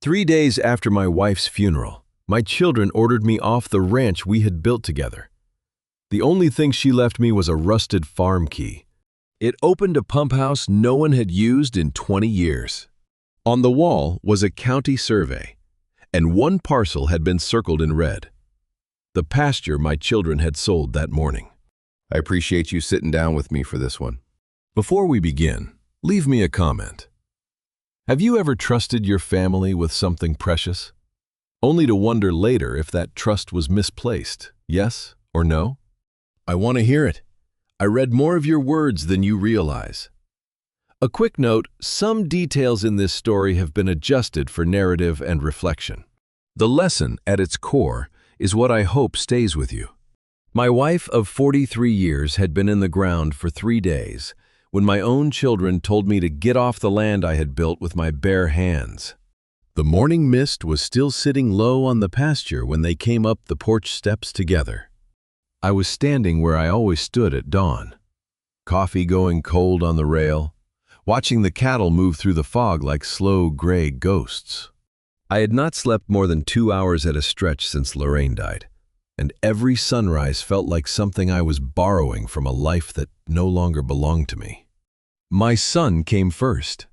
3 days after my wife's funeral, my children ordered me off the ranch we had built together. The only thing she left me was a rusted farm key. It opened a pump house no one had used in 20 years. On the wall was a county survey, and one parcel had been circled in red. The pasture my children had sold that morning. I appreciate you sitting down with me for this one. Before we begin, leave me a comment. Have you ever trusted your family with something precious, only to wonder later if that trust was misplaced, yes or no? I want to hear it. I read more of your words than you realize. A quick note, some details in this story have been adjusted for narrative and reflection. The lesson at its core is what I hope stays with you. My wife of 43 years had been in the ground for 3 days when my own children told me to get off the land I had built with my bare hands. The morning mist was still sitting low on the pasture when they came up the porch steps together. I was standing where I always stood at dawn, coffee going cold on the rail, watching the cattle move through the fog like slow gray ghosts. I had not slept more than 2 hours at a stretch since Lorraine died, and every sunrise felt like something I was borrowing from a life that no longer belonged to me. My son came first.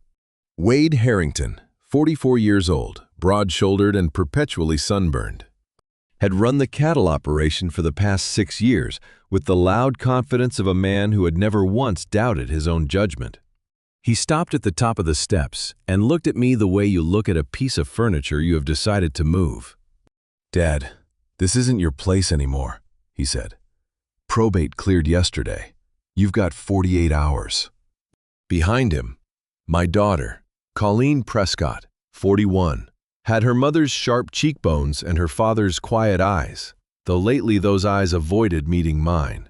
Wade Harrington, 44 years old, broad-shouldered and perpetually sunburned, had run the cattle operation for the past 6 years with the loud confidence of a man who had never once doubted his own judgment. He stopped at the top of the steps and looked at me the way you look at a piece of furniture you have decided to move. "Dad, this isn't your place anymore," he said. "Probate cleared yesterday. You've got 48 hours. Behind him, my daughter, Colleen Prescott, 41, had her mother's sharp cheekbones and her father's quiet eyes, though lately those eyes avoided meeting mine.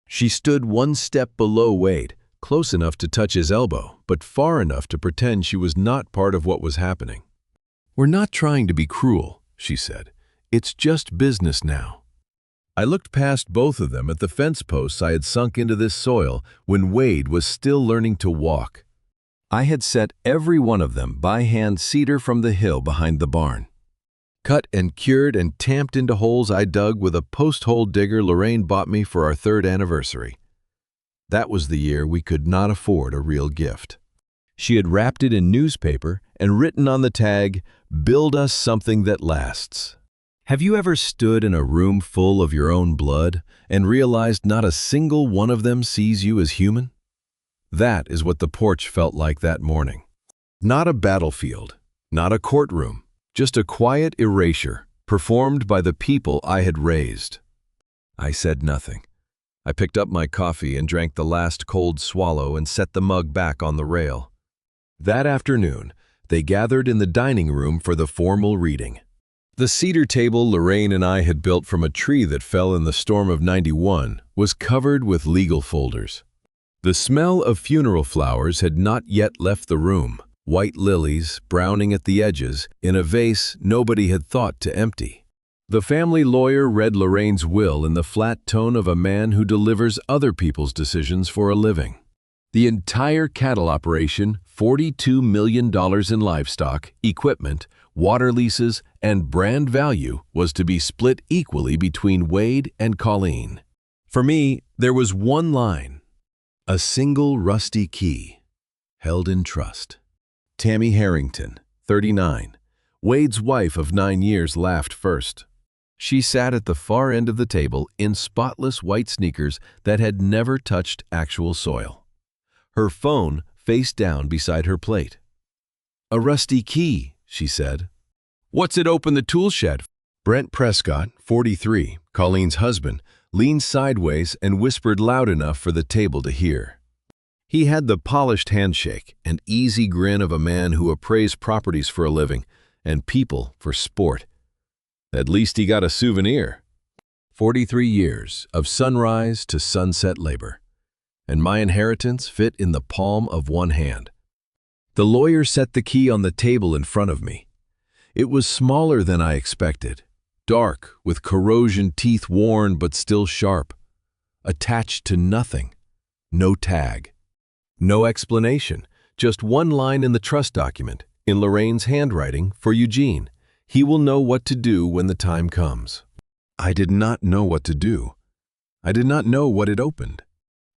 She stood one step below Wade, close enough to touch his elbow, but far enough to pretend she was not part of what was happening. "We're not trying to be cruel," she said. "It's just business now." I looked past both of them at the fence posts I had sunk into this soil when Wade was still learning to walk. I had set every one of them by hand cedar from the hill behind the barn, cut and cured and tamped into holes I dug with a post-hole digger Lorraine bought me for our 3rd anniversary. That was the year we could not afford a real gift. She had wrapped it in newspaper and written on the tag, "Build us something that lasts." Have you ever stood in a room full of your own blood and realized not a single one of them sees you as human? That is what the porch felt like that morning. Not a battlefield, not a courtroom, just a quiet erasure performed by the people I had raised. I said nothing. I picked up my coffee and drank the last cold swallow and set the mug back on the rail. That afternoon, they gathered in the dining room for the formal reading. The cedar table Lorraine and I had built from a tree that fell in the storm of '91 was covered with legal folders. The smell of funeral flowers had not yet left the room, white lilies browning at the edges in a vase nobody had thought to empty. The family lawyer read Lorraine's will in the flat tone of a man who delivers other people's decisions for a living. The entire cattle operation, $42 million in livestock, equipment, water leases, and brand value was to be split equally between Wade and Colleen. For me, there was one line, a single rusty key, held in trust. Tammy Harrington, 39, Wade's wife of 9 years, laughed first. She sat at the far end of the table in spotless white sneakers that had never touched actual soil. Her phone face down beside her plate. "A rusty key," she said. "What's it open the tool shed?" Brent Prescott, 43, Colleen's husband, leaned sideways and whispered loud enough for the table to hear. He had the polished handshake and easy grin of a man who appraised properties for a living and people for sport. At least he got a souvenir. 43 years of sunrise to sunset labor, and my inheritance fit in the palm of one hand. The lawyer set the key on the table in front of me. It was smaller than I expected, dark, with corrosion teeth worn but still sharp, attached to nothing, no tag, no explanation, just one line in the trust document, in Lorraine's handwriting for Eugene. He will know what to do when the time comes. I did not know what to do. I did not know what it opened.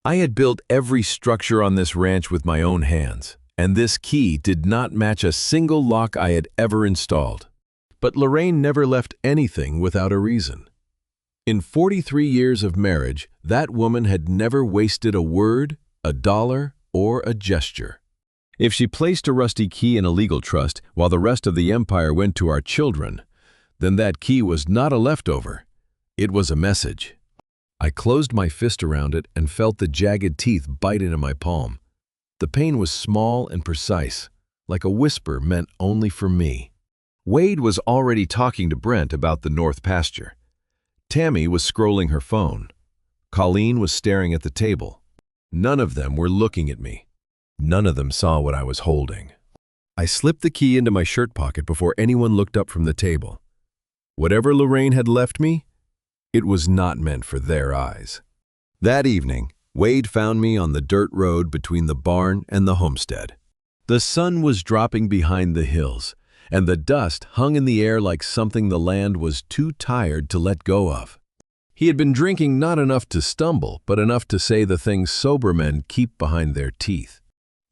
I had built every structure on this ranch with my own hands, and this key did not match a single lock I had ever installed. But Lorraine never left anything without a reason. In 43 years of marriage, that woman had never wasted a word, a dollar, or a gesture. If she placed a rusty key in a legal trust while the rest of the empire went to our children, then that key was not a leftover. It was a message. I closed my fist around it and felt the jagged teeth bite into my palm. The pain was small and precise, like a whisper meant only for me. Wade was already talking to Brent about the North Pasture. Tammy was scrolling her phone. Colleen was staring at the table. None of them were looking at me. None of them saw what I was holding. I slipped the key into my shirt pocket before anyone looked up from the table. Whatever Lorraine had left me, it was not meant for their eyes. That evening, Wade found me on the dirt road between the barn and the homestead. The sun was dropping behind the hills, and the dust hung in the air like something the land was too tired to let go of. He had been drinking not enough to stumble, but enough to say the things sober men keep behind their teeth.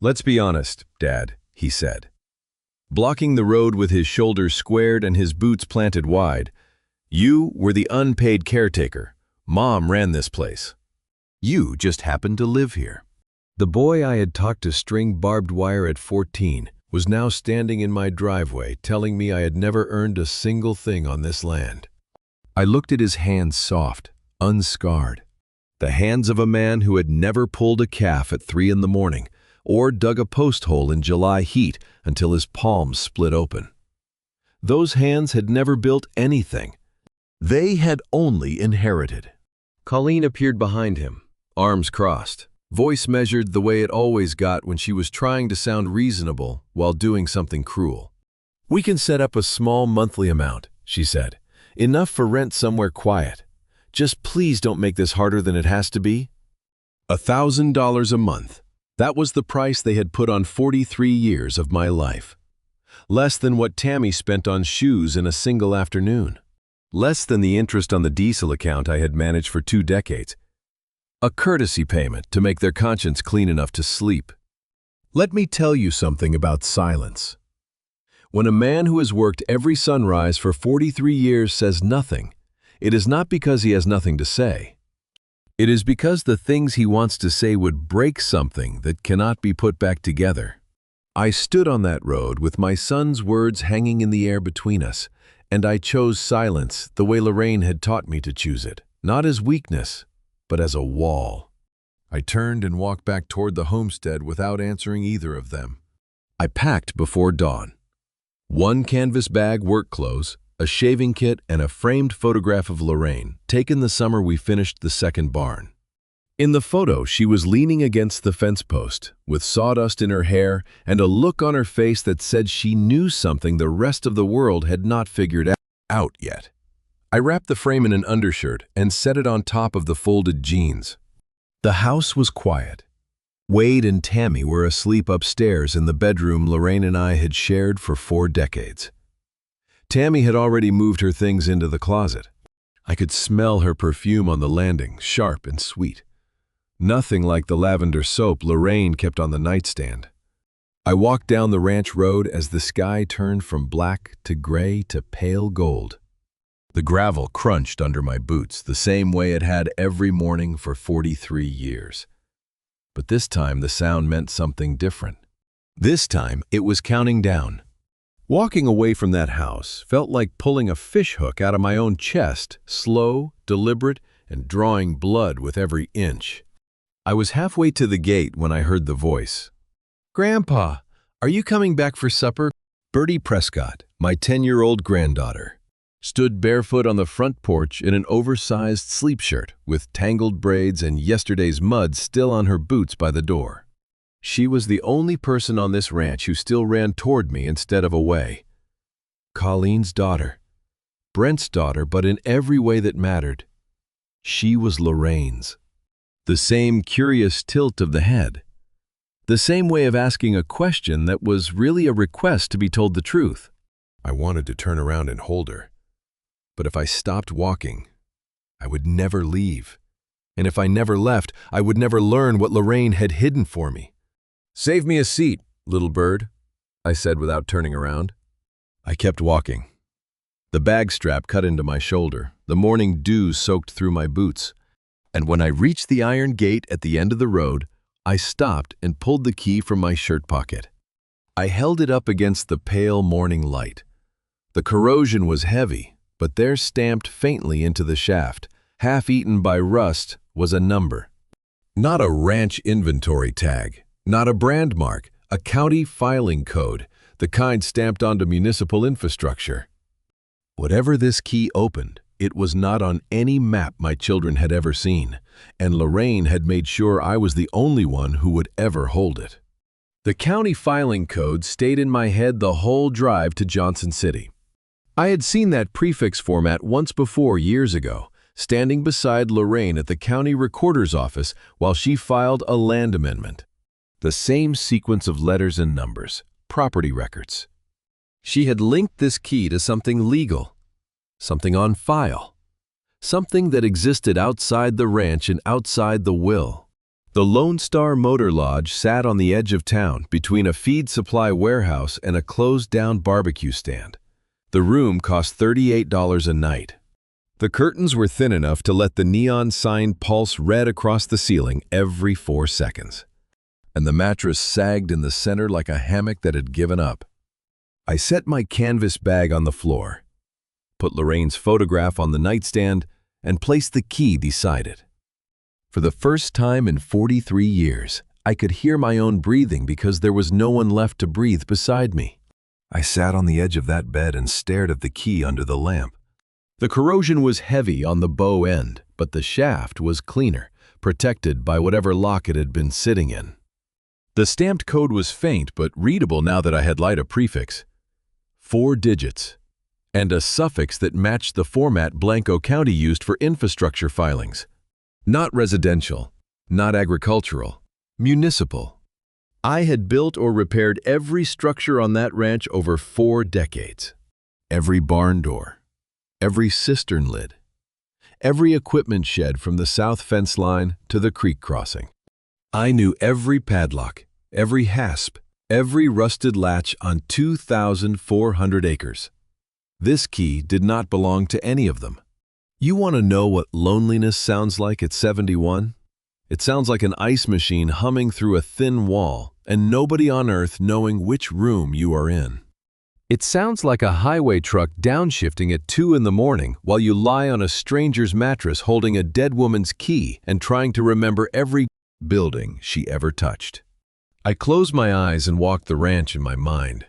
"Let's be honest, Dad," he said. Blocking the road with his shoulders squared and his boots planted wide, "You were the unpaid caretaker. Mom ran this place. You just happened to live here." The boy I had taught to string barbed wire at 14 was now standing in my driveway telling me I had never earned a single thing on this land. I looked at his hands, soft, unscarred. The hands of a man who had never pulled a calf at 3 in the morning or dug a post hole in July heat until his palms split open. Those hands had never built anything. They had only inherited. Colleen appeared behind him, arms crossed, voice measured the way it always got when she was trying to sound reasonable while doing something cruel. "We can set up a small monthly amount," she said. "Enough for rent somewhere quiet. Just please don't make this harder than it has to be." $1,000 a month. That was the price they had put on 43 years of my life. Less than what Tammy spent on shoes in a single afternoon. Less than the interest on the diesel account I had managed for 2 decades. A courtesy payment to make their conscience clean enough to sleep. Let me tell you something about silence. When a man who has worked every sunrise for 43 years says nothing, it is not because he has nothing to say. It is because the things he wants to say would break something that cannot be put back together. I stood on that road with my son's words hanging in the air between us, and I chose silence the way Lorraine had taught me to choose it, not as weakness, but as a wall. I turned and walked back toward the homestead without answering either of them. I packed before dawn. 1 canvas bag work clothes, a shaving kit, and a framed photograph of Lorraine, taken the summer we finished the second barn. In the photo, she was leaning against the fence post, with sawdust in her hair and a look on her face that said she knew something the rest of the world had not figured out yet. I wrapped the frame in an undershirt and set it on top of the folded jeans. The house was quiet. Wade and Tammy were asleep upstairs in the bedroom Lorraine and I had shared for 4 decades. Tammy had already moved her things into the closet. I could smell her perfume on the landing, sharp and sweet. Nothing like the lavender soap Lorraine kept on the nightstand. I walked down the ranch road as the sky turned from black to gray to pale gold. The gravel crunched under my boots the same way it had every morning for 43 years. But this time the sound meant something different. This time it was counting down. Walking away from that house felt like pulling a fishhook out of my own chest, slow, deliberate, and drawing blood with every inch. I was halfway to the gate when I heard the voice. "Grandpa, are you coming back for supper?" Bertie Prescott, my 10-year-old granddaughter, stood barefoot on the front porch in an oversized sleep shirt with tangled braids and yesterday's mud still on her boots by the door. She was the only person on this ranch who still ran toward me instead of away. Colleen's daughter. Brent's daughter, but in every way that mattered. She was Lorraine's. The same curious tilt of the head. The The same way of asking a question that was really a request to be told the truth. I wanted to turn around and hold her. But if I stopped walking, I would never leave. And if I never left, I would never learn what Lorraine had hidden for me. "Save me a seat, little bird," I said without turning around. I kept walking. The bag strap cut into my shoulder, the morning dew soaked through my boots. And when I reached the iron gate at the end of the road, I stopped and pulled the key from my shirt pocket. I held it up against the pale morning light. The corrosion was heavy, but there, stamped faintly into the shaft, half-eaten by rust, was a number. Not a ranch inventory tag, not a brand mark, a county filing code, the kind stamped onto municipal infrastructure. Whatever this key opened, it was not on any map my children had ever seen, and Lorraine had made sure I was the only one who would ever hold it. The county filing code stayed in my head the whole drive to Johnson City. I had seen that prefix format once before years ago, standing beside Lorraine at the county recorder's office while she filed a land amendment. The same sequence of letters and numbers, property records. She had linked this key to something legal, something on file, something that existed outside the ranch and outside the will. The Lone Star Motor Lodge sat on the edge of town between a feed supply warehouse and a closed-down barbecue stand. The room cost $38 a night. The curtains were thin enough to let the neon sign pulse red across the ceiling every 4 seconds. And the mattress sagged in the center like a hammock that had given up. I set my canvas bag on the floor, put Lorraine's photograph on the nightstand, and placed the key beside it. For the first time in 43 years, I could hear my own breathing because there was no one left to breathe beside me. I sat on the edge of that bed and stared at the key under the lamp. The corrosion was heavy on the bow end, but the shaft was cleaner, protected by whatever lock it had been sitting in. The stamped code was faint but readable now that I had light a prefix. 4 digits, and a suffix that matched the format Blanco County used for infrastructure filings. Not residential, not agricultural, municipal. I had built or repaired every structure on that ranch over 4 decades. Every barn door, every cistern lid, every equipment shed from the south fence line to the creek crossing. I knew every padlock, every hasp, every rusted latch on 2,400 acres. This key did not belong to any of them. You want to know what loneliness sounds like at 71? It sounds like an ice machine humming through a thin wall and nobody on earth knowing which room you are in. It sounds like a highway truck downshifting at 2 in the morning while you lie on a stranger's mattress holding a dead woman's key and trying to remember every building she ever touched. I closed my eyes and walked the ranch in my mind.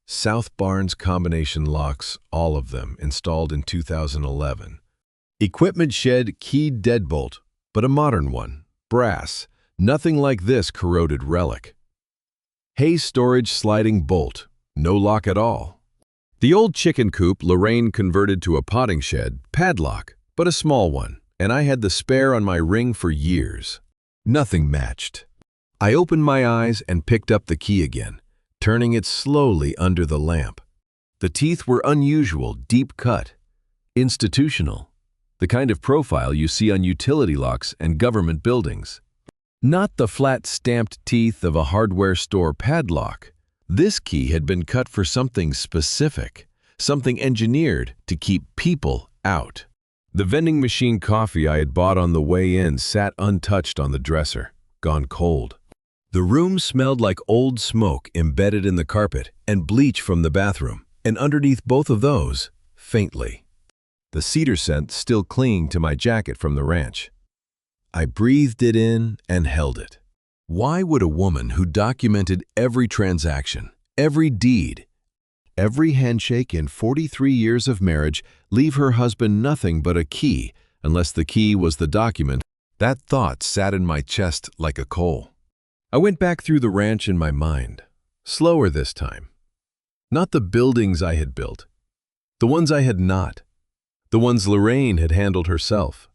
South Barnes combination locks, all of them, installed in 2011. Equipment shed keyed deadbolt, but a modern one, brass, nothing like this corroded relic. Hay storage sliding bolt, no lock at all. The old chicken coop Lorraine converted to a potting shed, padlock, but a small one, and I had the spare on my ring for years. Nothing matched. I opened my eyes and picked up the key again, turning it slowly under the lamp. The teeth were unusual, deep cut, institutional, the kind of profile you see on utility locks and government buildings. Not the flat stamped teeth of a hardware store padlock. This key had been cut for something specific, something engineered to keep people out. The vending machine coffee I had bought on the way in sat untouched on the dresser, gone cold. The room smelled like old smoke embedded in the carpet and bleach from the bathroom, and underneath both of those, faintly, the cedar scent still clinging to my jacket from the ranch. I breathed it in and held it. Why would a woman who documented every transaction, every deed, every handshake in 43 years of marriage leave her husband nothing but a key unless the key was the document? That thought sat in my chest like a coal. I went back through the ranch in my mind, slower this time. Not the buildings I had built, the ones I had not, the ones Lorraine had handled herself.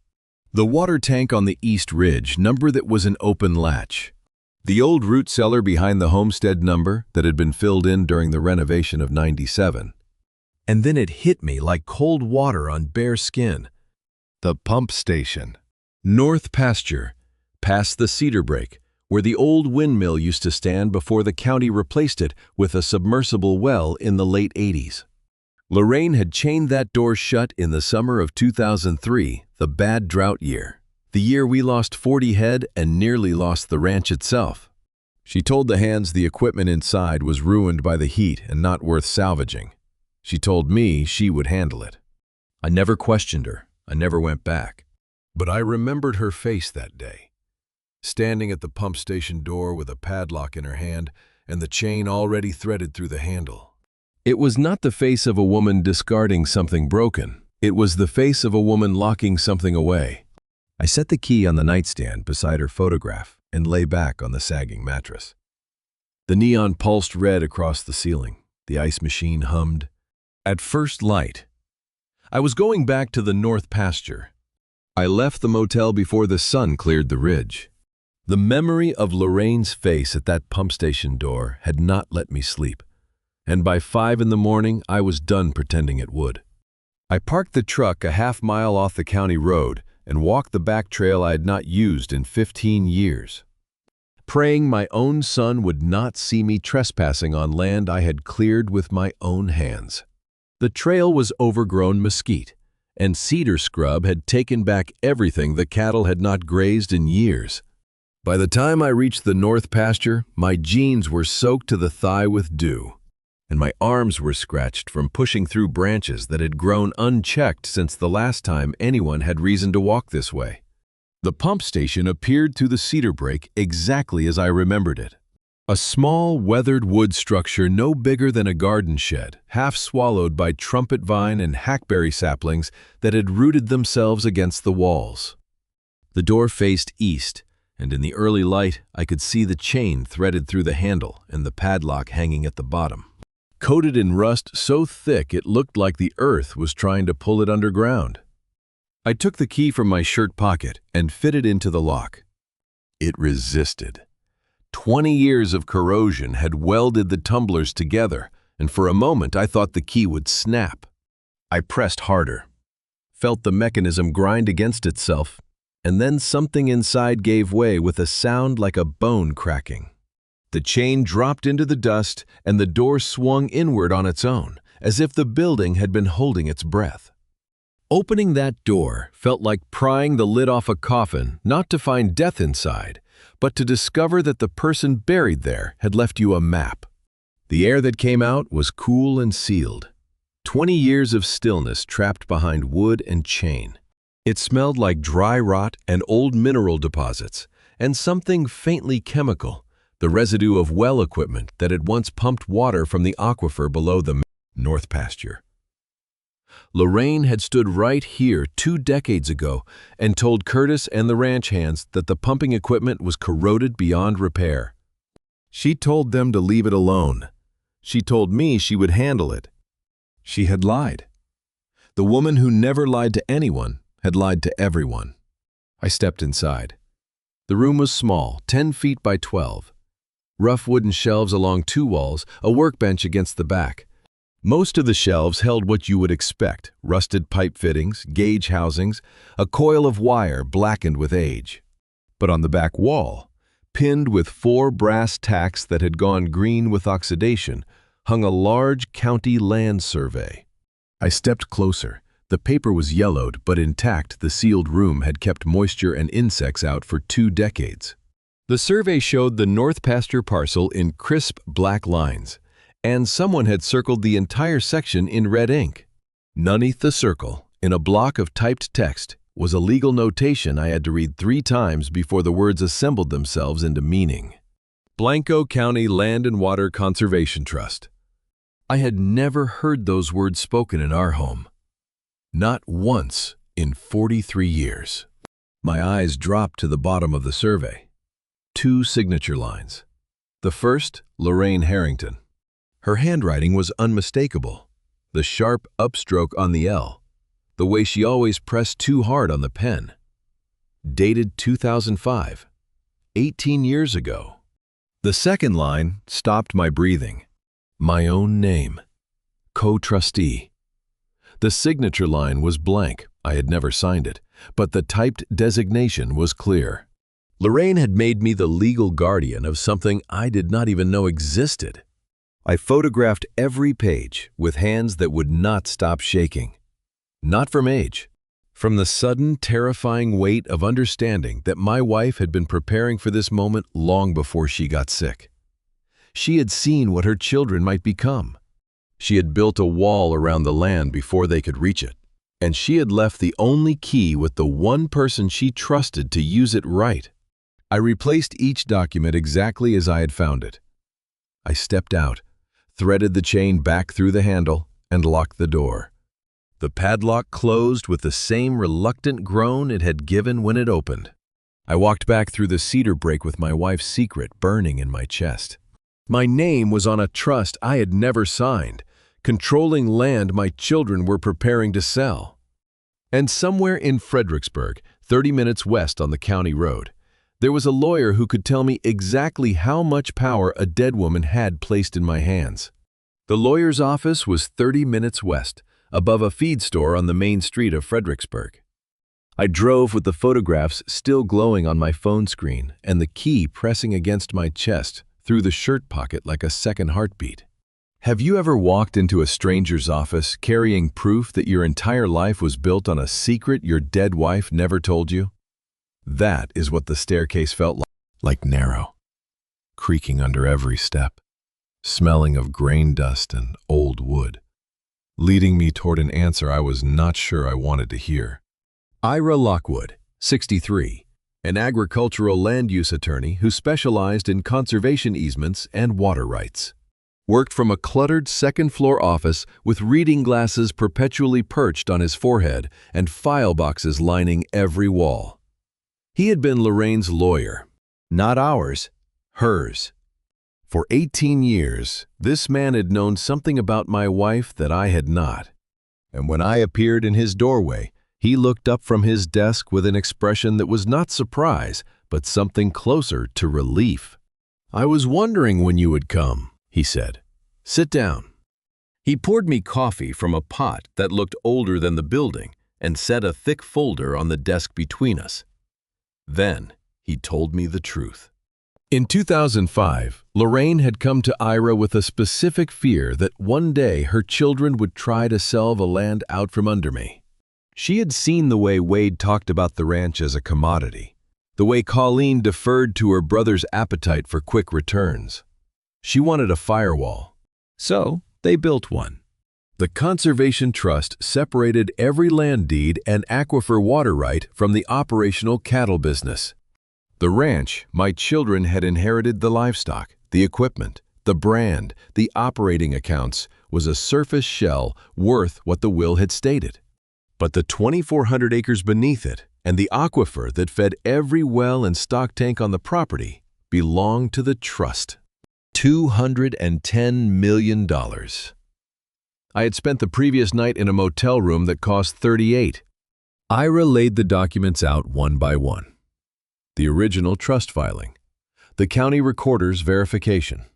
The water tank on the east ridge, number that was an open latch. The old root cellar behind the homestead number that had been filled in during the renovation of '97. And then it hit me like cold water on bare skin. The pump station. North Pasture, past the cedar break, where the old windmill used to stand before the county replaced it with a submersible well in the late '80s. Lorraine had chained that door shut in the summer of 2003, the bad drought year. The year we lost 40 head and nearly lost the ranch itself. She told the hands the equipment inside was ruined by the heat and not worth salvaging. She told me she would handle it. I never questioned her. I never went back. But I remembered her face that day, standing at the pump station door with a padlock in her hand and the chain already threaded through the handle. It was not the face of a woman discarding something broken. It was the face of a woman locking something away. I set the key on the nightstand beside her photograph and lay back on the sagging mattress. The neon pulsed red across the ceiling. The ice machine hummed. At first light, I was going back to the North Pasture. I left the motel before the sun cleared the ridge. The memory of Lorraine's face at that pump station door had not let me sleep, and by 5 in the morning I was done pretending it would. I parked the truck a half-mile off the county road and walked the back trail I had not used in 15 years, praying my own son would not see me trespassing on land I had cleared with my own hands. The trail was overgrown mesquite, and cedar scrub had taken back everything the cattle had not grazed in years. By the time I reached the North Pasture, my jeans were soaked to the thigh with dew, and my arms were scratched from pushing through branches that had grown unchecked since the last time anyone had reason to walk this way. The pump station appeared through the cedar break exactly as I remembered it. A small, weathered wood structure no bigger than a garden shed, half swallowed by trumpet vine and hackberry saplings that had rooted themselves against the walls. The door faced east, and in the early light I could see the chain threaded through the handle and the padlock hanging at the bottom, coated in rust so thick it looked like the earth was trying to pull it underground. I took the key from my shirt pocket and fitted into the lock. It resisted. 20 years of corrosion had welded the tumblers together, and for a moment I thought the key would snap. I pressed harder, felt the mechanism grind against itself, and then something inside gave way with a sound like a bone cracking. The chain dropped into the dust, and the door swung inward on its own, as if the building had been holding its breath. Opening that door felt like prying the lid off a coffin, not to find death inside, but to discover that the person buried there had left you a map. The air that came out was cool and sealed. 20 years of stillness trapped behind wood and chain. It smelled like dry rot and old mineral deposits, and something faintly chemical, the residue of well equipment that had once pumped water from the aquifer below the North Pasture. Lorraine had stood right here 2 decades ago and told Curtis and the ranch hands that the pumping equipment was corroded beyond repair. She told them to leave it alone. She told me she would handle it. She had lied. The woman who never lied to anyone had lied to everyone. I stepped inside. The room was small, 10 feet by 12. Rough wooden shelves along 2 walls, a workbench against the back. Most of the shelves held what you would expect: rusted pipe fittings, gauge housings, a coil of wire blackened with age. But on the back wall, pinned with 4 brass tacks that had gone green with oxidation, hung a large county land survey. I stepped closer. The paper was yellowed, but intact. The sealed room had kept moisture and insects out for 2 decades. The survey showed the North Pasture parcel in crisp black lines, and someone had circled the entire section in red ink. Underneath the circle, in a block of typed text, was a legal notation I had to read 3 times before the words assembled themselves into meaning. Blanco County Land and Water Conservation Trust. I had never heard those words spoken in our home. Not once in 43 years. My eyes dropped to the bottom of the survey. 2 signature lines. The first, Lorraine Harrington. Her handwriting was unmistakable. The sharp upstroke on the L, the way she always pressed too hard on the pen. Dated 2005, 18 years ago. The second line stopped my breathing. My own name. Co-trustee. The signature line was blank. I had never signed it, but the typed designation was clear. Lorraine had made me the legal guardian of something I did not even know existed. I photographed every page with hands that would not stop shaking. Not from age, from the sudden, terrifying weight of understanding that my wife had been preparing for this moment long before she got sick. She had seen what her children might become. She had built a wall around the land before they could reach it, and she had left the only key with the one person she trusted to use it right. I replaced each document exactly as I had found it. I stepped out, threaded the chain back through the handle, and locked the door. The padlock closed with the same reluctant groan it had given when it opened. I walked back through the cedar break with my wife's secret burning in my chest. My name was on a trust I had never signed, controlling land my children were preparing to sell. And somewhere in Fredericksburg, 30 minutes west on the county road, there was a lawyer who could tell me exactly how much power a dead woman had placed in my hands. The lawyer's office was 30 minutes west, above a feed store on the main street of Fredericksburg. I drove with the photographs still glowing on my phone screen and the key pressing against my chest through the shirt pocket like a second heartbeat. Have you ever walked into a stranger's office carrying proof that your entire life was built on a secret your dead wife never told you? That is what the staircase felt like, narrow, creaking under every step, smelling of grain dust and old wood, leading me toward an answer I was not sure I wanted to hear. Ira Lockwood, 63, an agricultural land use attorney who specialized in conservation easements and water rights, worked from a cluttered second-floor office with reading glasses perpetually perched on his forehead and file boxes lining every wall. He had been Lorraine's lawyer, not ours, hers. For 18 years, this man had known something about my wife that I had not. And when I appeared in his doorway, he looked up from his desk with an expression that was not surprise, but something closer to relief. "I was wondering when you would come," he said. "Sit down." He poured me coffee from a pot that looked older than the building and set a thick folder on the desk between us. Then he told me the truth. In 2005, Lorraine had come to Ira with a specific fear that one day her children would try to sell the land out from under me. She had seen the way Wade talked about the ranch as a commodity, the way Colleen deferred to her brother's appetite for quick returns. She wanted a firewall, so they built one. The Conservation Trust separated every land deed and aquifer water right from the operational cattle business. The ranch, my children had inherited the livestock, the equipment, the brand, the operating accounts, was a surface shell worth what the will had stated. But the 2,400 acres beneath it and the aquifer that fed every well and stock tank on the property belonged to the trust. $210 million. I had spent the previous night in a motel room that cost $38. Ira laid the documents out one by one. The original trust filing, the county recorder's verification,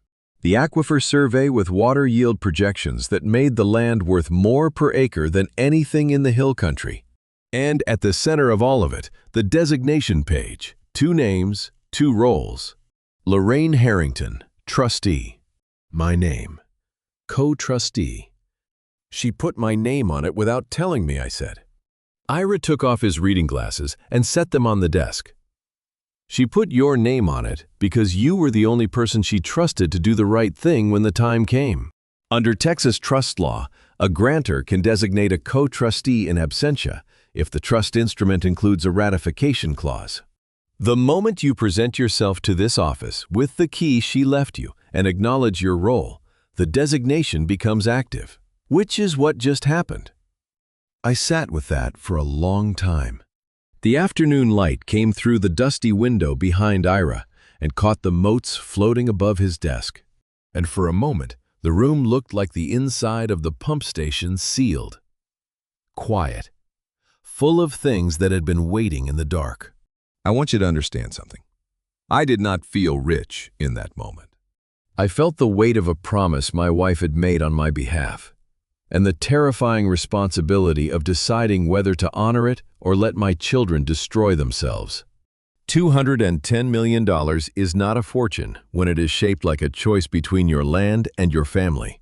the aquifer survey with water yield projections that made the land worth more per acre than anything in the hill country. And at the center of all of it, the designation page, 2 names, 2 roles. Lorraine Harrington, trustee. My name. Co-trustee. She put my name on it without telling me, I said. Ira took off his reading glasses and set them on the desk. She put your name on it because you were the only person she trusted to do the right thing when the time came. Under Texas trust law, a grantor can designate a co-trustee in absentia if the trust instrument includes a ratification clause. The moment you present yourself to this office with the key she left you and acknowledge your role, the designation becomes active, which is what just happened. I sat with that for a long time. The afternoon light came through the dusty window behind Ira and caught the motes floating above his desk. And for a moment, the room looked like the inside of the pump station sealed. Quiet. Full of things that had been waiting in the dark. I want you to understand something. I did not feel rich in that moment. I felt the weight of a promise my wife had made on my behalf, and the terrifying responsibility of deciding whether to honor it or let my children destroy themselves. $210 million is not a fortune when it is shaped like a choice between your land and your family.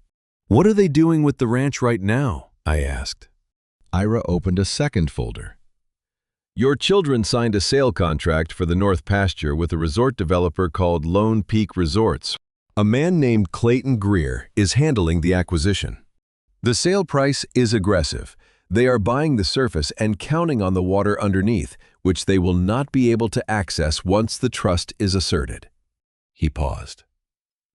"What are they doing with the ranch right now?" I asked. Ira opened a second folder. "Your children signed a sale contract for the North Pasture with a resort developer called Lone Peak Resorts. A man named Clayton Greer is handling the acquisition. The sale price is aggressive. They are buying the surface and counting on the water underneath, which they will not be able to access once the trust is asserted." He paused.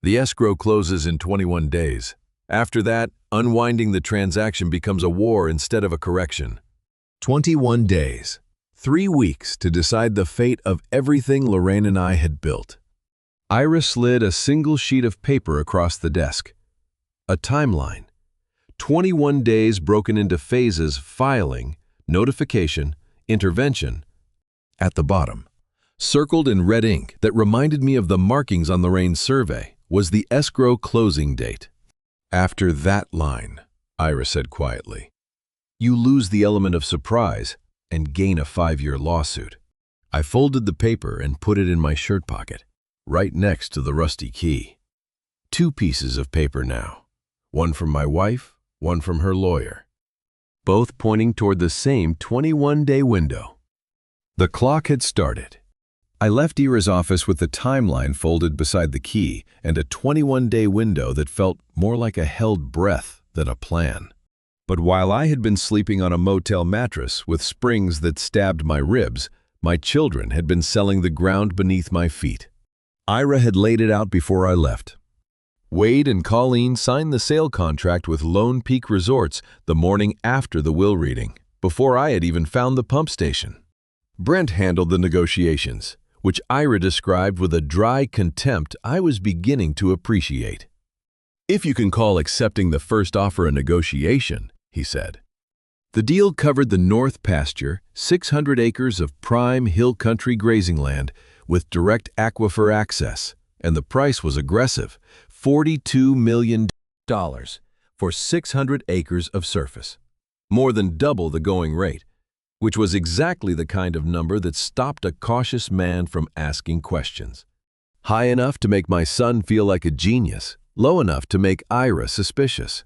"The escrow closes in 21 days. After that, unwinding the transaction becomes a war instead of a correction. 21 days. 3 weeks to decide the fate of everything Lorraine and I had built." Ira slid a single sheet of paper across the desk. A timeline. 21 days broken into phases: filing, notification, intervention. At the bottom, circled in red ink that reminded me of the markings on Lorraine's survey, was the escrow closing date. "After that line," Ira said quietly, "you lose the element of surprise and gain a 5-year lawsuit." I folded the paper and put it in my shirt pocket, right next to the rusty key. 2 pieces of paper now, one from my wife, one from her lawyer, both pointing toward the same 21-day window. The clock had started. I left Ira's office with the timeline folded beside the key and a 21-day window that felt more like a held breath than a plan. But while I had been sleeping on a motel mattress with springs that stabbed my ribs, my children had been selling the ground beneath my feet. Ira had laid it out before I left. Wade and Colleen signed the sale contract with Lone Peak Resorts the morning after the will reading, before I had even found the pump station. Brent handled the negotiations, which Ira described with a dry contempt I was beginning to appreciate. "If you can call accepting the first offer a negotiation," he said. The deal covered the North Pasture, 600 acres of prime hill country grazing land with direct aquifer access, and the price was aggressive: $42 million for 600 acres of surface, more than double the going rate, which was exactly the kind of number that stopped a cautious man from asking questions. High enough to make my son feel like a genius, low enough to make Ira suspicious.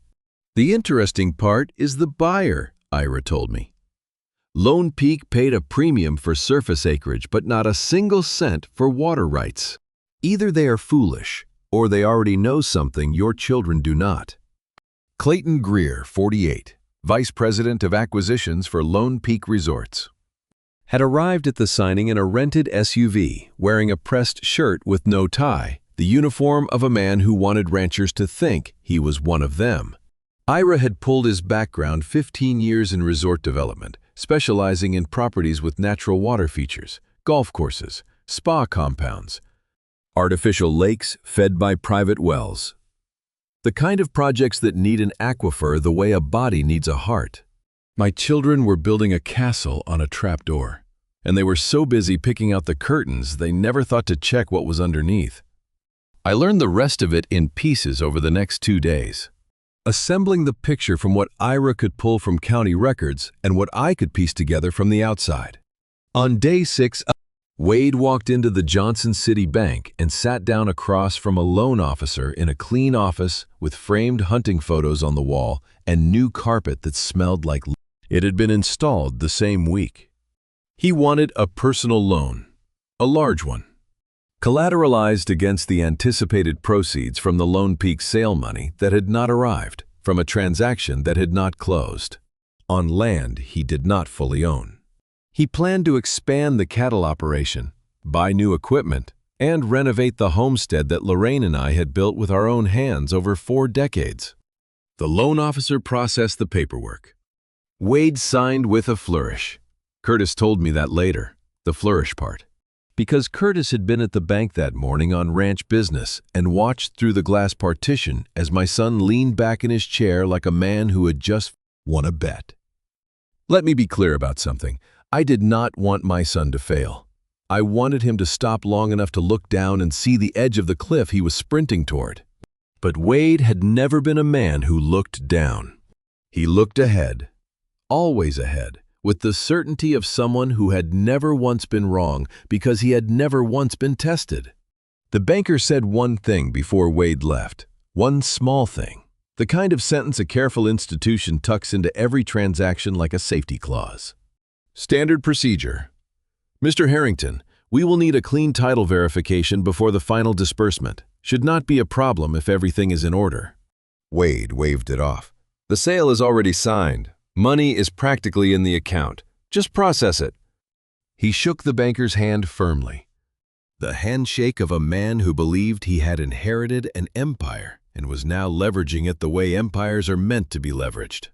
"The interesting part is the buyer," Ira told me. "Lone Peak paid a premium for surface acreage, but not a single cent for water rights. Either they are foolish, or they already know something your children do not." Clayton Greer, 48, Vice President of Acquisitions for Lone Peak Resorts, had arrived at the signing in a rented SUV, wearing a pressed shirt with no tie, the uniform of a man who wanted ranchers to think he was one of them. Ira had pulled his background: 15 years in resort development, specializing in properties with natural water features, golf courses, spa compounds, artificial lakes fed by private wells. The kind of projects that need an aquifer the way a body needs a heart. My children were building a castle on a trapdoor, and they were so busy picking out the curtains they never thought to check what was underneath. I learned the rest of it in pieces over the next 2 days, assembling the picture from what Ira could pull from county records and what I could piece together from the outside. On day 6, Wade walked into the Johnson City Bank and sat down across from a loan officer in a clean office with framed hunting photos on the wall and new carpet that smelled like it had been installed the same week. He wanted a personal loan, a large one, collateralized against the anticipated proceeds from the Lone Peak sale money that had not arrived, from a transaction that had not closed, on land he did not fully own. He planned to expand the cattle operation, buy new equipment, and renovate the homestead that Lorraine and I had built with our own hands over 4 decades. The loan officer processed the paperwork. Wade signed with a flourish. Curtis told me that later, the flourish part, because Curtis had been at the bank that morning on ranch business and watched through the glass partition as my son leaned back in his chair like a man who had just won a bet. Let me be clear about something. I did not want my son to fail. I wanted him to stop long enough to look down and see the edge of the cliff he was sprinting toward. But Wade had never been a man who looked down. He looked ahead, always ahead, with the certainty of someone who had never once been wrong because he had never once been tested. The banker said one thing before Wade left, one small thing, the kind of sentence a careful institution tucks into every transaction like a safety clause. Standard procedure. Mr. Harrington, we will need a clean title verification before the final disbursement. Should not be a problem if everything is in order. Wade waved it off. The sale is already signed. Money is practically in the account. Just process it. He shook the banker's hand firmly. The handshake of a man who believed he had inherited an empire and was now leveraging it the way empires are meant to be leveraged.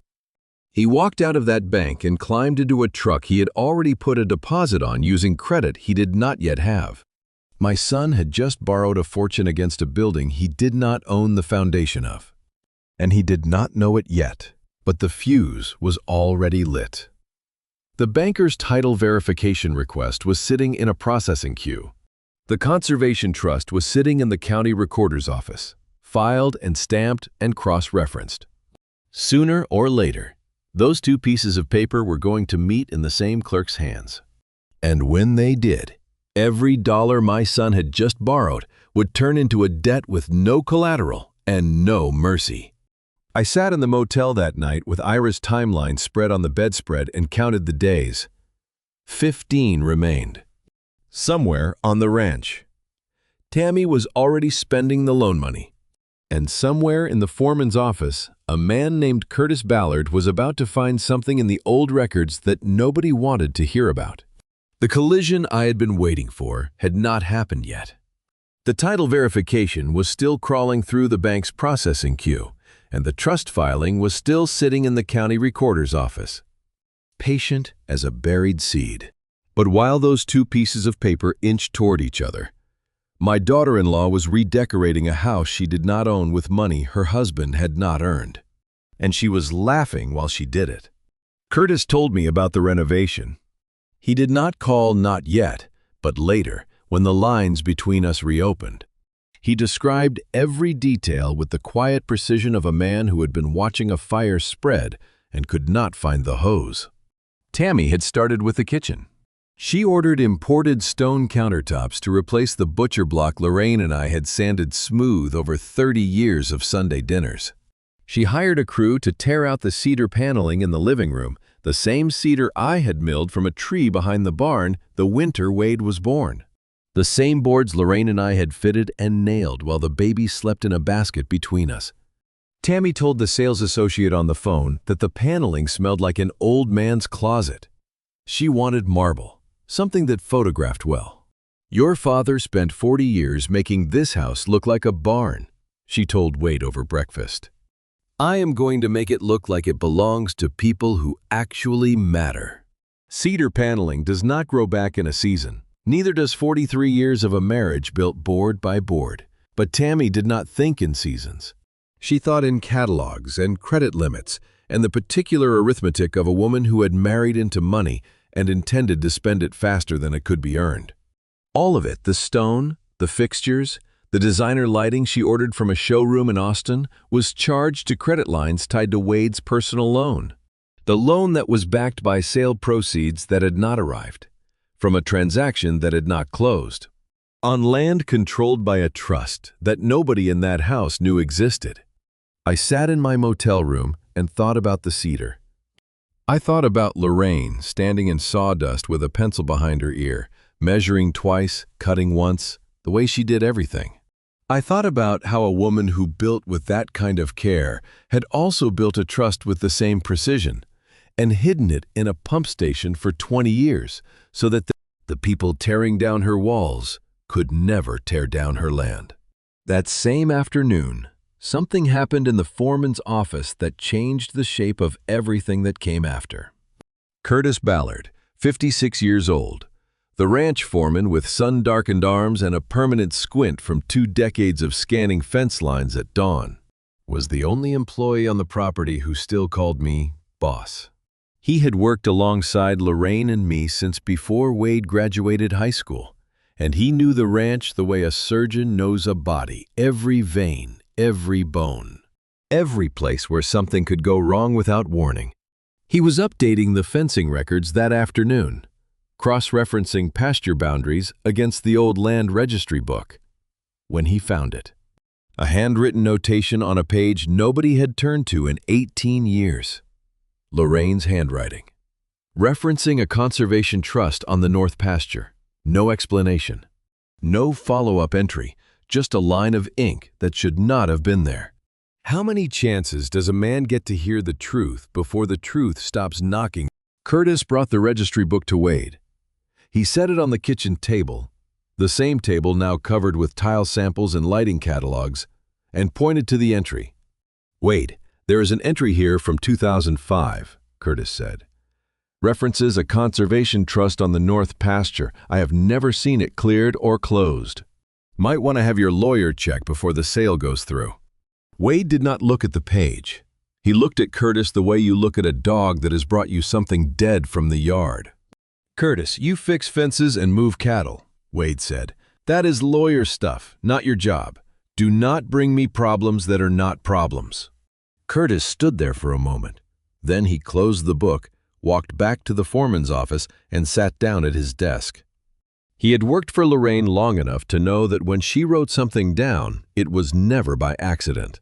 He walked out of that bank and climbed into a truck he had already put a deposit on using credit he did not yet have. My son had just borrowed a fortune against a building he did not own the foundation of. And he did not know it yet, but the fuse was already lit. The banker's title verification request was sitting in a processing queue. The Conservation Trust was sitting in the county recorder's office, filed and stamped and cross-referenced. Sooner or later, those two pieces of paper were going to meet in the same clerk's hands. And when they did, every dollar my son had just borrowed would turn into a debt with no collateral and no mercy. I sat in the motel that night with Ira's timeline spread on the bedspread and counted the days. 15 remained. Somewhere on the ranch, Tammy was already spending the loan money. And somewhere in the foreman's office, a man named Curtis Ballard was about to find something in the old records that nobody wanted to hear about. The collision I had been waiting for had not happened yet. The title verification was still crawling through the bank's processing queue, and the trust filing was still sitting in the county recorder's office, patient as a buried seed. But while those two pieces of paper inched toward each other, my daughter-in-law was redecorating a house she did not own with money her husband had not earned. And she was laughing while she did it. Curtis told me about the renovation. He did not call not yet, but later, when the lines between us reopened. He described every detail with the quiet precision of a man who had been watching a fire spread and could not find the hose. Tammy had started with the kitchen. She ordered imported stone countertops to replace the butcher block Lorraine and I had sanded smooth over 30 years of Sunday dinners. She hired a crew to tear out the cedar paneling in the living room, the same cedar I had milled from a tree behind the barn the winter Wade was born. The same boards Lorraine and I had fitted and nailed while the baby slept in a basket between us. Tammy told the sales associate on the phone that the paneling smelled like an old man's closet. She wanted marble, something that photographed well. "Your father spent 40 years making this house look like a barn," she told Wade over breakfast. "I am going to make it look like it belongs to people who actually matter." Cedar paneling does not grow back in a season. Neither does 43 years of a marriage built board by board. But Tammy did not think in seasons. She thought in catalogs and credit limits and the particular arithmetic of a woman who had married into money and intended to spend it faster than it could be earned. All of it, the stone, the fixtures, the designer lighting she ordered from a showroom in Austin, was charged to credit lines tied to Wade's personal loan. The loan that was backed by sale proceeds that had not arrived, from a transaction that had not closed, on land controlled by a trust that nobody in that house knew existed. I sat in my motel room and thought about the cedar. I thought about Lorraine standing in sawdust with a pencil behind her ear, measuring twice, cutting once, the way she did everything. I thought about how a woman who built with that kind of care had also built a trust with the same precision and hidden it in a pump station for 20 years so that the people tearing down her walls could never tear down her land. That same afternoon, something happened in the foreman's office that changed the shape of everything that came after. Curtis Ballard, 56 years old, the ranch foreman with sun-darkened arms and a permanent squint from 2 decades of scanning fence lines at dawn, was the only employee on the property who still called me boss. He had worked alongside Lorraine and me since before Wade graduated high school, and he knew the ranch the way a surgeon knows a body, every vein, every bone, every place where something could go wrong without warning. He was updating the fencing records that afternoon, cross-referencing pasture boundaries against the old land registry book, when he found it. A handwritten notation on a page nobody had turned to in 18 years. Lorraine's handwriting, referencing a conservation trust on the North Pasture. No explanation. No follow-up entry, just a line of ink that should not have been there. How many chances does a man get to hear the truth before the truth stops knocking? Curtis brought the registry book to Wade. He set it on the kitchen table, the same table now covered with tile samples and lighting catalogs, and pointed to the entry. "Wade, there is an entry here from 2005, Curtis said. References a conservation trust on the North Pasture. I have never seen it cleared or closed. Might want to have your lawyer check before the sale goes through." Wade did not look at the page. He looked at Curtis the way you look at a dog that has brought you something dead from the yard. "Curtis, you fix fences and move cattle," Wade said. "That is lawyer stuff, not your job. Do not bring me problems that are not problems." Curtis stood there for a moment. Then he closed the book, walked back to the foreman's office, and sat down at his desk. He had worked for Lorraine long enough to know that when she wrote something down, it was never by accident.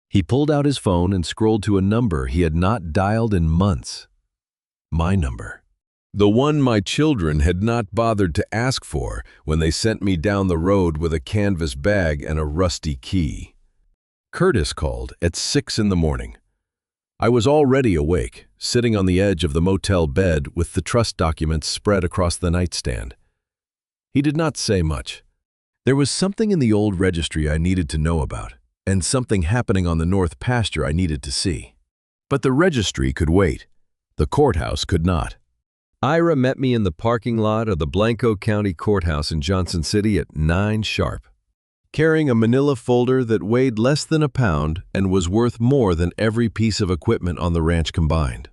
He pulled out his phone and scrolled to a number he had not dialed in months. My number. The one my children had not bothered to ask for when they sent me down the road with a canvas bag and a rusty key. Curtis called at 6 in the morning. I was already awake, sitting on the edge of the motel bed with the trust documents spread across the nightstand. He did not say much. There was something in the old registry I needed to know about, and something happening on the North Pasture I needed to see. But the registry could wait. The courthouse could not. Ira met me in the parking lot of the Blanco County Courthouse in Johnson City at 9 sharp, carrying a manila folder that weighed less than a pound and was worth more than every piece of equipment on the ranch combined.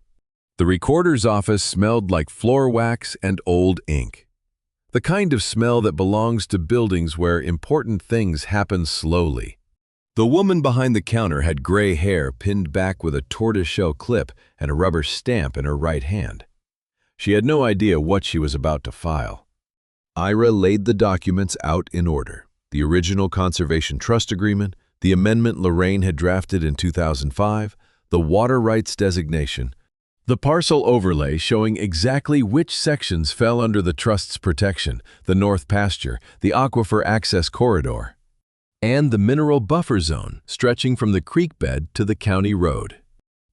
The recorder's office smelled like floor wax and old ink. The kind of smell that belongs to buildings where important things happen slowly. The woman behind the counter had gray hair pinned back with a tortoiseshell clip and a rubber stamp in her right hand. She had no idea what she was about to file. Ira laid the documents out in order. The original Conservation Trust Agreement, the amendment Lorraine had drafted in 2005, the water rights designation, the parcel overlay showing exactly which sections fell under the trust's protection, the North Pasture, the Aquifer Access Corridor, and the mineral buffer zone stretching from the creek bed to the county road.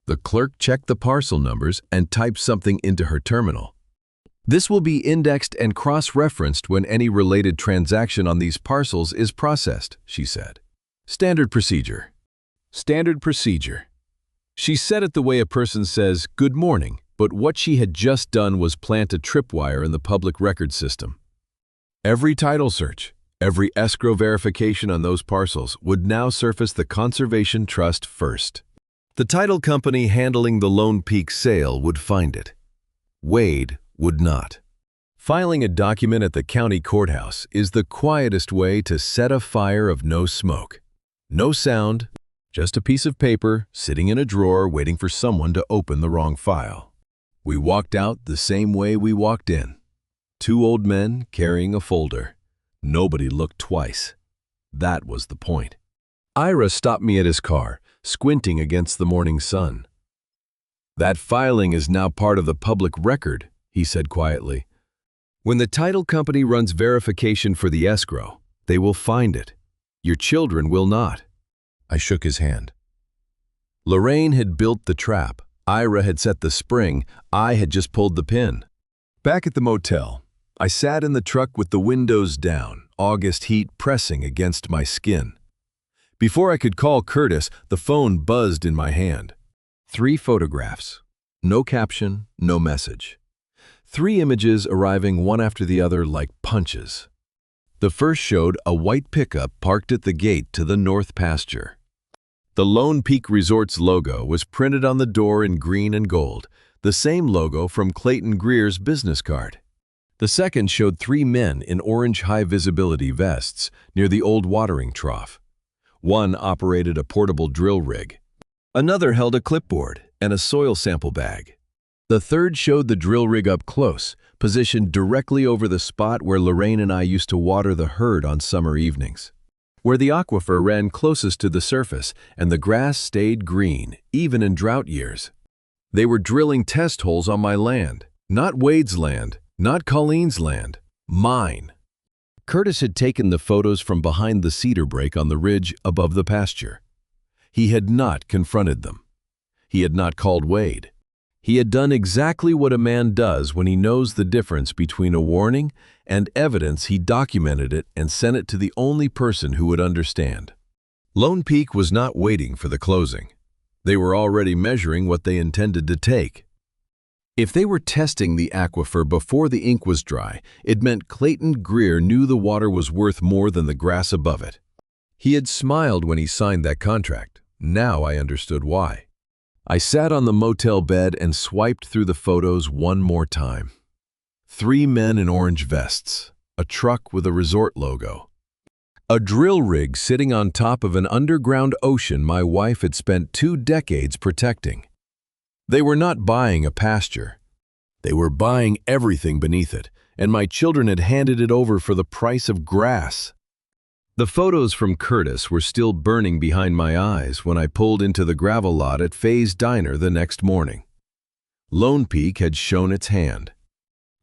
The clerk checked the parcel numbers and typed something into her terminal. This will be indexed and cross-referenced when any related transaction on these parcels is processed, she said. Standard procedure. Standard procedure. She said it the way a person says, "Good morning," but what she had just done was plant a tripwire in the public record system. Every title search, every escrow verification on those parcels would now surface the Conservation Trust first. The title company handling the Lone Peak sale would find it. Wade would not. Filing a document at the county courthouse is the quietest way to set a fire of no smoke. No sound, just a piece of paper sitting in a drawer waiting for someone to open the wrong file. We walked out the same way we walked in. 2 old men carrying a folder. Nobody looked twice. That was the point. Ira stopped me at his car, squinting against the morning sun. "That filing is now part of the public record," he said quietly. "When the title company runs verification for the escrow, they will find it. Your children will not." I shook his hand. Lorraine had built the trap. Ira had set the spring. I had just pulled the pin. Back at the motel, I sat in the truck with the windows down, August heat pressing against my skin. Before I could call Curtis, the phone buzzed in my hand. 3 photographs. No caption, no message. 3 images arriving one after the other like punches. The first showed a white pickup parked at the gate to the North Pasture. The Lone Peak Resorts logo was printed on the door in green and gold. the same logo from Clayton Greer's business card. The second showed 3 men in orange high-visibility vests near the old watering trough. One operated a portable drill rig. Another held a clipboard and a soil sample bag. The third showed the drill rig up close, positioned directly over the spot where Lorraine and I used to water the herd on summer evenings, where the aquifer ran closest to the surface and the grass stayed green, even in drought years. They were drilling test holes on my land, not Wade's land, not Colleen's land, mine. Curtis had taken the photos from behind the cedar brake on the ridge above the pasture. He had not confronted them. He had not called Wade. He had done exactly what a man does when he knows the difference between a warning and evidence. He documented it and sent it to the only person who would understand. Lone Peak was not waiting for the closing. They were already measuring what they intended to take. If they were testing the aquifer before the ink was dry, it meant Clayton Greer knew the water was worth more than the grass above it. He had smiled when he signed that contract. Now I understood why. I sat on the motel bed and swiped through the photos one more time. 3 men in orange vests, a truck with a resort logo, a drill rig sitting on top of an underground ocean my wife had spent 2 decades protecting. They were not buying a pasture. They were buying everything beneath it, and my children had handed it over for the price of grass. The photos from Curtis were still burning behind my eyes when I pulled into the gravel lot at Faye's Diner the next morning. Lone Peak had shown its hand.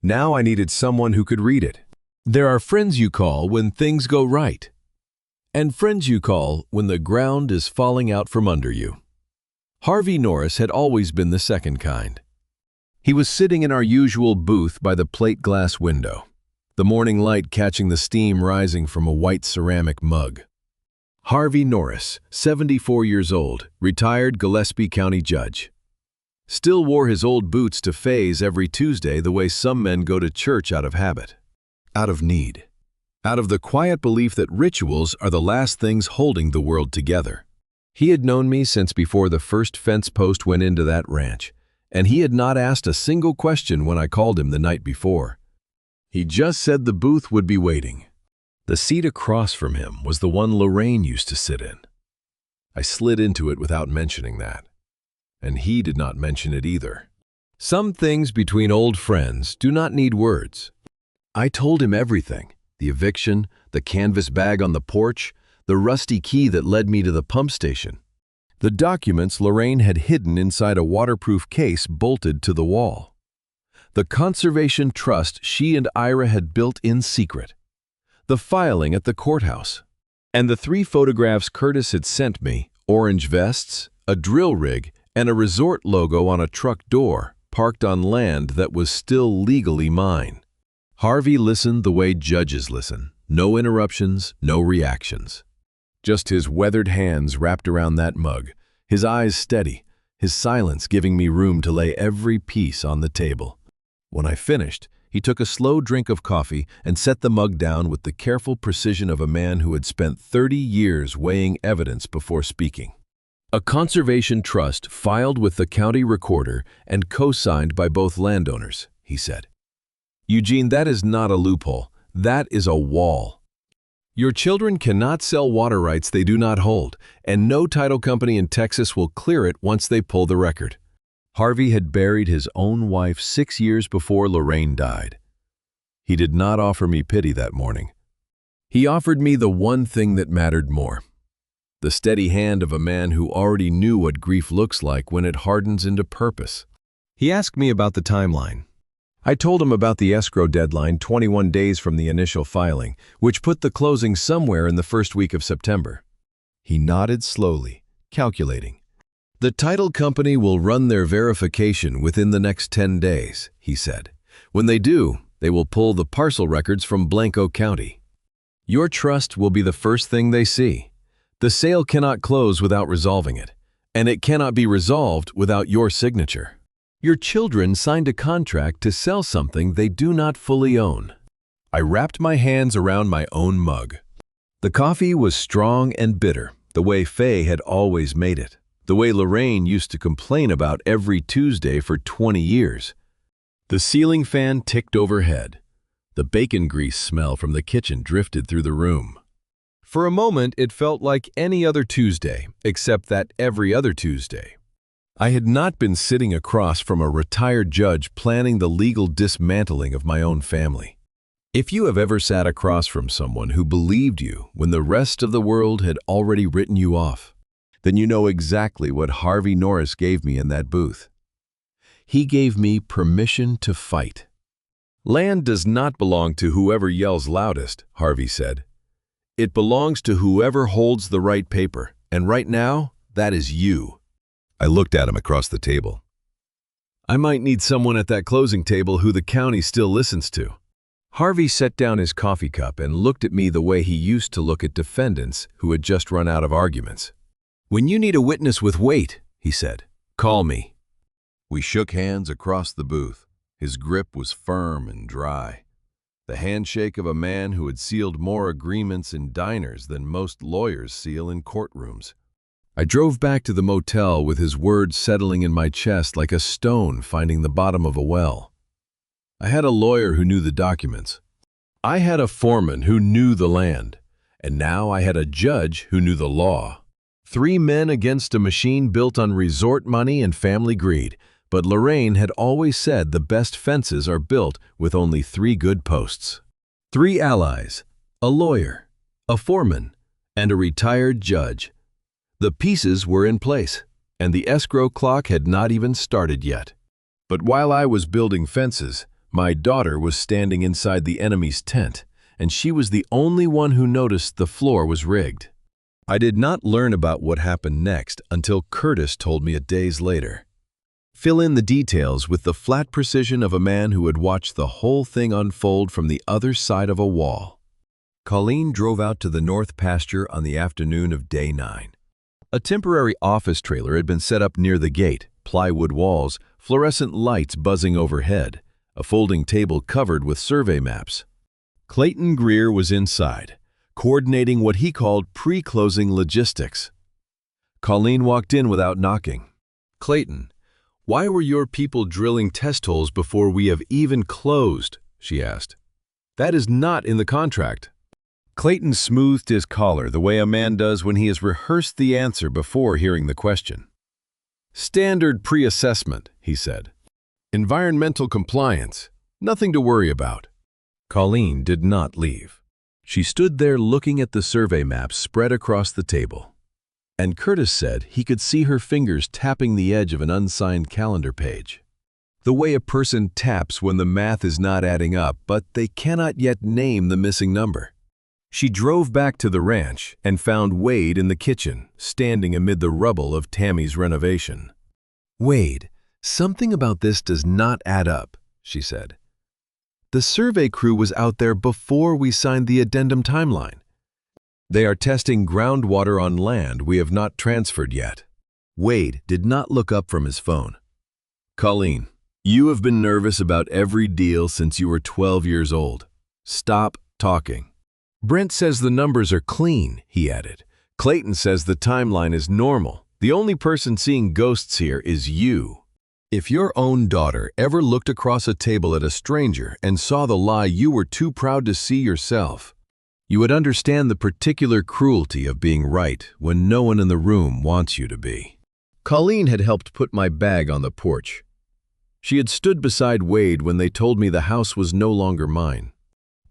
Now I needed someone who could read it. There are friends you call when things go right, and friends you call when the ground is falling out from under you. Harvey Norris had always been the second kind. He was sitting in our usual booth by the plate glass window, the morning light catching the steam rising from a white ceramic mug. Harvey Norris, 74 years old, retired Gillespie County judge. Still wore his old boots to Faye's every Tuesday the way some men go to church out of habit, out of need, out of the quiet belief that rituals are the last things holding the world together. He had known me since before the first fence post went into that ranch, and he had not asked a single question when I called him the night before. He just said the booth would be waiting. The seat across from him was the one Lorraine used to sit in. I slid into it without mentioning that, and he did not mention it either. Some things between old friends do not need words. I told him everything: the eviction, the canvas bag on the porch, the rusty key that led me to the pump station, the documents Lorraine had hidden inside a waterproof case bolted to the wall, the conservation trust she and Ira had built in secret, the filing at the courthouse, and the 3 photographs Curtis had sent me: orange vests, a drill rig, and a resort logo on a truck door parked on land that was still legally mine. Harvey listened the way judges listen: no interruptions, no reactions. Just his weathered hands wrapped around that mug, his eyes steady, his silence giving me room to lay every piece on the table. When I finished, he took a slow drink of coffee and set the mug down with the careful precision of a man who had spent 30 years weighing evidence before speaking. A conservation trust filed with the county recorder and co-signed by both landowners, he said. Eugene, that is not a loophole. That is a wall. Your children cannot sell water rights they do not hold, and no title company in Texas will clear it once they pull the record. Harvey had buried his own wife 6 years before Lorraine died. He did not offer me pity that morning. He offered me the one thing that mattered more: the steady hand of a man who already knew what grief looks like when it hardens into purpose. He asked me about the timeline. I told him about the escrow deadline 21 days from the initial filing, which put the closing somewhere in the first week of September. He nodded slowly, calculating. The title company will run their verification within the next 10 days, he said. When they do, they will pull the parcel records from Blanco County. Your trust will be the first thing they see. The sale cannot close without resolving it, and it cannot be resolved without your signature. Your children signed a contract to sell something they do not fully own. I wrapped my hands around my own mug. The coffee was strong and bitter, the way Faye had always made it. the way Lorraine used to complain about every Tuesday for 20 years. The ceiling fan ticked overhead. The bacon grease smell from the kitchen drifted through the room. For a moment, it felt like any other Tuesday, except that every other Tuesday. I had not been sitting across from a retired judge planning the legal dismantling of my own family. If you have ever sat across from someone who believed you when the rest of the world had already written you off, then you know exactly what Harvey Norris gave me in that booth. He gave me permission to fight. Land does not belong to whoever yells loudest, Harvey said. It belongs to whoever holds the right paper, and right now, that is you. I looked at him across the table. I might need someone at that closing table who the county still listens to. Harvey set down his coffee cup and looked at me the way he used to look at defendants who had just run out of arguments. When you need a witness with weight, he said, call me. We shook hands across the booth. His grip was firm and dry. The handshake of a man who had sealed more agreements in diners than most lawyers seal in courtrooms. I drove back to the motel with his words settling in my chest like a stone finding the bottom of a well. I had a lawyer who knew the documents. I had a foreman who knew the land. And now I had a judge who knew the law. 3 men against a machine built on resort money and family greed. But Lorraine had always said the best fences are built with only 3 good posts. 3 allies, a lawyer, a foreman, and a retired judge. The pieces were in place, and the escrow clock had not even started yet. But while I was building fences, my daughter was standing inside the enemy's tent, and she was the only one who noticed the floor was rigged. I did not learn about what happened next until Curtis told me days later. Fill in the details with the flat precision of a man who had watched the whole thing unfold from the other side of a wall. Colleen drove out to the north pasture on the afternoon of day 9. A temporary office trailer had been set up near the gate, plywood walls, fluorescent lights buzzing overhead, a folding table covered with survey maps. Clayton Greer was inside, coordinating what he called pre-closing logistics. Colleen walked in without knocking. Clayton, why were your people drilling test holes before we have even closed? She asked. That is not in the contract. Clayton smoothed his collar the way a man does when he has rehearsed the answer before hearing the question. Standard pre-assessment, he said. Environmental compliance. Nothing to worry about. Colleen did not leave. She stood there looking at the survey maps spread across the table. And Curtis said he could see her fingers tapping the edge of an unsigned calendar page. The way a person taps when the math is not adding up, but they cannot yet name the missing number. She drove back to the ranch and found Wade in the kitchen, standing amid the rubble of Tammy's renovation. Wade, something about this does not add up, she said. The survey crew was out there before we signed the addendum timeline. They are testing groundwater on land we have not transferred yet. Wade did not look up from his phone. Colleen, you have been nervous about every deal since you were 12 years old. Stop talking. Brent says the numbers are clean, he added. Clayton says the timeline is normal. The only person seeing ghosts here is you. If your own daughter ever looked across a table at a stranger and saw the lie you were too proud to see yourself, you would understand the particular cruelty of being right when no one in the room wants you to be. Colleen had helped put my bag on the porch. She had stood beside Wade when they told me the house was no longer mine.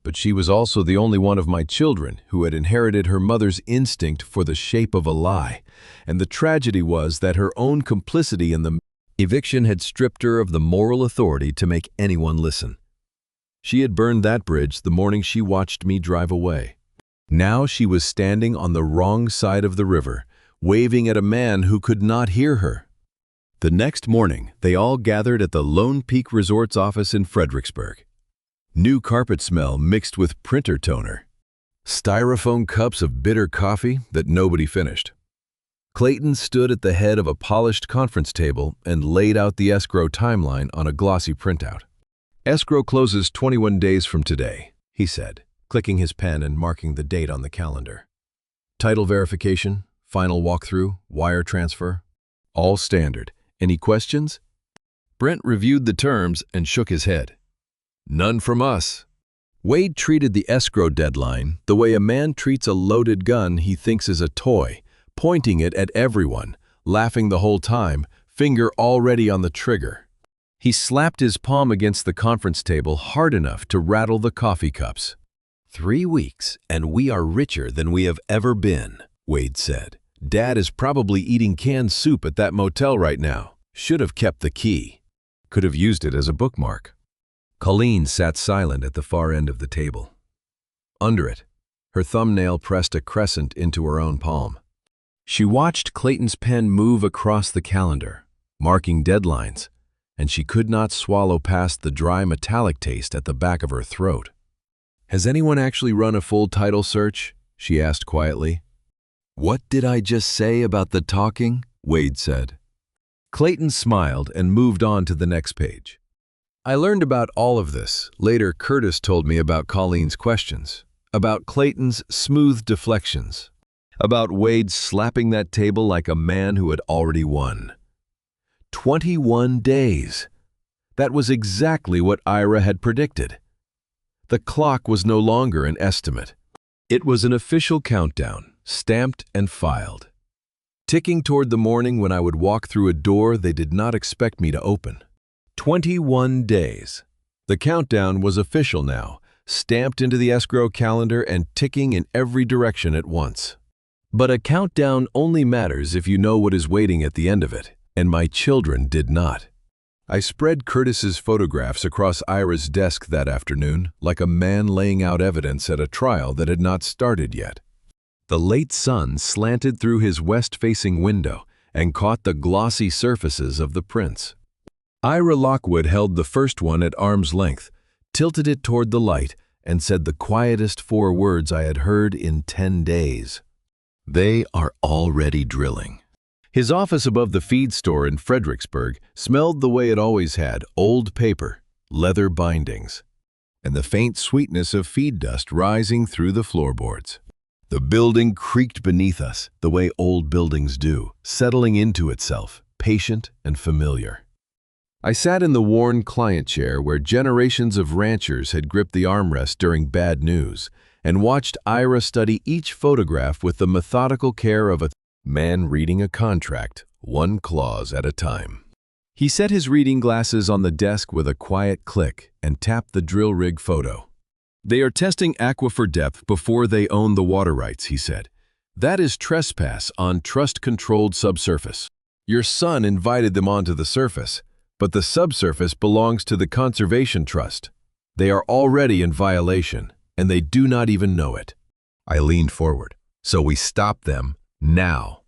But she was also the only one of my children who had inherited her mother's instinct for the shape of a lie, and the tragedy was that her own complicity in the eviction had stripped her of the moral authority to make anyone listen. She had burned that bridge the morning she watched me drive away. Now she was standing on the wrong side of the river, waving at a man who could not hear her. The next morning, they all gathered at the Lone Peak Resort's office in Fredericksburg. New carpet smell mixed with printer toner. Styrofoam cups of bitter coffee that nobody finished. Clayton stood at the head of a polished conference table and laid out the escrow timeline on a glossy printout. Escrow closes 21 days from today, he said, clicking his pen and marking the date on the calendar. Title verification, final walkthrough, wire transfer. All standard. Any questions? Brent reviewed the terms and shook his head. None from us. Wade treated the escrow deadline the way a man treats a loaded gun he thinks is a toy, pointing it at everyone, laughing the whole time, finger already on the trigger. He slapped his palm against the conference table hard enough to rattle the coffee cups. 3 weeks, and we are richer than we have ever been, Wade said. Dad is probably eating canned soup at that motel right now. Should have kept the key. Could have used it as a bookmark. Colleen sat silent at the far end of the table. Under it, her thumbnail pressed a crescent into her own palm. She watched Clayton's pen move across the calendar, marking deadlines, and she could not swallow past the dry metallic taste at the back of her throat. Has anyone actually run a full title search? She asked quietly. What did I just say about the talking? Wade said. Clayton smiled and moved on to the next page. I learned about all of this. Later, Curtis told me about Colleen's questions, about Clayton's smooth deflections, about Wade slapping that table like a man who had already won. 21 days. That was exactly what Ira had predicted. The clock was no longer an estimate. It was an official countdown, stamped and filed, ticking toward the morning when I would walk through a door they did not expect me to open. 21 days. The countdown was official now, stamped into the escrow calendar and ticking in every direction at once. But a countdown only matters if you know what is waiting at the end of it, and my children did not. I spread Curtis's photographs across Ira's desk that afternoon, like a man laying out evidence at a trial that had not started yet. The late sun slanted through his west-facing window and caught the glossy surfaces of the prints. Ira Lockwood held the first one at arm's length, tilted it toward the light, and said the quietest 4 words I had heard in 10 days. They are already drilling. His office above the feed store in Fredericksburg smelled the way it always had, old paper, leather bindings, and the faint sweetness of feed dust rising through the floorboards. The building creaked beneath us, the way old buildings do, settling into itself, patient and familiar. I sat in the worn client chair where generations of ranchers had gripped the armrest during bad news, and watched Ira study each photograph with the methodical care of a man reading a contract, 1 clause at a time. He set his reading glasses on the desk with a quiet click and tapped the drill rig photo. They are testing aquifer depth before they own the water rights, he said. That is trespass on trust-controlled subsurface. Your son invited them onto the surface, but the subsurface belongs to the Conservation Trust. They are already in violation, and they do not even know it. I leaned forward. So we stop them now.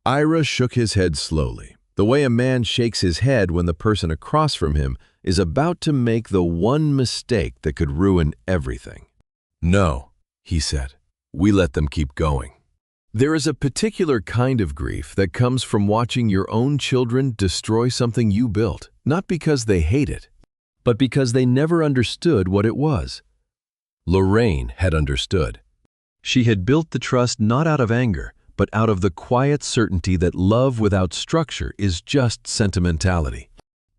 Ira shook his head slowly, the way a man shakes his head when the person across from him is about to make the one mistake that could ruin everything. No, he said. We let them keep going. There is a particular kind of grief that comes from watching your own children destroy something you built, not because they hate it, but because they never understood what it was. Lorraine had understood. She had built the trust not out of anger, but out of the quiet certainty that love without structure is just sentimentality.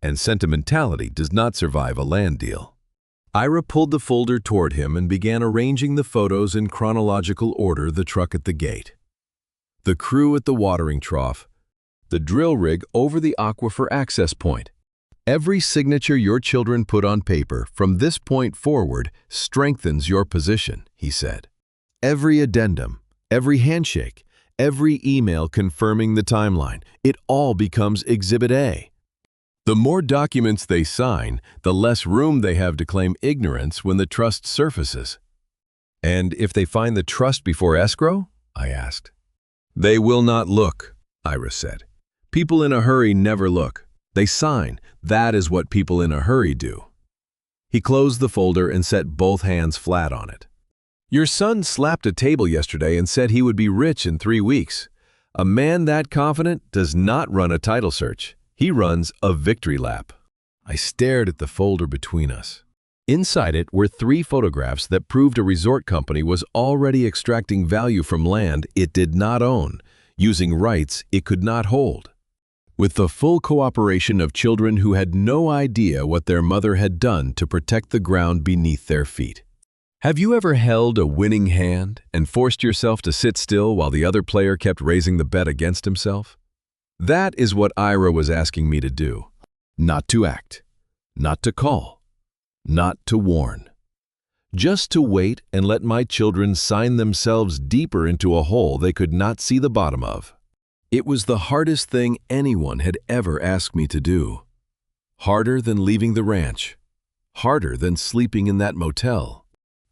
And sentimentality does not survive a land deal. Ira pulled the folder toward him and began arranging the photos in chronological order, the truck at the gate, the crew at the watering trough, the drill rig over the aquifer access point. Every signature your children put on paper from this point forward strengthens your position, he said. Every addendum, every handshake, every email confirming the timeline, it all becomes Exhibit A. The more documents they sign, the less room they have to claim ignorance when the trust surfaces. And if they find the trust before escrow? I asked. They will not look, Ira said. People in a hurry never look. They sign. That is what people in a hurry do. He closed the folder and set both hands flat on it. Your son slapped a table yesterday and said he would be rich in 3 weeks. A man that confident does not run a title search. He runs a victory lap. I stared at the folder between us. Inside it were 3 photographs that proved a resort company was already extracting value from land it did not own, using rights it could not hold. with the full cooperation of children who had no idea what their mother had done to protect the ground beneath their feet. Have you ever held a winning hand and forced yourself to sit still while the other player kept raising the bet against himself? That is what Ira was asking me to do. Not to act, not to call, not to warn. Just to wait and let my children sign themselves deeper into a hole they could not see the bottom of. It was the hardest thing anyone had ever asked me to do. Harder than leaving the ranch. Harder than sleeping in that motel.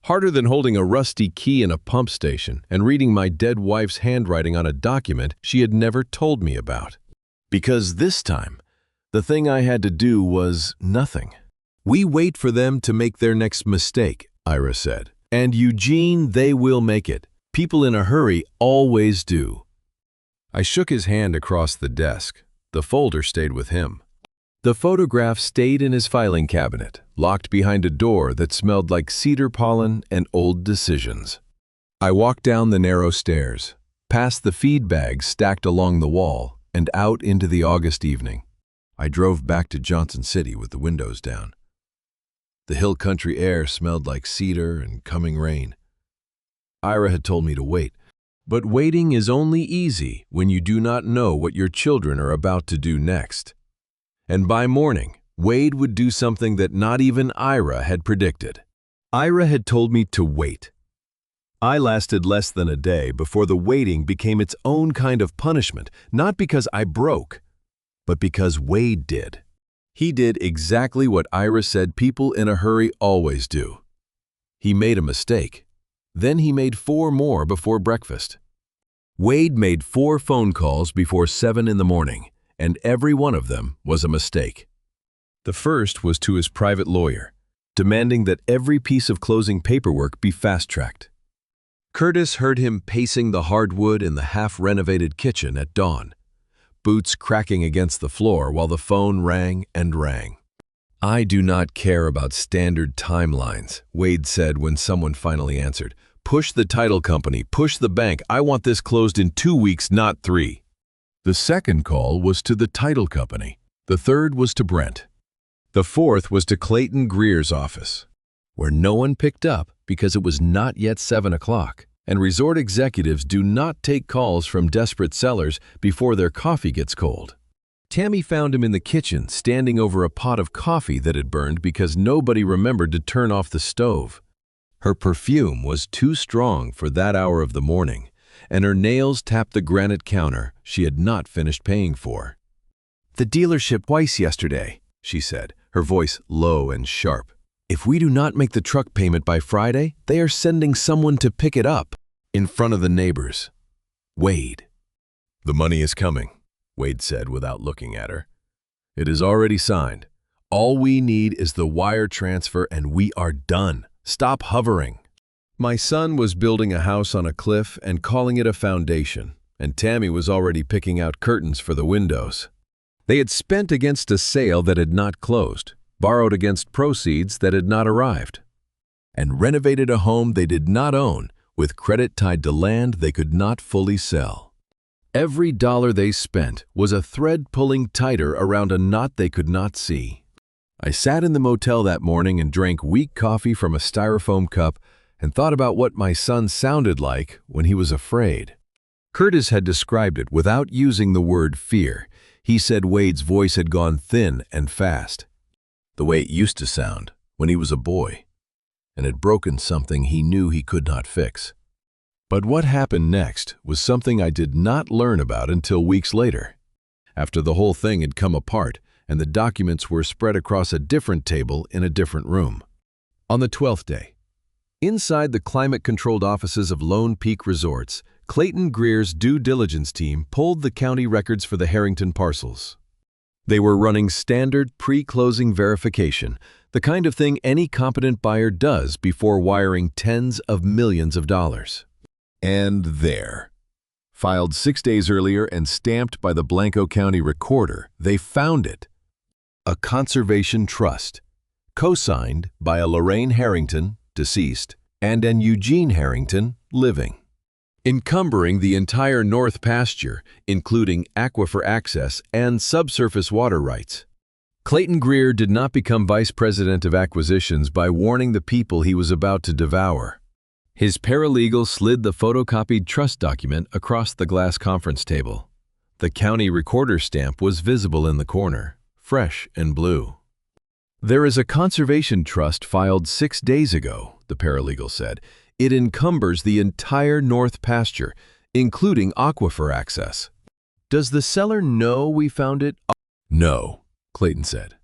Harder than holding a rusty key in a pump station and reading my dead wife's handwriting on a document she had never told me about. Because this time, the thing I had to do was nothing. We wait for them to make their next mistake, Ira said. And Eugene, they will make it. People in a hurry always do. I shook his hand across the desk. The folder stayed with him. The photograph stayed in his filing cabinet, locked behind a door that smelled like cedar pollen and old decisions. I walked down the narrow stairs, past the feed bags stacked along the wall, and out into the August evening. I drove back to Johnson City with the windows down. The hill country air smelled like cedar and coming rain. Ira had told me to wait, but waiting is only easy when you do not know what your children are about to do next. And by morning, Wade would do something that not even Ira had predicted. Ira had told me to wait. I lasted less than a day before the waiting became its own kind of punishment, not because I broke, but because Wade did. He did exactly what Ira said people in a hurry always do. He made a mistake. Then he made 4 more before breakfast. Wade made 4 phone calls before 7 in the morning. And every one of them was a mistake. The first was to his private lawyer, demanding that every piece of closing paperwork be fast-tracked. Curtis heard him pacing the hardwood in the half-renovated kitchen at dawn, boots cracking against the floor while the phone rang and rang. I do not care about standard timelines, Wade said when someone finally answered. Push the title company, push the bank. I want this closed in 2 weeks, not 3. The second call was to the title company. The third was to Brent. The fourth was to Clayton Greer's office, where no one picked up because it was not yet 7 o'clock, and resort executives do not take calls from desperate sellers before their coffee gets cold. Tammy found him in the kitchen, standing over a pot of coffee that had burned because nobody remembered to turn off the stove. Her perfume was too strong for that hour of the morning, and her nails tapped the granite counter she had not finished paying for. "The dealership twice yesterday," she said, her voice low and sharp. "If we do not make the truck payment by Friday, they are sending someone to pick it up in front of the neighbors. Wade." "The money is coming," Wade said without looking at her. "It is already signed. All we need is the wire transfer and we are done. Stop hovering." My son was building a house on a cliff and calling it a foundation, and Tammy was already picking out curtains for the windows. They had spent against a sale that had not closed, borrowed against proceeds that had not arrived, and renovated a home they did not own with credit tied to land they could not fully sell. Every dollar they spent was a thread pulling tighter around a knot they could not see. I sat in the motel that morning and drank weak coffee from a styrofoam cup and thought about what my son sounded like when he was afraid. Curtis had described it without using the word fear. He said Wade's voice had gone thin and fast, the way it used to sound when he was a boy, and had broken something he knew he could not fix. But what happened next was something I did not learn about until weeks later, after the whole thing had come apart and the documents were spread across a different table in a different room. On the 12th day, inside the climate-controlled offices of Lone Peak Resorts, Clayton Greer's due diligence team pulled the county records for the Harrington parcels. They were running standard pre-closing verification, the kind of thing any competent buyer does before wiring tens of millions of dollars. And there, filed 6 days earlier and stamped by the Blanco County Recorder, they found it. A conservation trust, co-signed by a Lorraine Harrington, deceased, and an Eugene Harrington, living. encumbering the entire north pasture, including aquifer access and subsurface water rights. Clayton Greer did not become vice president of acquisitions by warning the people he was about to devour. His paralegal slid the photocopied trust document across the glass conference table. The county recorder stamp was visible in the corner, fresh and blue. "There is a conservation trust filed 6 days ago," the paralegal said. "It encumbers the entire north pasture, including aquifer access. Does the seller know we found it?" "No," Clayton said.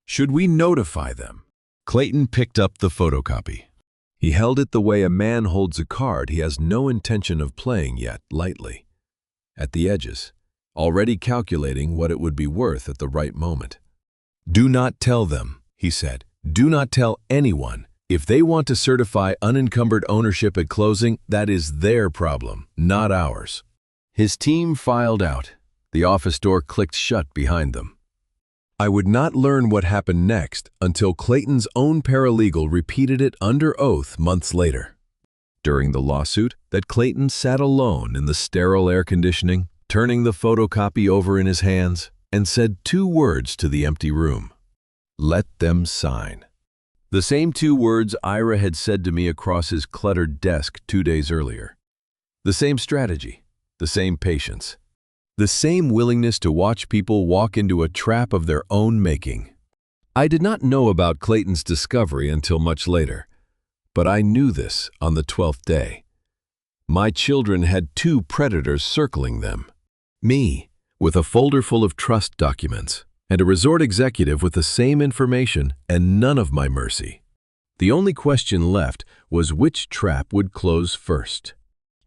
"Should we notify them?" Clayton picked up the photocopy. He held it the way a man holds a card he has no intention of playing yet, lightly, at the edges, already calculating what it would be worth at the right moment. "Do not tell them," he said. "Do not tell anyone. If they want to certify unencumbered ownership at closing, that is their problem, not ours." His team filed out. The office door clicked shut behind them. I would not learn what happened next until Clayton's own paralegal repeated it under oath months later. During the lawsuit, that Clayton sat alone in the sterile air conditioning, turning the photocopy over in his hands, and said 2 words to the empty room. "Let them sign." The same 2 words Ira had said to me across his cluttered desk 2 days earlier. The same strategy, the same patience, the same willingness to watch people walk into a trap of their own making. I did not know about Clayton's discovery until much later, but I knew this on the 12th day. My children had 2 predators circling them. Me, with a folder full of trust documents, and a resort executive with the same information and none of my mercy. The only question left was which trap would close first.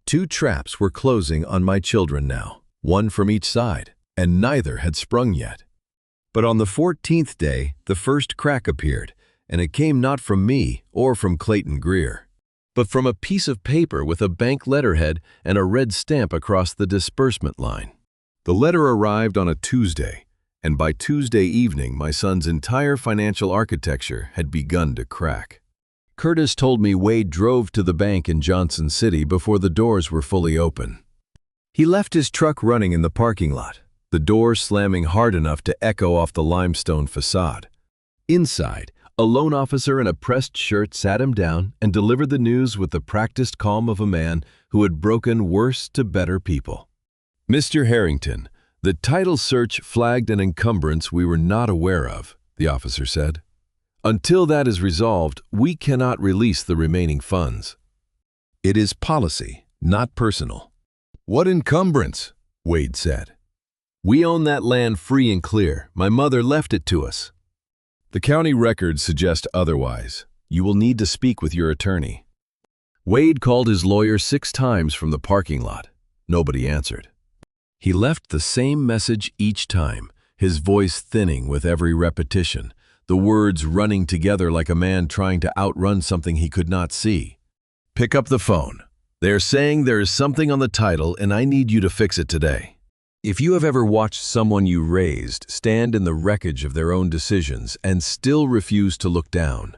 2 traps were closing on my children now, 1 from each side, and neither had sprung yet. But on the 14th day, the first crack appeared, and it came not from me or from Clayton Greer, but from a piece of paper with a bank letterhead and a red stamp across the disbursement line. The letter arrived on a Tuesday, and by Tuesday evening my son's entire financial architecture had begun to crack. Curtis told me Wade drove to the bank in Johnson City before the doors were fully open. He left his truck running in the parking lot, the door slamming hard enough to echo off the limestone facade. Inside, a loan officer in a pressed shirt sat him down and delivered the news with the practiced calm of a man who had broken worse to better people. "Mr. Harrington, the title search flagged an encumbrance we were not aware of," the officer said. "Until that is resolved, we cannot release the remaining funds. It is policy, not personal." "What encumbrance?" Wade said. "We own that land free and clear. My mother left it to us." "The county records suggest otherwise. You will need to speak with your attorney." Wade called his lawyer 6 times from the parking lot. Nobody answered. He left the same message each time, his voice thinning with every repetition, the words running together like a man trying to outrun something he could not see. "Pick up the phone. They are saying there is something on the title and I need you to fix it today." If you have ever watched someone you raised stand in the wreckage of their own decisions and still refuse to look down,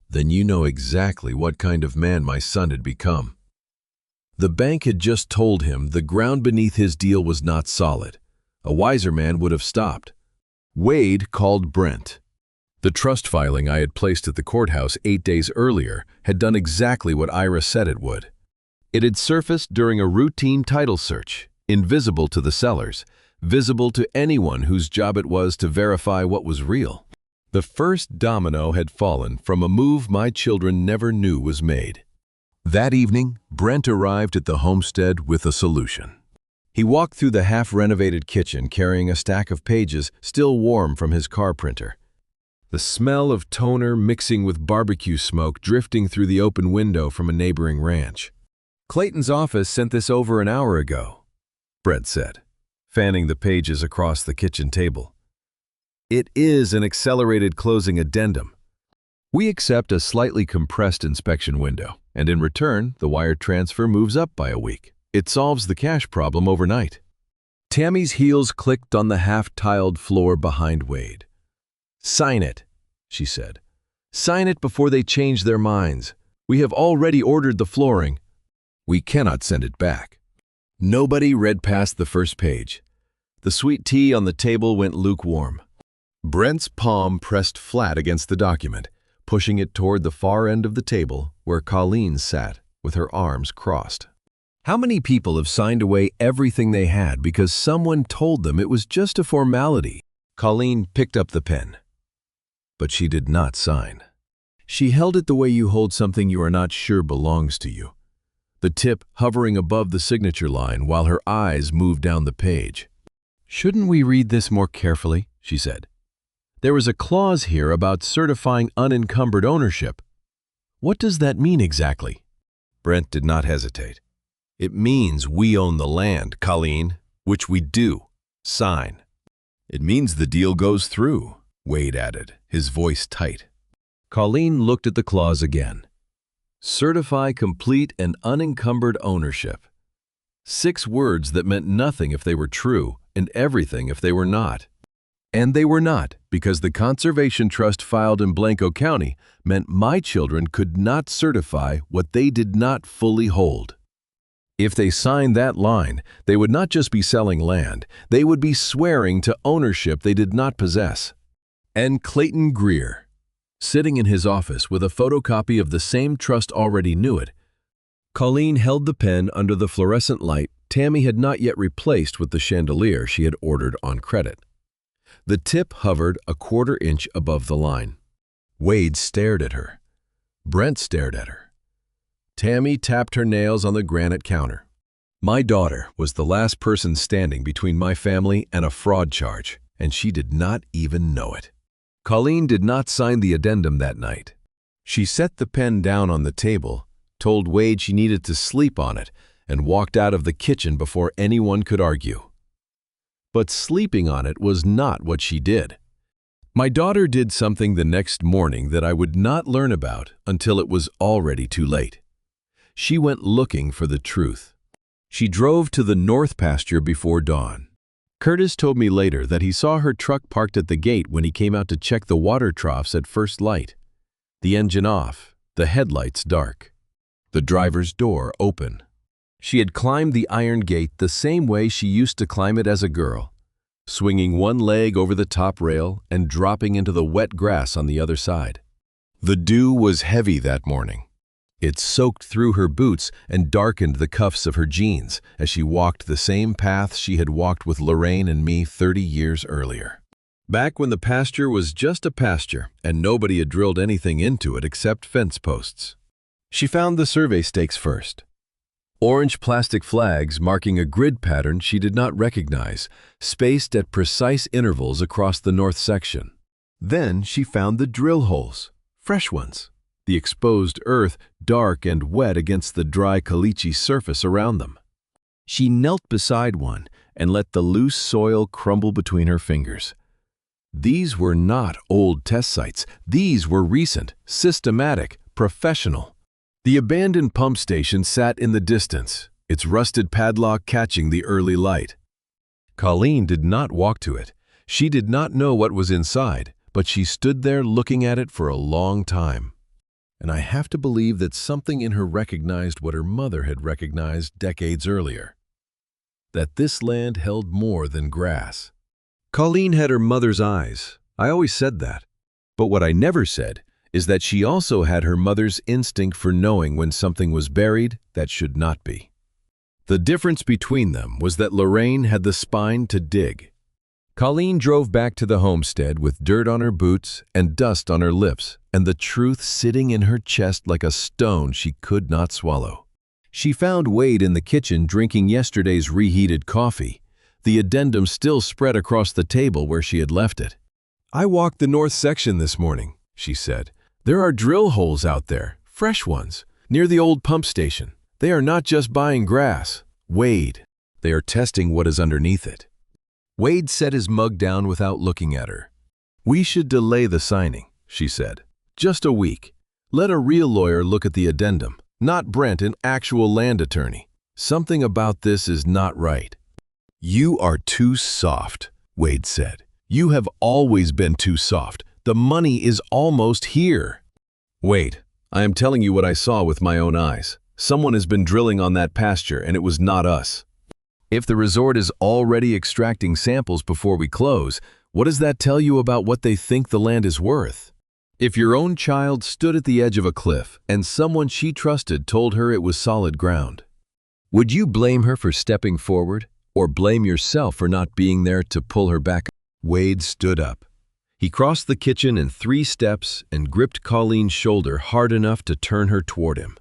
then you know exactly what kind of man my son had become. The bank had just told him the ground beneath his deal was not solid. A wiser man would have stopped. Wade called Brent. The trust filing I had placed at the courthouse 8 days earlier had done exactly what Ira said it would. It had surfaced during a routine title search, invisible to the sellers, visible to anyone whose job it was to verify what was real. The first domino had fallen from a move my children never knew was made. That evening, Brent arrived at the homestead with a solution. He walked through the half-renovated kitchen carrying a stack of pages still warm from his car printer. The smell of toner mixing with barbecue smoke drifting through the open window from a neighboring ranch. "Clayton's office sent this over an hour ago," Brent said, fanning the pages across the kitchen table. "It is an accelerated closing addendum. We accept a slightly compressed inspection window, and in return, the wire transfer moves up by a week. It solves the cash problem overnight." Tammy's heels clicked on the half-tiled floor behind Wade. "Sign it," she said. "Sign it before they change their minds. We have already ordered the flooring." "We cannot send it back," Nobody read past the first page. The sweet tea on the table went lukewarm. Brent's palm pressed flat against the document, pushing it toward the far end of the table where Colleen sat with her arms crossed. How many people have signed away everything they had because someone told them it was just a formality? Colleen picked up the pen, but she did not sign. She held it the way you hold something you are not sure belongs to you, the tip hovering above the signature line while her eyes moved down the page. "Shouldn't we read this more carefully?" she said. "There was a clause here about certifying unencumbered ownership. What does that mean exactly?" Brent did not hesitate. "It means we own the land, Colleen, which we do. Sign." "It means the deal goes through," Wade added, his voice tight. Colleen looked at the clause again. Certify complete and unencumbered ownership. 6 words that meant nothing if they were true and everything if they were not. And they were not, because the Conservation Trust filed in Blanco County meant my children could not certify what they did not fully hold. If they signed that line, they would not just be selling land, they would be swearing to ownership they did not possess. And Clayton Greer, sitting in his office with a photocopy of the same trust, already knew it. Colleen held the pen under the fluorescent light Tammy had not yet replaced with the chandelier she had ordered on credit. The tip hovered a 1/4 inch above the line. Wade stared at her. Brent stared at her. Tammy tapped her nails on the granite counter. My daughter was the last person standing between my family and a fraud charge, and she did not even know it. Colleen did not sign the addendum that night. She set the pen down on the table, told Wade she needed to sleep on it, and walked out of the kitchen before anyone could argue. But sleeping on it was not what she did. My daughter did something the next morning that I would not learn about until it was already too late. She went looking for the truth. She drove to the north pasture before dawn. Curtis told me later that he saw her truck parked at the gate when he came out to check the water troughs at first light. The engine off, the headlights dark, the driver's door open. She had climbed the iron gate the same way she used to climb it as a girl, swinging one leg over the top rail and dropping into the wet grass on the other side. The dew was heavy that morning. It soaked through her boots and darkened the cuffs of her jeans as she walked the same path she had walked with Lorraine and me 30 years earlier. Back when the pasture was just a pasture and nobody had drilled anything into it except fence posts. She found the survey stakes first. Orange plastic flags marking a grid pattern she did not recognize, spaced at precise intervals across the north section. Then she found the drill holes, fresh ones. The exposed earth dark and wet against the dry caliche surface around them. She knelt beside one and let the loose soil crumble between her fingers. These were not old test sites. These were recent, systematic, professional. The abandoned pump station sat in the distance, its rusted padlock catching the early light. Colleen did not walk to it. She did not know what was inside, but she stood there looking at it for a long time. And I have to believe that something in her recognized what her mother had recognized decades earlier, that this land held more than grass. Colleen had her mother's eyes. I always said that. But what I never said is that she also had her mother's instinct for knowing when something was buried that should not be. The difference between them was that Lorraine had the spine to dig. Colleen drove back to the homestead with dirt on her boots and dust on her lips, and the truth sitting in her chest like a stone she could not swallow. She found Wade in the kitchen drinking yesterday's reheated coffee, the addendum still spread across the table where she had left it. "I walked the north section this morning," she said. "There are drill holes out there, fresh ones, near the old pump station. They are not just buying grass, Wade. They are testing what is underneath it." Wade set his mug down without looking at her. "We should delay the signing," she said. "Just a week. Let a real lawyer look at the addendum, not Brent, an actual land attorney. Something about this is not right." "You are too soft," Wade said. "You have always been too soft. The money is almost here." "Wade, I am telling you what I saw with my own eyes. Someone has been drilling on that pasture and it was not us." If the resort is already extracting samples before we close, what does that tell you about what they think the land is worth? If your own child stood at the edge of a cliff and someone she trusted told her it was solid ground, would you blame her for stepping forward or blame yourself for not being there to pull her back? Wade stood up. He crossed the kitchen in 3 steps and gripped Colleen's shoulder hard enough to turn her toward him.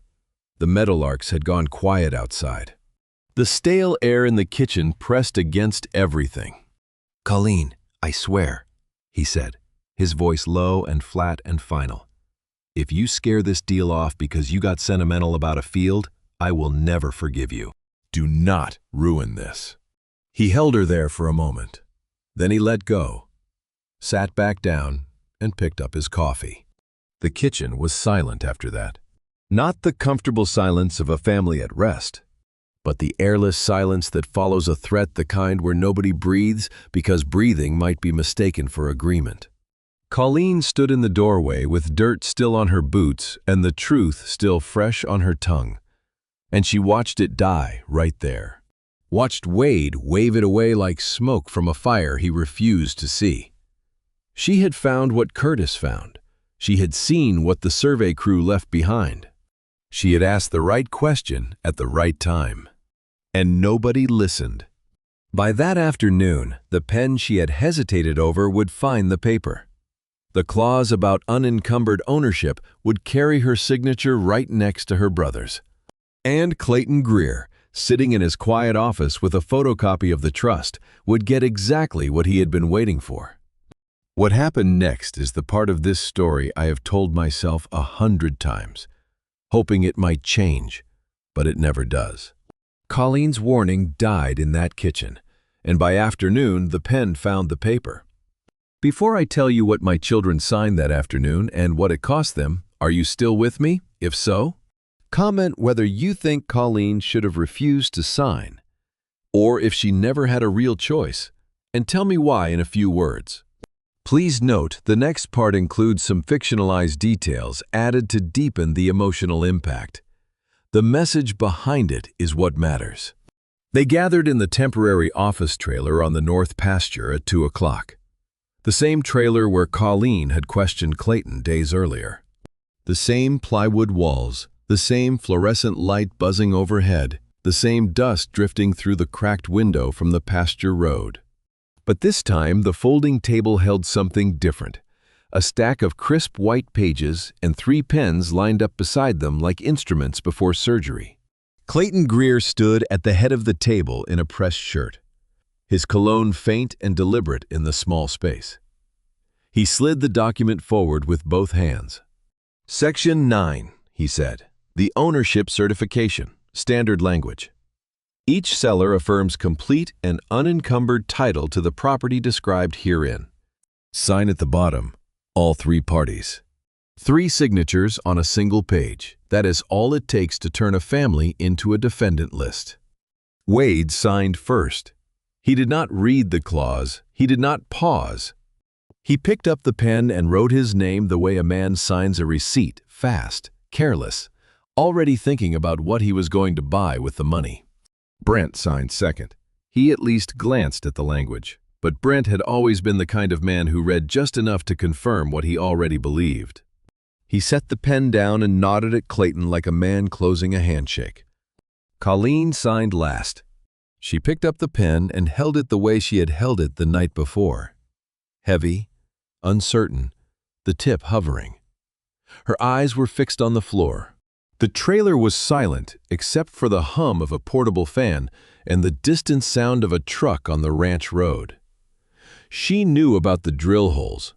The meadowlarks had gone quiet outside. The stale air in the kitchen pressed against everything. "Colleen, I swear," he said, his voice low and flat and final. "If you scare this deal off because you got sentimental about a field, I will never forgive you. Do not ruin this." He held her there for a moment. Then he let go, sat back down, and picked up his coffee. The kitchen was silent after that. Not the comfortable silence of a family at rest, but the airless silence that follows a threat, the kind where nobody breathes because breathing might be mistaken for agreement. Colleen stood in the doorway with dirt still on her boots and the truth still fresh on her tongue. And she watched it die right there. Watched Wade wave it away like smoke from a fire he refused to see. She had found what Curtis found. She had seen what the survey crew left behind. She had asked the right question at the right time. And nobody listened. By that afternoon, the pen she had hesitated over would find the paper. The clause about unencumbered ownership would carry her signature right next to her brother's. And Clayton Greer, sitting in his quiet office with a photocopy of the trust, would get exactly what he had been waiting for. What happened next is the part of this story I have told myself 100 times, hoping it might change, but it never does. Colleen's warning died in that kitchen, and by afternoon the pen found the paper. Before I tell you what my children signed that afternoon and what it cost them, are you still with me? If so, comment whether you think Colleen should have refused to sign, or if she never had a real choice, and tell me why in a few words. Please note the next part includes some fictionalized details added to deepen the emotional impact. The message behind it is what matters. They gathered in the temporary office trailer on the North Pasture at 2 o'clock. The same trailer where Colleen had questioned Clayton days earlier. The same plywood walls, the same fluorescent light buzzing overhead, the same dust drifting through the cracked window from the pasture road. But this time the folding table held something different. A stack of crisp white pages and 3 pens lined up beside them like instruments before surgery. Clayton Greer stood at the head of the table in a pressed shirt, his cologne faint and deliberate in the small space. He slid the document forward with both hands. "Section 9, he said, the ownership certification, standard language. Each seller affirms complete and unencumbered title to the property described herein. Sign at the bottom, all 3 parties. 3 signatures on a single page. That is all it takes to turn a family into a defendant list." Wade signed first. He did not read the clause. He did not pause. He picked up the pen and wrote his name the way a man signs a receipt, fast, careless, already thinking about what he was going to buy with the money. Brent signed second. He at least glanced at the language, but Brent had always been the kind of man who read just enough to confirm what he already believed. He set the pen down and nodded at Clayton like a man closing a handshake. Colleen signed last. She picked up the pen and held it the way she had held it the night before. Heavy, uncertain, the tip hovering. Her eyes were fixed on the floor. The trailer was silent except for the hum of a portable fan and the distant sound of a truck on the ranch road. She knew about the drill holes.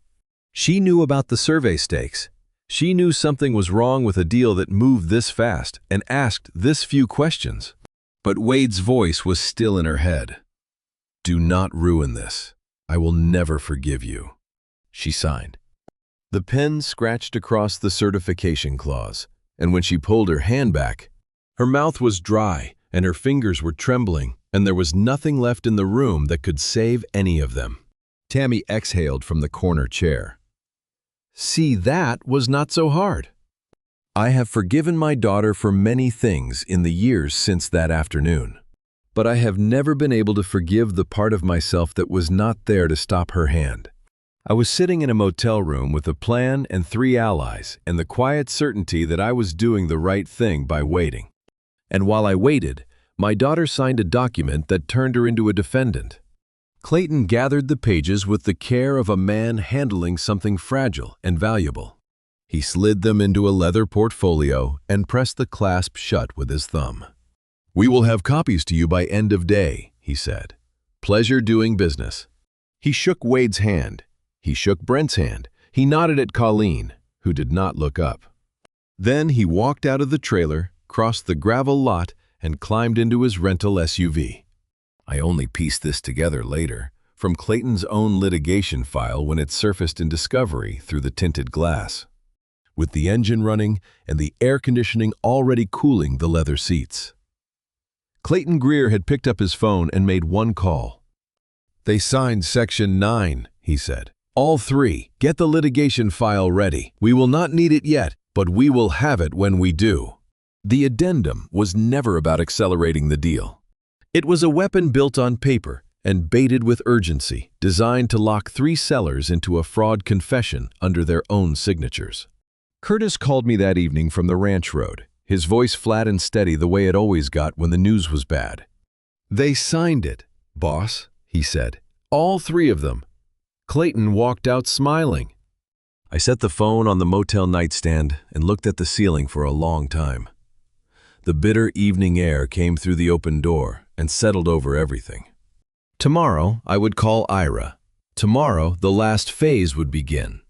She knew about the survey stakes. She knew something was wrong with a deal that moved this fast and asked this few questions. But Wade's voice was still in her head. "Do not ruin this. I will never forgive you." She signed. The pen scratched across the certification clause, and when she pulled her hand back, her mouth was dry and her fingers were trembling, and there was nothing left in the room that could save any of them. Tammy exhaled from the corner chair. See, that was not so hard. I have forgiven my daughter for many things in the years since that afternoon. but I have never been able to forgive the part of myself that was not there to stop her hand. I was sitting in a motel room with a plan and 3 allies and the quiet certainty that I was doing the right thing by waiting. And while I waited, my daughter signed a document that turned her into a defendant. Clayton gathered the pages with the care of a man handling something fragile and valuable. He slid them into a leather portfolio and pressed the clasp shut with his thumb. "We will have copies to you by end of day," he said. "Pleasure doing business." He shook Wade's hand. He shook Brent's hand. He nodded at Colleen, who did not look up. Then he walked out of the trailer, crossed the gravel lot, and climbed into his rental SUV. I only pieced this together later, from Clayton's own litigation file when it surfaced in Discovery through the tinted glass, with the engine running and the air conditioning already cooling the leather seats. Clayton Greer had picked up his phone and made one call. "They signed Section 9, he said. "All 3, get the litigation file ready. We will not need it yet, but we will have it when we do." The addendum was never about accelerating the deal. It was a weapon built on paper and baited with urgency, designed to lock 3 sellers into a fraud confession under their own signatures. Curtis called me that evening from the ranch road, his voice flat and steady the way it always got when the news was bad. "They signed it, boss," he said. "All 3 of them." Clayton walked out smiling. I set the phone on the motel nightstand and looked at the ceiling for a long time. The bitter evening air came through the open door and settled over everything. Tomorrow, I would call Ira. Tomorrow, the last phase would begin.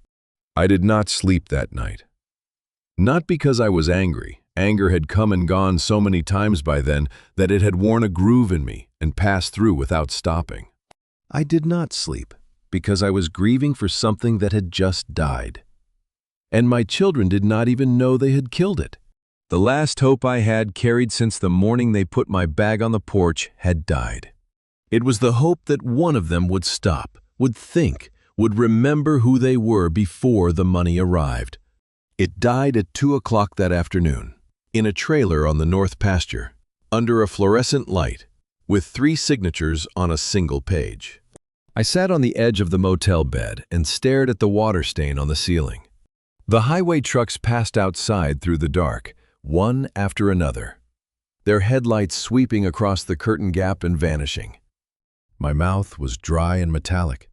I did not sleep that night. Not because I was angry. Anger had come and gone so many times by then that it had worn a groove in me and passed through without stopping. I did not sleep because I was grieving for something that had just died. And my children did not even know they had killed it. The last hope I had carried since the morning they put my bag on the porch had died. It was the hope that one of them would stop, would think, would remember who they were before the money arrived. It died at 2 o'clock that afternoon, in a trailer on the north pasture, under a fluorescent light, with 3 signatures on a single page. I sat on the edge of the motel bed and stared at the water stain on the ceiling. The highway trucks passed outside through the dark, one after another, their headlights sweeping across the curtain gap and vanishing. My mouth was dry and metallic,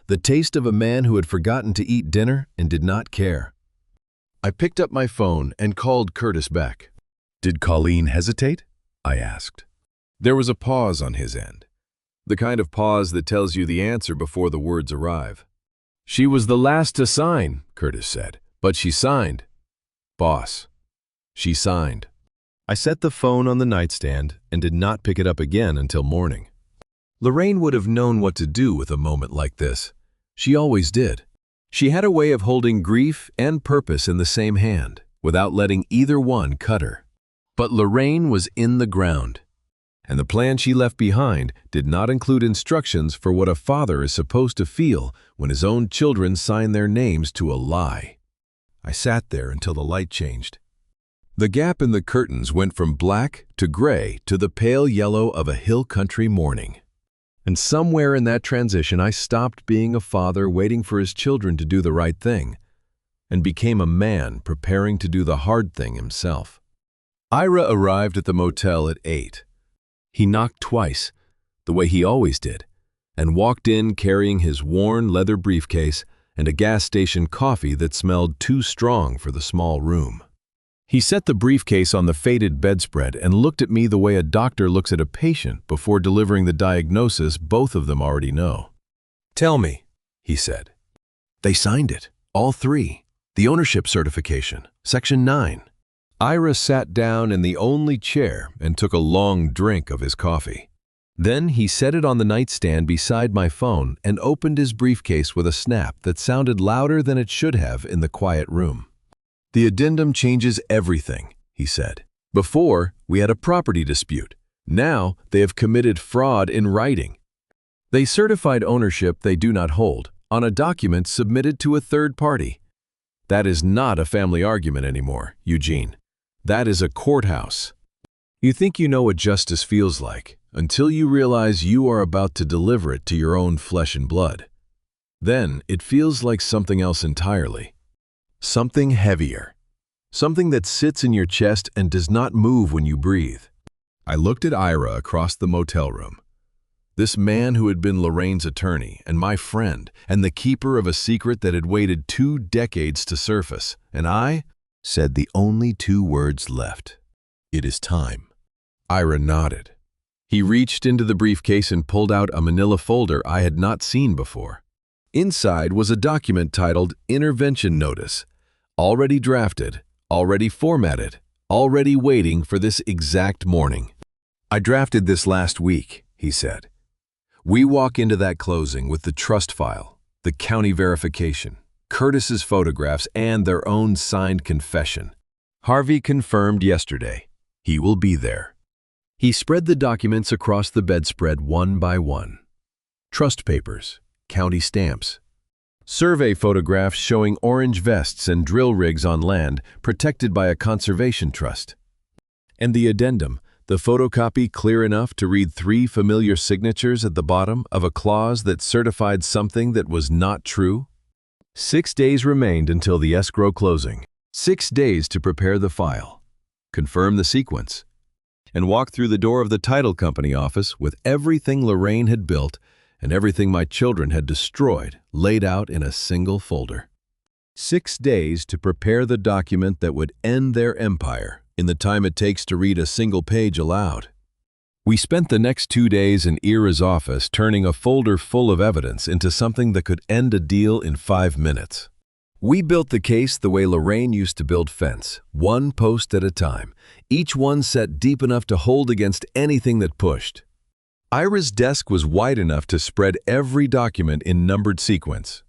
the taste of a man who had forgotten to eat dinner and did not care. I picked up my phone and called Curtis back. "Did Colleen hesitate?" I asked. There was a pause on his end, the kind of pause that tells you the answer before the words arrive. "She was the last to sign," Curtis said, "but she signed. Boss, she signed." I set the phone on the nightstand and did not pick it up again until morning. Lorraine would have known what to do with a moment like this. She always did. She had a way of holding grief and purpose in the same hand, without letting either one cut her. But Lorraine was in the ground, and the plan she left behind did not include instructions for what a father is supposed to feel when his own children sign their names to a lie. I sat there until the light changed. The gap in the curtains went from black to gray to the pale yellow of a hill country morning. And somewhere in that transition, I stopped being a father waiting for his children to do the right thing and became a man preparing to do the hard thing himself. Ira arrived at the motel at 8. He knocked twice, the way he always did, and walked in carrying his worn leather briefcase and a gas station coffee that smelled too strong for the small room. He set the briefcase on the faded bedspread and looked at me the way a doctor looks at a patient before delivering the diagnosis both of them already know. "Tell me," he said. "They signed it, all 3. The ownership certification, Section 9. Ira sat down in the only chair and took a long drink of his coffee. Then he set it on the nightstand beside my phone and opened his briefcase with a snap that sounded louder than it should have in the quiet room. "The addendum changes everything," he said. "Before, we had a property dispute. Now, they have committed fraud in writing. They certified ownership they do not hold on a document submitted to a third party. That is not a family argument anymore, Eugene. That is a courthouse." You think you know what justice feels like until you realize you are about to deliver it to your own flesh and blood. Then it feels like something else entirely. Something heavier. Something that sits in your chest and does not move when you breathe. I looked at Ira across the motel room. This man who had been Lorraine's attorney and my friend and the keeper of a secret that had waited 2 decades to surface. And I said the only 2 words left. It is time. Ira nodded. He reached into the briefcase and pulled out a manila folder I had not seen before. Inside was a document titled Intervention Notice, already drafted, already formatted, already waiting for this exact morning. I drafted this last week, he said. We walk into that closing with the trust file, the county verification, Curtis's photographs, and their own signed confession. Harvey confirmed yesterday. He will be there. He spread the documents across the bedspread one by one. Trust papers, county stamps, survey photographs showing orange vests and drill rigs on land protected by a conservation trust. And the addendum, the photocopy clear enough to read 3 familiar signatures at the bottom of a clause that certified something that was not true. 6 days remained until the escrow closing. 6 days to prepare the file, confirm the sequence, and walk through the door of the title company office with everything Lorraine had built and everything my children had destroyed laid out in a single folder. 6 days to prepare the document that would end their empire in the time it takes to read a single page aloud. We spent the next 2 days in Ira's office turning a folder full of evidence into something that could end a deal in 5 minutes. We built the case the way Lorraine used to build fence, 1 post at a time, each one set deep enough to hold against anything that pushed. Ira's desk was wide enough to spread every document in numbered sequence.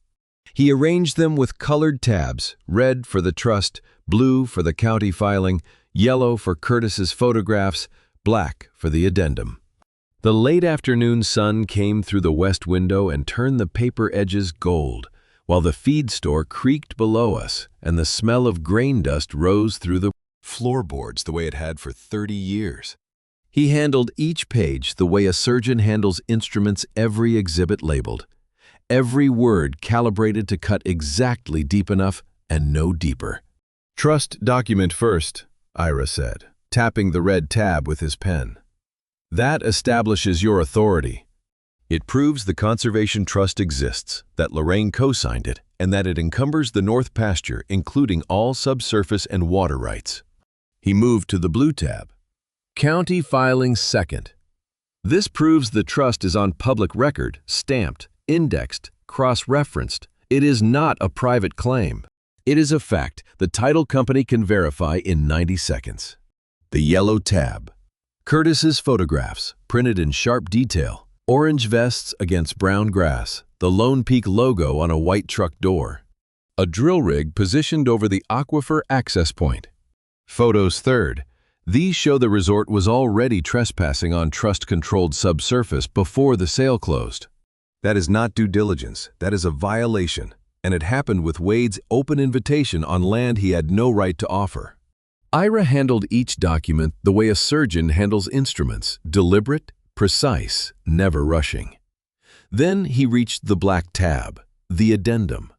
He arranged them with colored tabs, red for the trust, blue for the county filing, yellow for Curtis's photographs, black for the addendum. The late afternoon sun came through the west window and turned the paper edges gold, while the feed store creaked below us and the smell of grain dust rose through the floorboards the way it had for 30 years. He handled each page the way a surgeon handles instruments, every exhibit labeled, every word calibrated to cut exactly deep enough and no deeper. Trust document first, Ira said, tapping the red tab with his pen. That establishes your authority. It proves the conservation trust exists, that Lorraine co-signed it, and that it encumbers the north pasture, including all subsurface and water rights. He moved to the blue tab. County filing second. This proves the trust is on public record, stamped, indexed, cross-referenced. It is not a private claim. It is a fact the title company can verify in 90 seconds. The yellow tab. Curtis's photographs, printed in sharp detail. Orange vests against brown grass. The Lone Peak logo on a white truck door. A drill rig positioned over the aquifer access point. Photos third. These show the resort was already trespassing on trust-controlled subsurface before the sale closed. That is not due diligence. That is a violation. And it happened with Wade's open invitation on land he had no right to offer. Ira handled each document the way a surgeon handles instruments, deliberate, precise, never rushing. Then he reached the black tab, the addendum.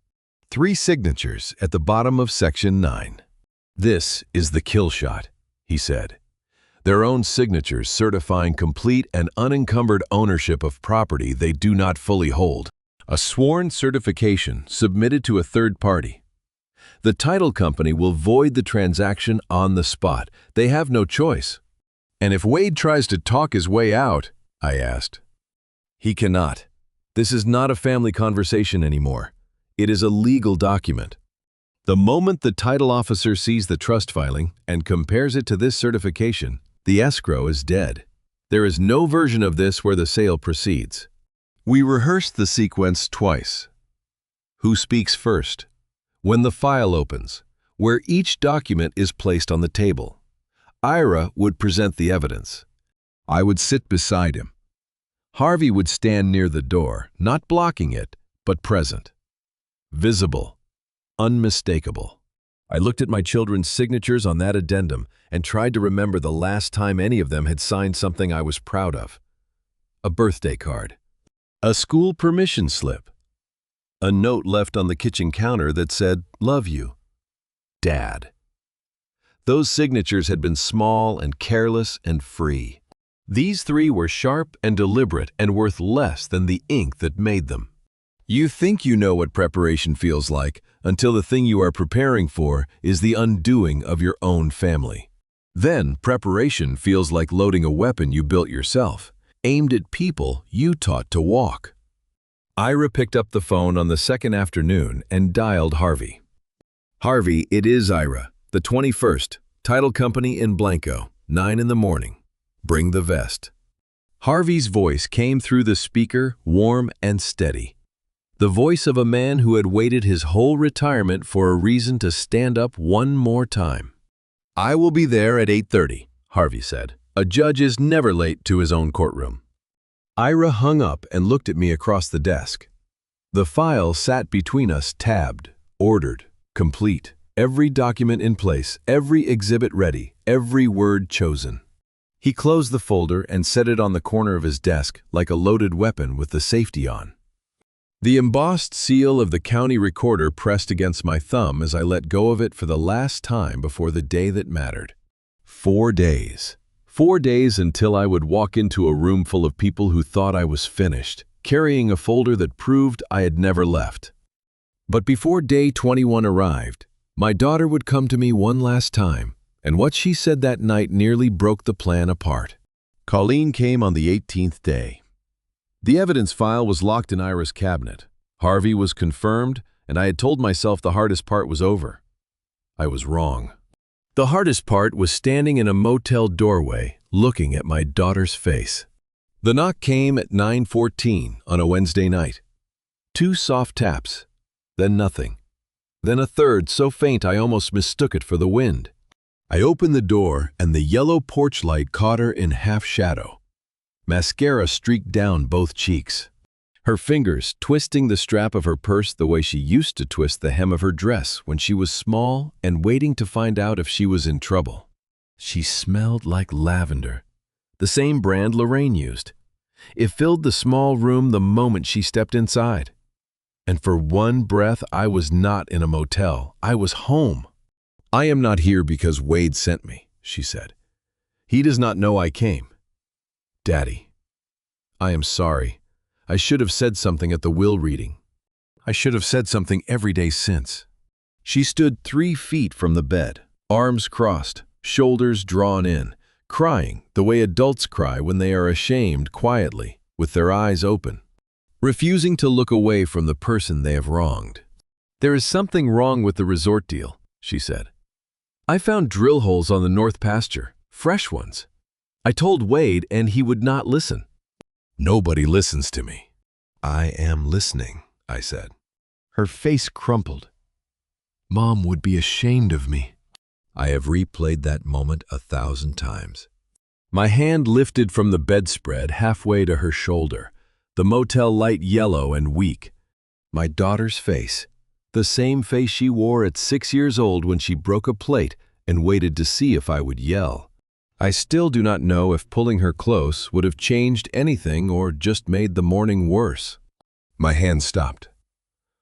3 signatures at the bottom of section 9. This is the kill shot, he said. Their own signatures certifying complete and unencumbered ownership of property they do not fully hold. A sworn certification submitted to a third party. The title company will void the transaction on the spot. They have no choice. And if Wade tries to talk his way out, I asked. He cannot. This is not a family conversation anymore. It is a legal document. The moment the title officer sees the trust filing and compares it to this certification, the escrow is dead. There is no version of this where the sale proceeds. We rehearsed the sequence twice. Who speaks first? When the file opens, where each document is placed on the table. Ira would present the evidence. I would sit beside him. Harvey would stand near the door, not blocking it, but present. Visible, unmistakable. I looked at my children's signatures on that addendum and tried to remember the last time any of them had signed something I was proud of. A birthday card. A school permission slip. A note left on the kitchen counter that said, "Love you, Dad." Those signatures had been small and careless and free. These three were sharp and deliberate and worth less than the ink that made them. You think you know what preparation feels like until the thing you are preparing for is the undoing of your own family. Then preparation feels like loading a weapon you built yourself, aimed at people you taught to walk. Ira picked up the phone on the second afternoon and dialed Harvey. "Harvey, it is Ira, the 21st, title company in Blanco, 9 in the morning. Bring the vest." Harvey's voice came through the speaker, warm and steady. The voice of a man who had waited his whole retirement for a reason to stand up one more time. "I will be there at 8:30, Harvey said. "A judge is never late to his own courtroom." Ira hung up and looked at me across the desk. The file sat between us, tabbed, ordered, complete, every document in place, every exhibit ready, every word chosen. He closed the folder and set it on the corner of his desk like a loaded weapon with the safety on. The embossed seal of the county recorder pressed against my thumb as I let go of it for the last time before the day that mattered. 4 days. 4 days until I would walk into a room full of people who thought I was finished, carrying a folder that proved I had never left. But before day 21 arrived, my daughter would come to me one last time, and what she said that night nearly broke the plan apart. Colleen came on the 18th day. The evidence file was locked in Ira's cabinet. Harvey was confirmed, and I had told myself the hardest part was over. I was wrong. The hardest part was standing in a motel doorway, looking at my daughter's face. The knock came at 9:14 on a Wednesday night. 2 soft taps, then nothing. Then a third so faint I almost mistook it for the wind. I opened the door, and the yellow porch light caught her in half shadow. Mascara streaked down both cheeks. Her fingers twisting the strap of her purse the way she used to twist the hem of her dress when she was small and waiting to find out if she was in trouble. She smelled like lavender, the same brand Lorraine used. It filled the small room the moment she stepped inside. And for one breath, I was not in a motel. I was home. "I am not here because Wade sent me," she said. "He does not know I came. Daddy, I am sorry. I should have said something at the will reading. I should have said something every day since." She stood 3 feet from the bed, arms crossed, shoulders drawn in, crying the way adults cry when they are ashamed, quietly, with their eyes open, refusing to look away from the person they have wronged. "There is something wrong with the resort deal," she said. "I found drill holes on the north pasture, fresh ones. I told Wade and he would not listen." "Nobody listens to me." "I am listening," I said. Her face crumpled. "Mom would be ashamed of me." I have replayed that moment 1,000 times. My hand lifted from the bedspread halfway to her shoulder, the motel light yellow and weak. My daughter's face, the same face she wore at 6 years old when she broke a plate and waited to see if I would yell. I still do not know if pulling her close would have changed anything or just made the morning worse. My hand stopped.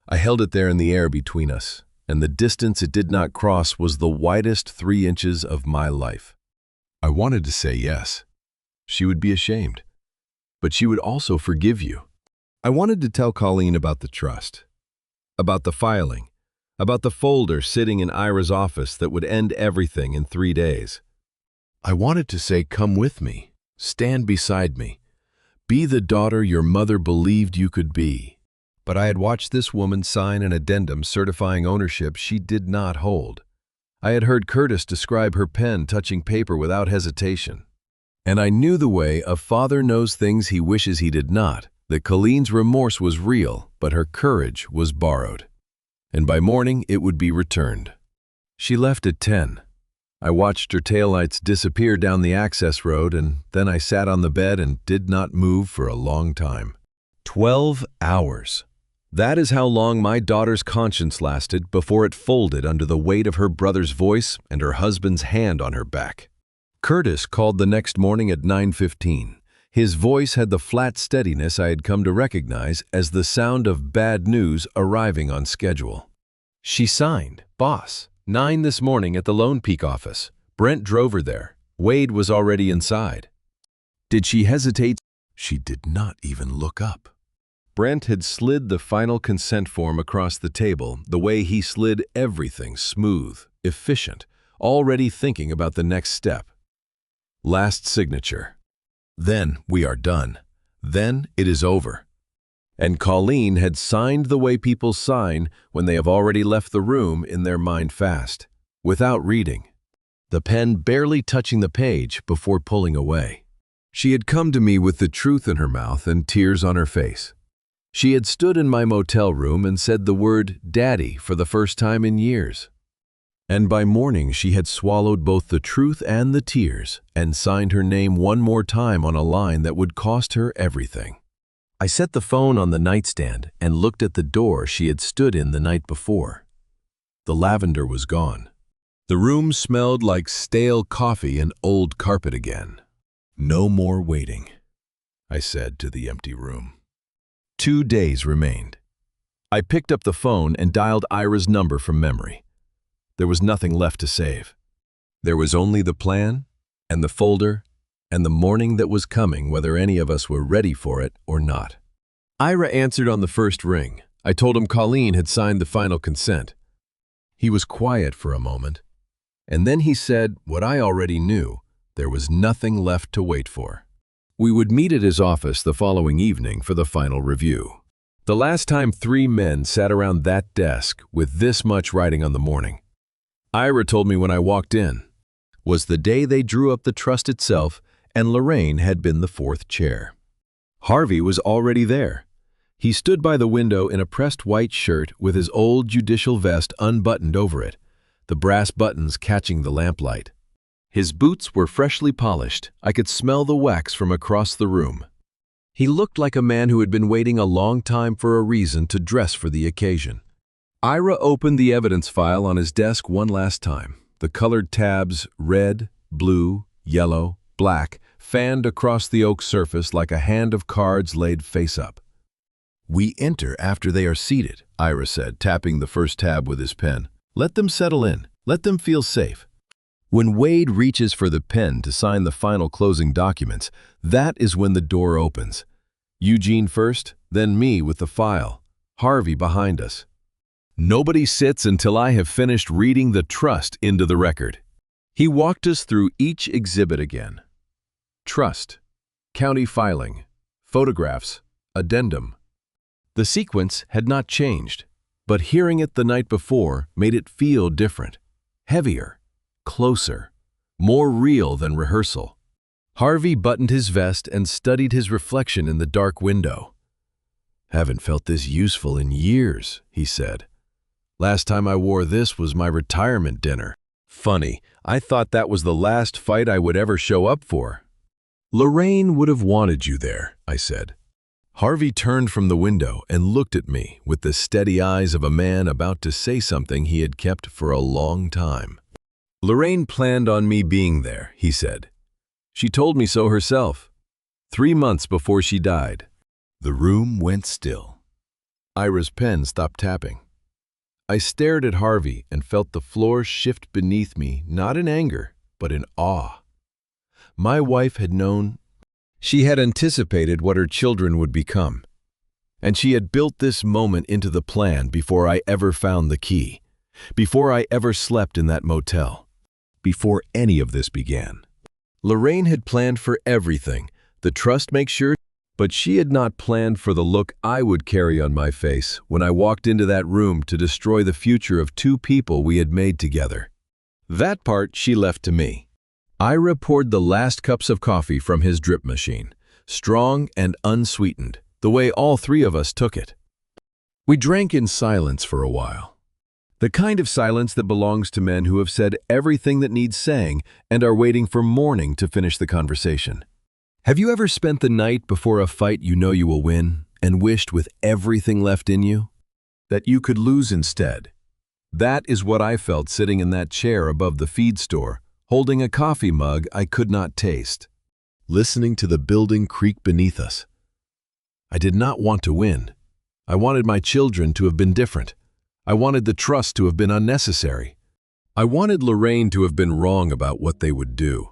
I held it there in the air between us, and the distance it did not cross was the widest 3 inches of my life. I wanted to say yes. She would be ashamed, but she would also forgive you. I wanted to tell Colleen about the trust, about the filing, about the folder sitting in Ira's office that would end everything in 3 days. I wanted to say, "Come with me, stand beside me, be the daughter your mother believed you could be." But I had watched this woman sign an addendum certifying ownership she did not hold. I had heard Curtis describe her pen touching paper without hesitation. And I knew the way a father knows things he wishes he did not, that Colleen's remorse was real, but her courage was borrowed. And by morning it would be returned. She left at 10. I watched her taillights disappear down the access road, and then I sat on the bed and did not move for a long time. 12 hours. That is how long my daughter's conscience lasted before it folded under the weight of her brother's voice and her husband's hand on her back. Curtis called the next morning at 9:15. His voice had the flat steadiness I had come to recognize as the sound of bad news arriving on schedule. She signed, boss, 9 this morning at the Lone Peak office. Brent drove her there. Wade was already inside. Did she hesitate? She did not even look up. Brent had slid the final consent form across the table the way he slid everything smooth, efficient, already thinking about the next step. Last signature. Then we are done. Then it is over. And Colleen had signed the way people sign when they have already left the room in their mind fast, without reading, the pen barely touching the page before pulling away. She had come to me with the truth in her mouth and tears on her face. She had stood in my motel room and said the word "Daddy" for the first time in years. And by morning she had swallowed both the truth and the tears and signed her name one more time on a line that would cost her everything. I set the phone on the nightstand and looked at the door she had stood in the night before. The lavender was gone. The room smelled like stale coffee and old carpet again. No more waiting, I said to the empty room. 2 days remained. I picked up the phone and dialed Ira's number from memory. There was nothing left to save. There was only the plan and the folder and the morning that was coming, whether any of us were ready for it or not. Ira answered on the first ring. I told him Colleen had signed the final consent. He was quiet for a moment, and then he said what I already knew: there was nothing left to wait for. We would meet at his office the following evening for the final review. The last time 3 men sat around that desk with this much writing on the morning, Ira told me when I walked in, was the day they drew up the trust itself and Lorraine had been the 4th chair. Harvey was already there. He stood by the window in a pressed white shirt with his old judicial vest unbuttoned over it, the brass buttons catching the lamplight. His boots were freshly polished. I could smell the wax from across the room. He looked like a man who had been waiting a long time for a reason to dress for the occasion. Ira opened the evidence file on his desk one last time. The colored tabs, red, blue, yellow, black, fanned across the oak surface like a hand of cards laid face up. "We enter after they are seated," Ira said, tapping the first tab with his pen. "Let them settle in. Let them feel safe. When Wade reaches for the pen to sign the final closing documents, that is when the door opens. Eugene first, then me with the file, Harvey behind us. Nobody sits until I have finished reading the trust into the record." He walked us through each exhibit again. Trust, county filing, photographs, addendum. The sequence had not changed, but hearing it the night before made it feel different, heavier, closer, more real than rehearsal. Harvey buttoned his vest and studied his reflection in the dark window. "Haven't felt this useful in years," he said. "Last time I wore this was my retirement dinner. Funny, I thought that was the last fight I would ever show up for." "Lorraine would have wanted you there," I said. Harvey turned from the window and looked at me with the steady eyes of a man about to say something he had kept for a long time. "Lorraine planned on me being there," he said. "She told me so herself, 3 months before she died." The room went still. Ira's pen stopped tapping. I stared at Harvey and felt the floor shift beneath me, not in anger, but in awe. My wife had known. She had anticipated what her children would become. And she had built this moment into the plan before I ever found the key, before I ever slept in that motel, before any of this began. Lorraine had planned for everything, the trust make sure, but she had not planned for the look I would carry on my face when I walked into that room to destroy the future of 2 people we had made together. That part she left to me. Ira poured the last cups of coffee from his drip machine, strong and unsweetened, the way all 3 of us took it. We drank in silence for a while. The kind of silence that belongs to men who have said everything that needs saying and are waiting for morning to finish the conversation. Have you ever spent the night before a fight you know you will win, and wished with everything left in you that you could lose instead. That is what I felt sitting in that chair above the feed store, holding a coffee mug I could not taste, listening to the building creak beneath us. I did not want to win. I wanted my children to have been different. I wanted the trust to have been unnecessary. I wanted Lorraine to have been wrong about what they would do.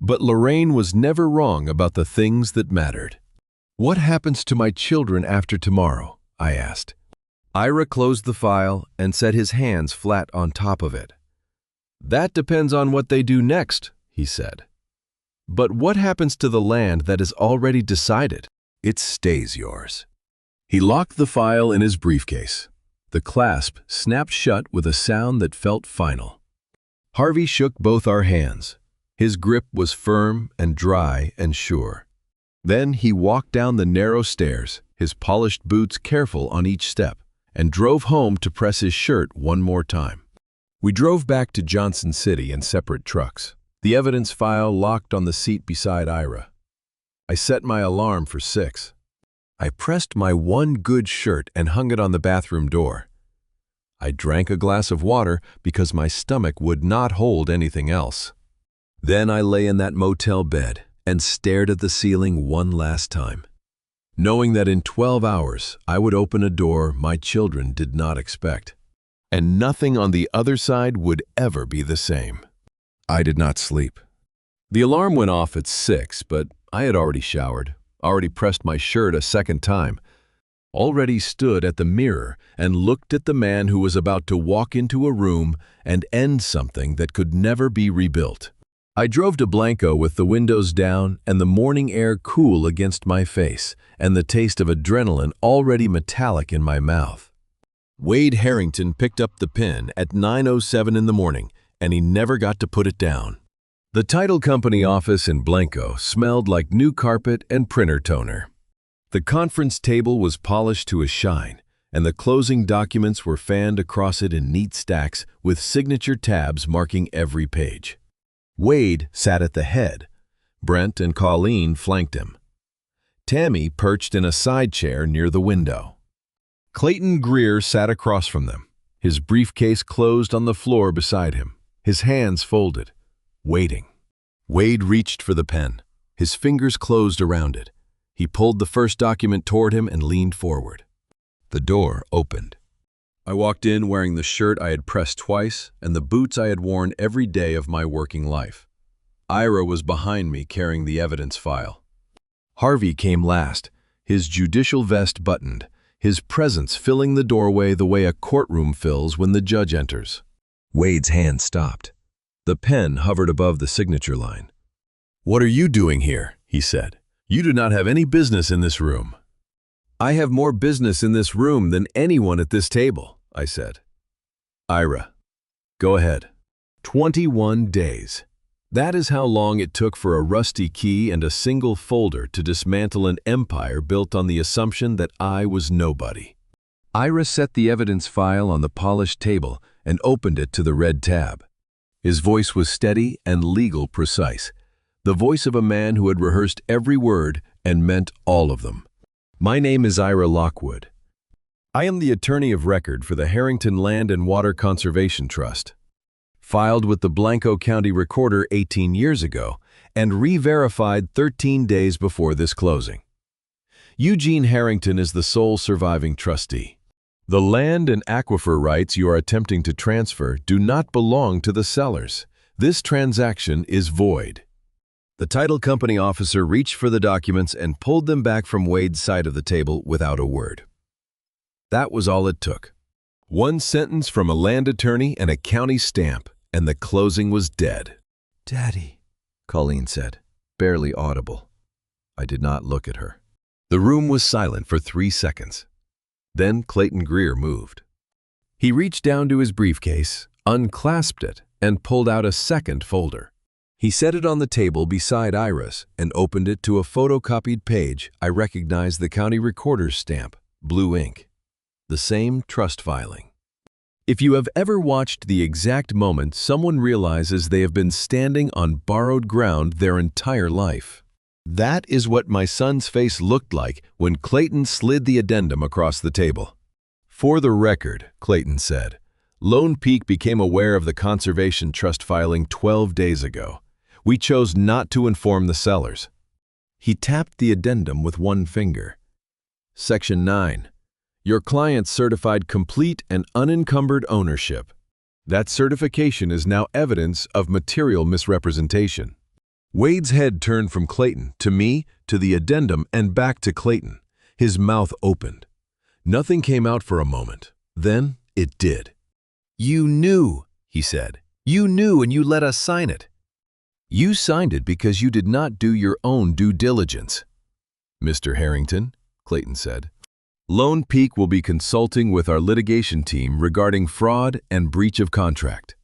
But Lorraine was never wrong about the things that mattered. "What happens to my children after tomorrow?" I asked. Ira closed the file and set his hands flat on top of it. "That depends on what they do next," he said. "But what happens to the land that is already decided? It stays yours." He locked the file in his briefcase. The clasp snapped shut with a sound that felt final. Harvey shook both our hands. His grip was firm and dry and sure. Then he walked down the narrow stairs, his polished boots careful on each step, and drove home to press his shirt one more time. We drove back to Johnson City in separate trucks, the evidence file locked on the seat beside Ira. I set my alarm for 6. I pressed my one good shirt and hung it on the bathroom door. I drank a glass of water because my stomach would not hold anything else. Then I lay in that motel bed and stared at the ceiling one last time, knowing that in 12 hours I would open a door my children did not expect, and nothing on the other side would ever be the same. I did not sleep. The alarm went off at 6, but I had already showered, already pressed my shirt a second time, already stood at the mirror and looked at the man who was about to walk into a room and end something that could never be rebuilt. I drove to Blanco with the windows down and the morning air cool against my face and the taste of adrenaline already metallic in my mouth. Wade Harrington picked up the pen at 9:07 in the morning, and he never got to put it down. The title company office in Blanco smelled like new carpet and printer toner. The conference table was polished to a shine, and the closing documents were fanned across it in neat stacks with signature tabs marking every page. Wade sat at the head. Brent and Colleen flanked him. Tammy perched in a side chair near the window. Clayton Greer sat across from them, his briefcase closed on the floor beside him, his hands folded, waiting. Wade reached for the pen. His fingers closed around it. He pulled the first document toward him and leaned forward. The door opened. I walked in wearing the shirt I had pressed twice and the boots I had worn every day of my working life. Ira was behind me carrying the evidence file. Harvey came last, his judicial vest buttoned, his presence filling the doorway the way a courtroom fills when the judge enters. Wade's hand stopped. The pen hovered above the signature line. "What are you doing here?" he said. "You do not have any business in this room." "I have more business in this room than anyone at this table," I said. "Ira, go ahead." 21 days. That is how long it took for a rusty key and a single folder to dismantle an empire built on the assumption that I was nobody. Ira set the evidence file on the polished table and opened it to the red tab. His voice was steady and legal precise, the voice of a man who had rehearsed every word and meant all of them. "My name is Ira Lockwood. I am the attorney of record for the Harrington Land and Water Conservation Trust. Filed with the Blanco County Recorder 18 years ago and re-verified 13 days before this closing. Eugene Harrington is the sole surviving trustee. The land and aquifer rights you are attempting to transfer do not belong to the sellers. This transaction is void." The title company officer reached for the documents and pulled them back from Wade's side of the table without a word. That was all it took. One sentence from a land attorney and a county stamp, and the closing was dead. "Daddy," Colleen said, barely audible. I did not look at her. The room was silent for 3 seconds. Then Clayton Greer moved. He reached down to his briefcase, unclasped it, and pulled out a second folder. He set it on the table beside Ira's and opened it to a photocopied page. I recognized the county recorder's stamp, blue ink. The same trust filing. If you have ever watched the exact moment someone realizes they have been standing on borrowed ground their entire life, That is what my son's face looked like when Clayton slid the addendum across the table. For the record, Clayton said, Lone Peak became aware of the Conservation Trust filing 12 days ago. We chose not to inform the sellers. He tapped the addendum with one finger. Section 9. Your client certified complete and unencumbered ownership. That certification is now evidence of material misrepresentation. Wade's head turned from Clayton to me, to the addendum, and back to Clayton. His mouth opened. Nothing came out for a moment. Then it did. You knew, he said. You knew and you let us sign it. You signed it because you did not do your own due diligence. Mr. Harrington, Clayton said, Lone Peak will be consulting with our litigation team regarding fraud and breach of contract.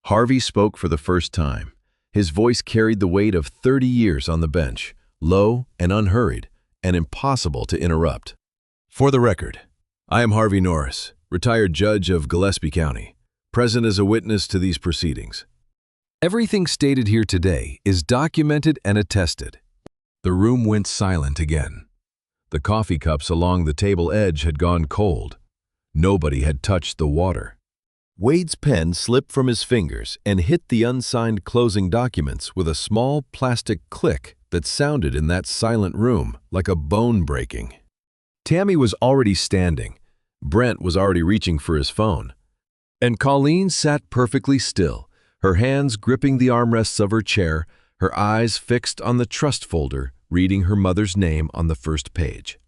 Harvey spoke for the first time. His voice carried the weight of 30 years on the bench, low and unhurried, and impossible to interrupt. For the record, I am Harvey Norris, retired judge of Gillespie County, present as a witness to these proceedings. Everything stated here today is documented and attested. The room went silent again. The coffee cups along the table edge had gone cold. Nobody had touched the water. Wade's pen slipped from his fingers and hit the unsigned closing documents with a small plastic click that sounded in that silent room like a bone breaking. Tammy was already standing. Brent was already reaching for his phone. And Colleen sat perfectly still, her hands gripping the armrests of her chair, her eyes fixed on the trust folder, reading her mother's name on the first page.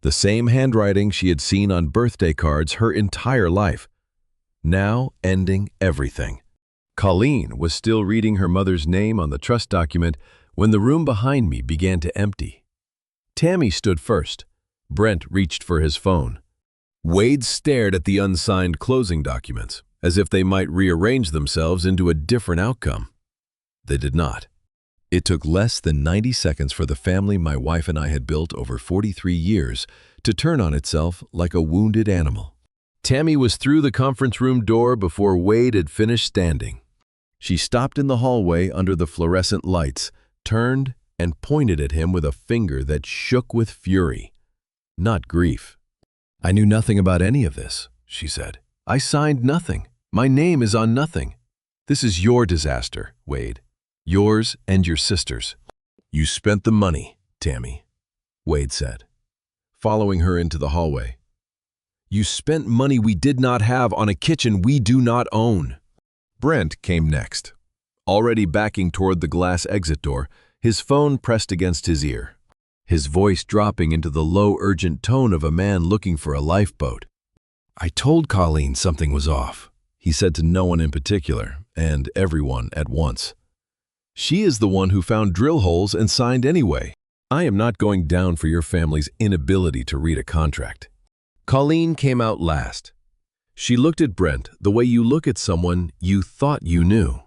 The same handwriting she had seen on birthday cards her entire life, now ending everything. Colleen was still reading her mother's name on the trust document when the room behind me began to empty. Tammy stood first. Brent reached for his phone. Wade stared at the unsigned closing documents, as if they might rearrange themselves into a different outcome. They did not. It took less than 90 seconds for the family my wife and I had built over 43 years to turn on itself like a wounded animal. Tammy was through the conference room door before Wade had finished standing. She stopped in the hallway under the fluorescent lights, turned, and pointed at him with a finger that shook with fury, not grief. I knew nothing about any of this, she said. I signed nothing. My name is on nothing. This is your disaster, Wade. Yours and your sister's. You spent the money, Tammy, Wade said, following her into the hallway. You spent money we did not have on a kitchen we do not own. Brent came next. Already backing toward the glass exit door, his phone pressed against his ear, his voice dropping into the low, urgent tone of a man looking for a lifeboat. I told Colleen something was off, he said to no one in particular, and everyone at once. She is the one who found drill holes and signed anyway. I am not going down for your family's inability to read a contract. Colleen came out last. She looked at Brent the way you look at someone you thought you knew.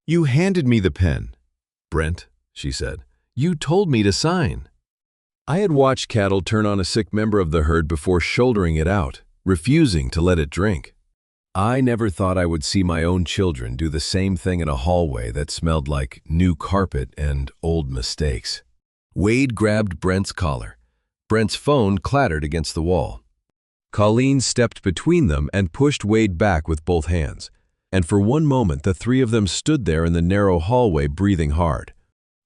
You handed me the pen. Brent, she said, you told me to sign. I had watched cattle turn on a sick member of the herd before shouldering it out, refusing to let it drink. I never thought I would see my own children do the same thing in a hallway that smelled like new carpet and old mistakes. Wade grabbed Brent's collar. Brent's phone clattered against the wall. Colleen stepped between them and pushed Wade back with both hands, and for one moment the three of them stood there in the narrow hallway breathing hard.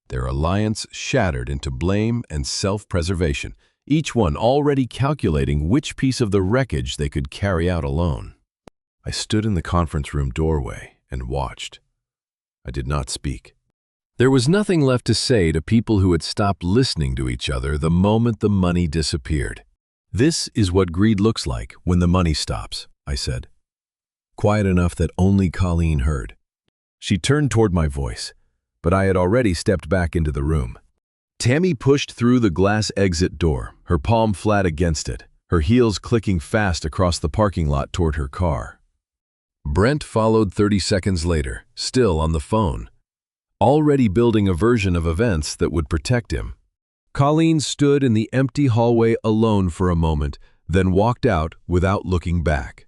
Their alliance shattered into blame and self-preservation, each one already calculating which piece of the wreckage they could carry out alone. I stood in the conference room doorway and watched. I did not speak. There was nothing left to say to people who had stopped listening to each other the moment the money disappeared. This is what greed looks like when the money stops, I said, quiet enough that only Colleen heard. She turned toward my voice, but I had already stepped back into the room. Tammy pushed through the glass exit door, her palm flat against it, her heels clicking fast across the parking lot toward her car. Brent followed 30 seconds later, still on the phone, already building a version of events that would protect him. Colleen stood in the empty hallway alone for a moment, then walked out without looking back.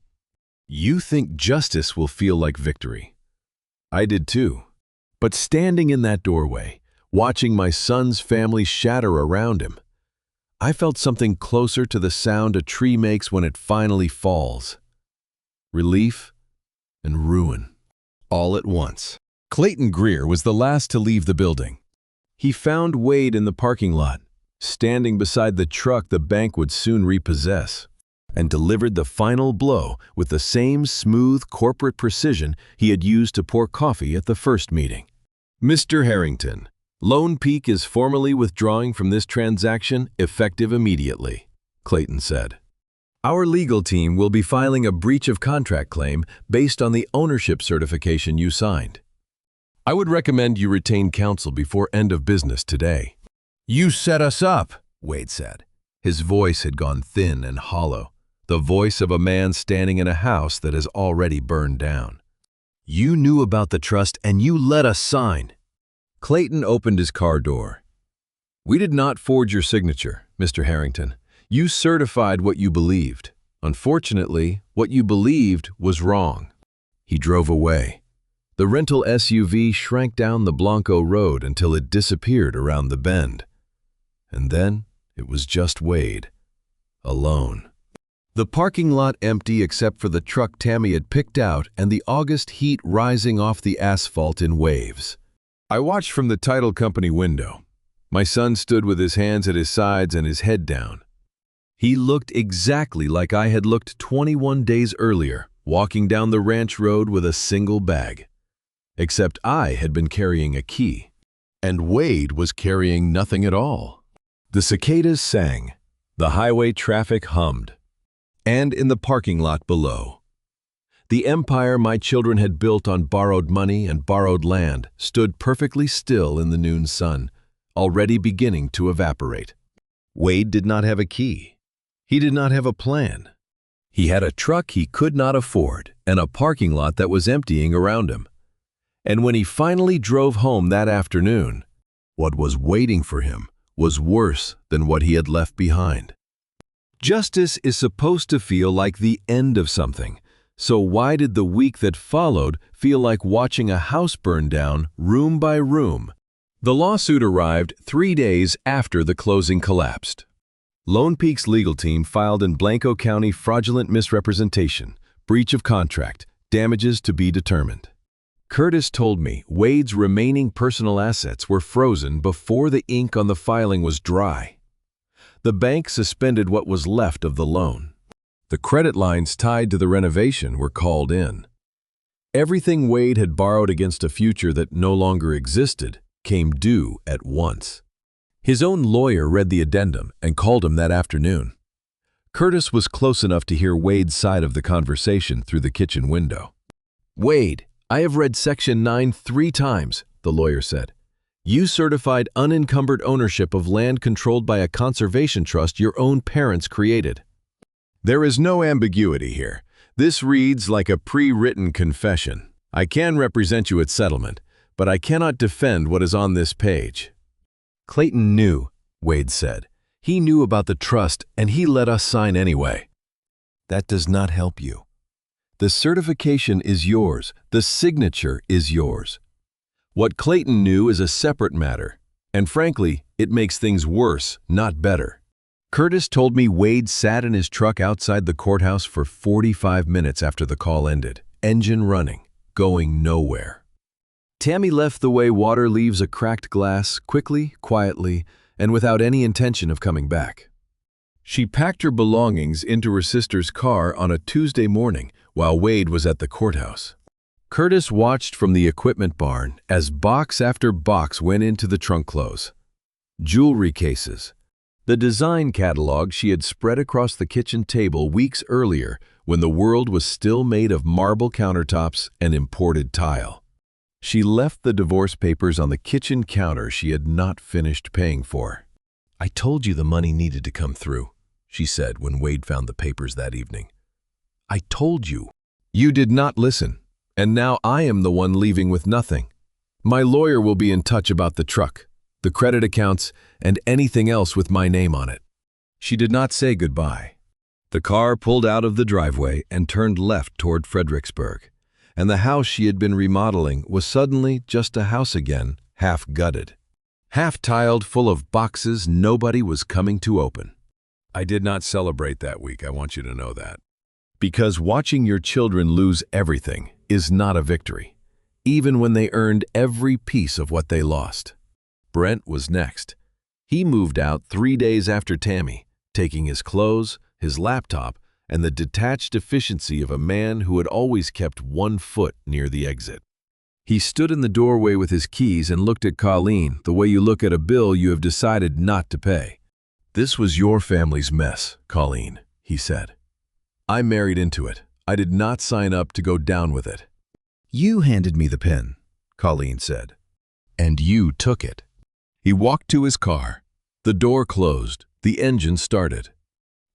You think justice will feel like victory. I did too. But standing in that doorway, watching my son's family shatter around him. I felt something closer to the sound a tree makes when it finally falls. Relief and ruin, all at once. Clayton Greer was the last to leave the building. He found Wade in the parking lot, standing beside the truck the bank would soon repossess, and delivered the final blow with the same smooth corporate precision he had used to pour coffee at the first meeting. "Mr. Harrington, Lone Peak is formally withdrawing from this transaction effective immediately," Clayton said. "Our legal team will be filing a breach of contract claim based on the ownership certification you signed. I would recommend you retain counsel before end of business today." "You set us up," Wade said. His voice had gone thin and hollow, the voice of a man standing in a house that has already burned down. "You knew about the trust and you let us sign." Clayton opened his car door. "We did not forge your signature, Mr. Harrington. You certified what you believed. Unfortunately, what you believed was wrong." He drove away. The rental SUV shrank down the Blanco Road until it disappeared around the bend. And then it was just Wade, alone. The parking lot empty except for the truck Tammy had picked out and the August heat rising off the asphalt in waves. I watched from the title company window. My son stood with his hands at his sides and his head down. He looked exactly like I had looked 21 days earlier, walking down the ranch road with a single bag. Except I had been carrying a key, and Wade was carrying nothing at all. The cicadas sang, the highway traffic hummed, and in the parking lot below, the empire my children had built on borrowed money and borrowed land stood perfectly still in the noon sun, already beginning to evaporate. Wade did not have a key. He did not have a plan. He had a truck he could not afford and a parking lot that was emptying around him. And when he finally drove home that afternoon, what was waiting for him was worse than what he had left behind. Justice is supposed to feel like the end of something, so why did the week that followed feel like watching a house burn down room by room? The lawsuit arrived 3 days after the closing collapsed. Lone Peak's legal team filed in Blanco County fraudulent misrepresentation, breach of contract, damages to be determined. Curtis told me Wade's remaining personal assets were frozen before the ink on the filing was dry. The bank suspended what was left of the loan. The credit lines tied to the renovation were called in. Everything Wade had borrowed against a future that no longer existed came due at once. His own lawyer read the addendum and called him that afternoon. Curtis was close enough to hear Wade's side of the conversation through the kitchen window. "Wade, I have read Section 9 3 times, the lawyer said. You certified unencumbered ownership of land controlled by a conservation trust your own parents created. There is no ambiguity here. This reads like a pre-written confession. I can represent you at settlement, but I cannot defend what is on this page." Clayton knew, Wade said. He knew about the trust and he let us sign anyway. That does not help you. The certification is yours. The signature is yours. What Clayton knew is a separate matter, and frankly, it makes things worse, not better. Curtis told me Wade sat in his truck outside the courthouse for 45 minutes after the call ended, engine running, going nowhere. Tammy left the way water leaves a cracked glass, quickly, quietly, and without any intention of coming back. She packed her belongings into her sister's car on a Tuesday morning while Wade was at the courthouse. Curtis watched from the equipment barn as box after box went into the trunk close. Jewelry cases. The design catalog she had spread across the kitchen table weeks earlier when the world was still made of marble countertops and imported tile. She left the divorce papers on the kitchen counter she had not finished paying for. "I told you the money needed to come through," she said when Wade found the papers that evening. "I told you. You did not listen, and now I am the one leaving with nothing. My lawyer will be in touch about the truck, the credit accounts, and anything else with my name on it." She did not say goodbye. The car pulled out of the driveway and turned left toward Fredericksburg, and the house she had been remodeling was suddenly just a house again, half gutted. half-tiled, full of boxes nobody was coming to open. I did not celebrate that week, I want you to know that. Because watching your children lose everything is not a victory, even when they earned every piece of what they lost. Brent was next. He moved out 3 days after Tammy, taking his clothes, his laptop, and the detached efficiency of a man who had always kept 1 foot near the exit. He stood in the doorway with his keys and looked at Colleen the way you look at a bill you have decided not to pay. "This was your family's mess, Colleen," he said. "I married into it. I did not sign up to go down with it." "You handed me the pen," Colleen said. "And you took it." He walked to his car. The door closed, the engine started,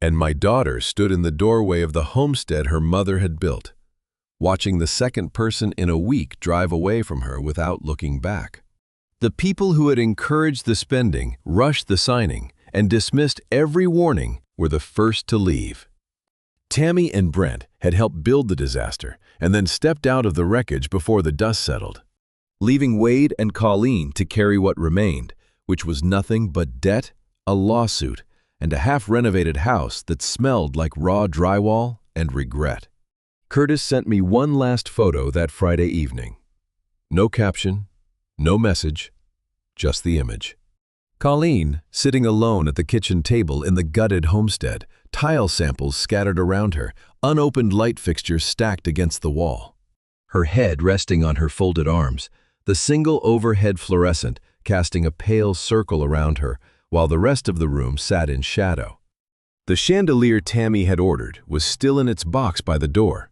and my daughter stood in the doorway of the homestead her mother had built, watching the second person in a week drive away from her without looking back. The people who had encouraged the spending, rushed the signing, and dismissed every warning were the first to leave. Tammy and Brent had helped build the disaster and then stepped out of the wreckage before the dust settled, leaving Wade and Colleen to carry what remained, which was nothing but debt, a lawsuit, and a half-renovated house that smelled like raw drywall and regret. Curtis sent me one last photo that Friday evening. No caption, no message, just the image. Colleen, sitting alone at the kitchen table in the gutted homestead, tile samples scattered around her, unopened light fixtures stacked against the wall. Her head resting on her folded arms, the single overhead fluorescent casting a pale circle around her, while the rest of the room sat in shadow. The chandelier Tammy had ordered was still in its box by the door.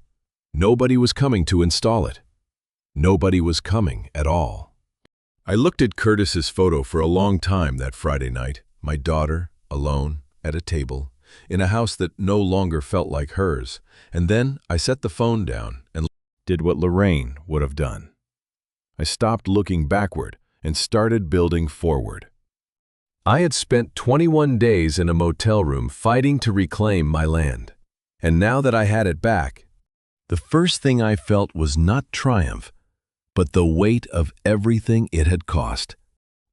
Nobody was coming to install it. Nobody was coming at all. I looked at Curtis's photo for a long time that Friday night, my daughter, alone, at a table, in a house that no longer felt like hers, and then I set the phone down and did what Lorraine would have done. I stopped looking backward and started building forward. I had spent 21 days in a motel room fighting to reclaim my land, and now that I had it back, the first thing I felt was not triumph, but the weight of everything it had cost.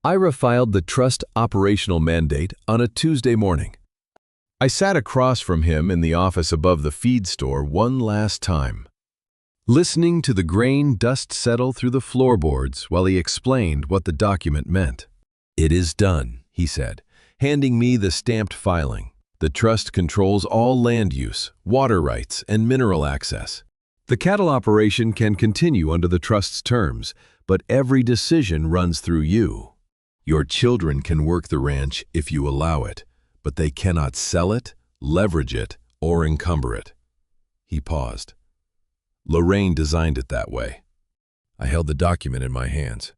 Ira filed the trust operational mandate on a Tuesday morning. I sat across from him in the office above the feed store one last time, listening to the grain dust settle through the floorboards while he explained what the document meant. "It is done," he said, handing me the stamped filing. "The trust controls all land use, water rights, and mineral access. The cattle operation can continue under the trust's terms, but every decision runs through you. Your children can work the ranch if you allow it, but they cannot sell it, leverage it, or encumber it." He paused. "Lorraine designed it that way." I held the document in my hands.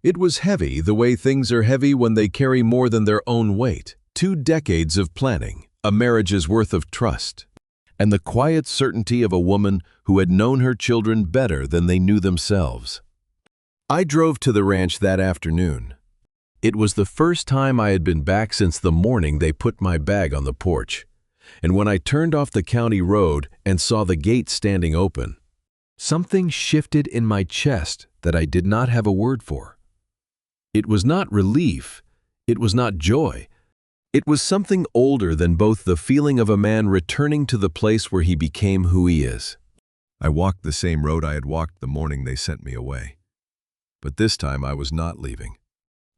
It was heavy the way things are heavy when they carry more than their own weight. 2 decades of planning, a marriage's worth of trust, and the quiet certainty of a woman who had known her children better than they knew themselves. I drove to the ranch that afternoon. It was the first time I had been back since the morning they put my bag on the porch, and when I turned off the county road and saw the gate standing open, something shifted in my chest that I did not have a word for. It was not relief, it was not joy. It was something older than both the feeling of a man returning to the place where he became who he is. I walked the same road I had walked the morning they sent me away. But this time I was not leaving.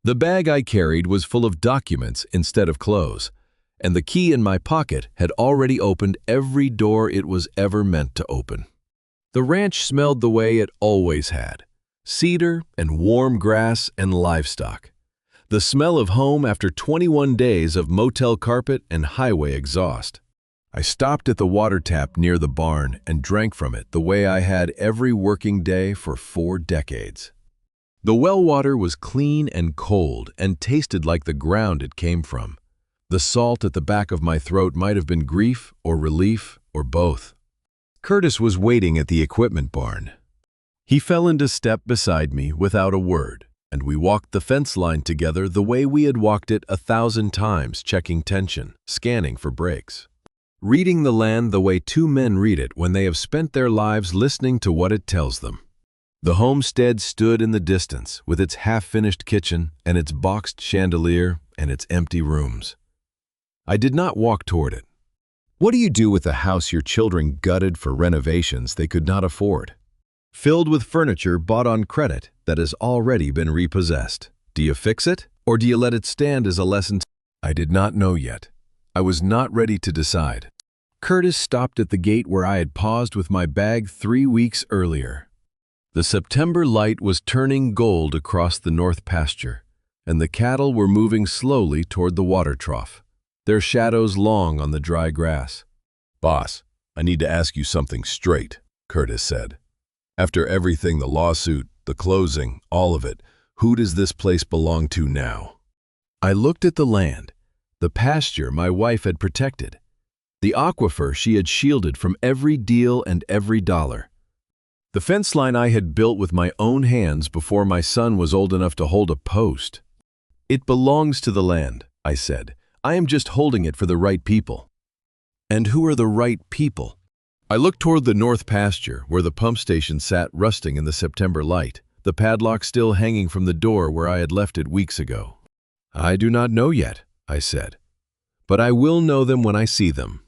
The bag I carried was full of documents instead of clothes, and the key in my pocket had already opened every door it was ever meant to open. The ranch smelled the way it always had: cedar and warm grass and livestock. The smell of home after 21 days of motel carpet and highway exhaust. I stopped at the water tap near the barn and drank from it the way I had every working day for 4 decades. The well water was clean and cold and tasted like the ground it came from. The salt at the back of my throat might have been grief or relief or both. Curtis was waiting at the equipment barn. He fell into step beside me without a word, and we walked the fence line together the way we had walked it 1,000 times, checking tension, scanning for breaks. Reading the land the way 2 men read it when they have spent their lives listening to what it tells them. The homestead stood in the distance, with its half-finished kitchen and its boxed chandelier and its empty rooms. I did not walk toward it. What do you do with a house your children gutted for renovations they could not afford? Filled with furniture bought on credit that has already been repossessed. Do you fix it, or do you let it stand as a lesson? I did not know yet. I was not ready to decide. Curtis stopped at the gate where I had paused with my bag 3 weeks earlier. The September light was turning gold across the north pasture, and the cattle were moving slowly toward the water trough, their shadows long on the dry grass. "Boss, I need to ask you something straight," Curtis said. "After everything, the lawsuit, the closing, all of it, who does this place belong to now?" I looked at the land, the pasture my wife had protected, the aquifer she had shielded from every deal and every dollar. The fence line I had built with my own hands before my son was old enough to hold a post. "It belongs to the land," I said. "I am just holding it for the right people." "And who are the right people?" I looked toward the north pasture, where the pump station sat rusting in the September light, the padlock still hanging from the door where I had left it weeks ago. "I do not know yet," I said, "but I will know them when I see them."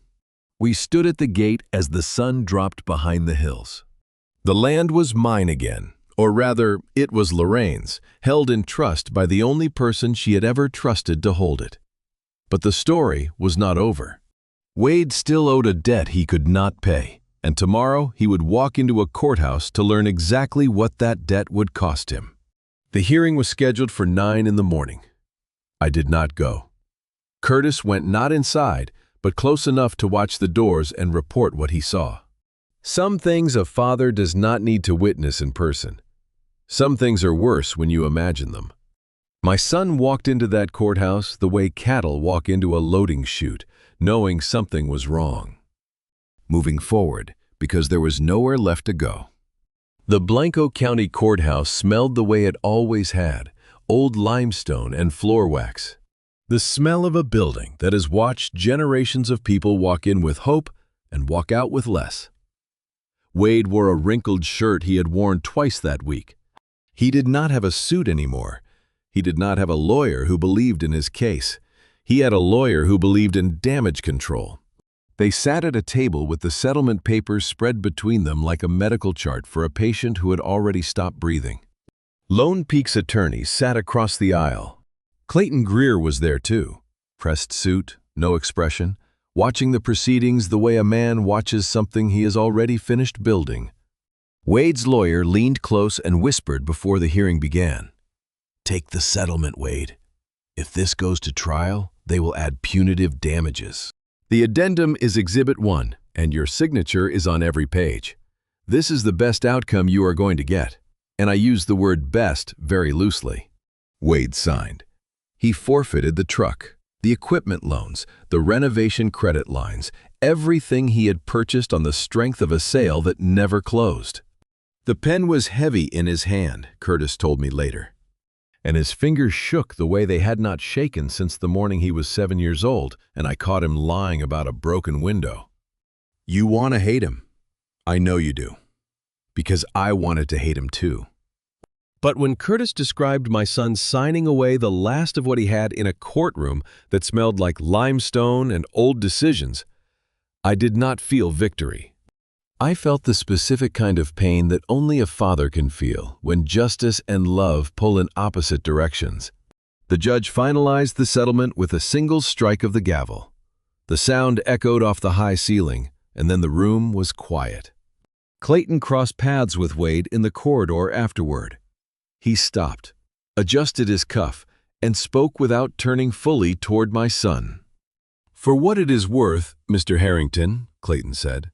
We stood at the gate as the sun dropped behind the hills. The land was mine again, or rather, it was Lorraine's, held in trust by the only person she had ever trusted to hold it. But the story was not over. Wade still owed a debt he could not pay, and tomorrow he would walk into a courthouse to learn exactly what that debt would cost him. The hearing was scheduled for 9 in the morning. I did not go. Curtis went not inside, but close enough to watch the doors and report what he saw. Some things a father does not need to witness in person. Some things are worse when you imagine them. My son walked into that courthouse the way cattle walk into a loading chute, knowing something was wrong. Moving forward, because there was nowhere left to go. The Blanco County Courthouse smelled the way it always had, old limestone and floor wax. The smell of a building that has watched generations of people walk in with hope and walk out with less. Wade wore a wrinkled shirt he had worn twice that week. He did not have a suit anymore. He did not have a lawyer who believed in his case. He had a lawyer who believed in damage control. They sat at a table with the settlement papers spread between them like a medical chart for a patient who had already stopped breathing. Lone Peak's attorney sat across the aisle. Clayton Greer was there too. Pressed suit, no expression, watching the proceedings the way a man watches something he has already finished building. Wade's lawyer leaned close and whispered before the hearing began. "Take the settlement, Wade. If this goes to trial, they will add punitive damages. The addendum is Exhibit 1, and your signature is on every page. This is the best outcome you are going to get, and I use the word best very loosely." Wade signed. He forfeited the truck, the equipment loans, the renovation credit lines, everything he had purchased on the strength of a sale that never closed. The pen was heavy in his hand, Curtis told me later, and his fingers shook the way they had not shaken since the morning he was 7 years old and I caught him lying about a broken window. "You want to hate him. I know you do. Because I wanted to hate him too." But when Curtis described my son signing away the last of what he had in a courtroom that smelled like limestone and old decisions, I did not feel victory. I felt the specific kind of pain that only a father can feel when justice and love pull in opposite directions. The judge finalized the settlement with a single strike of the gavel. The sound echoed off the high ceiling, and then the room was quiet. Clayton crossed paths with Wade in the corridor afterward. He stopped, adjusted his cuff, and spoke without turning fully toward my son. "For what it is worth, Mr. Harrington," Clayton said,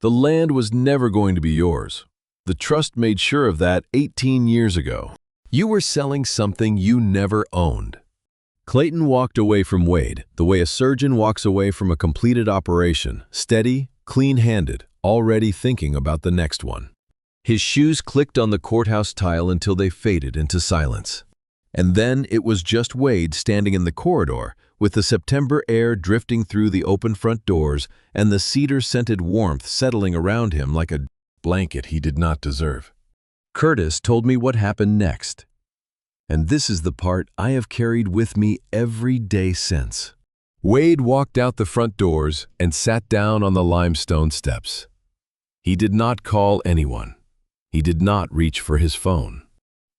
"the land was never going to be yours. The trust made sure of that 18 years ago. You were selling something you never owned." Clayton walked away from Wade the way a surgeon walks away from a completed operation, steady, clean-handed, already thinking about the next one. His shoes clicked on the courthouse tile until they faded into silence. And then it was just Wade standing in the corridor, with the September air drifting through the open front doors and the cedar-scented warmth settling around him like a blanket he did not deserve. Curtis told me what happened next. And this is the part I have carried with me every day since. Wade walked out the front doors and sat down on the limestone steps. He did not call anyone. He did not reach for his phone.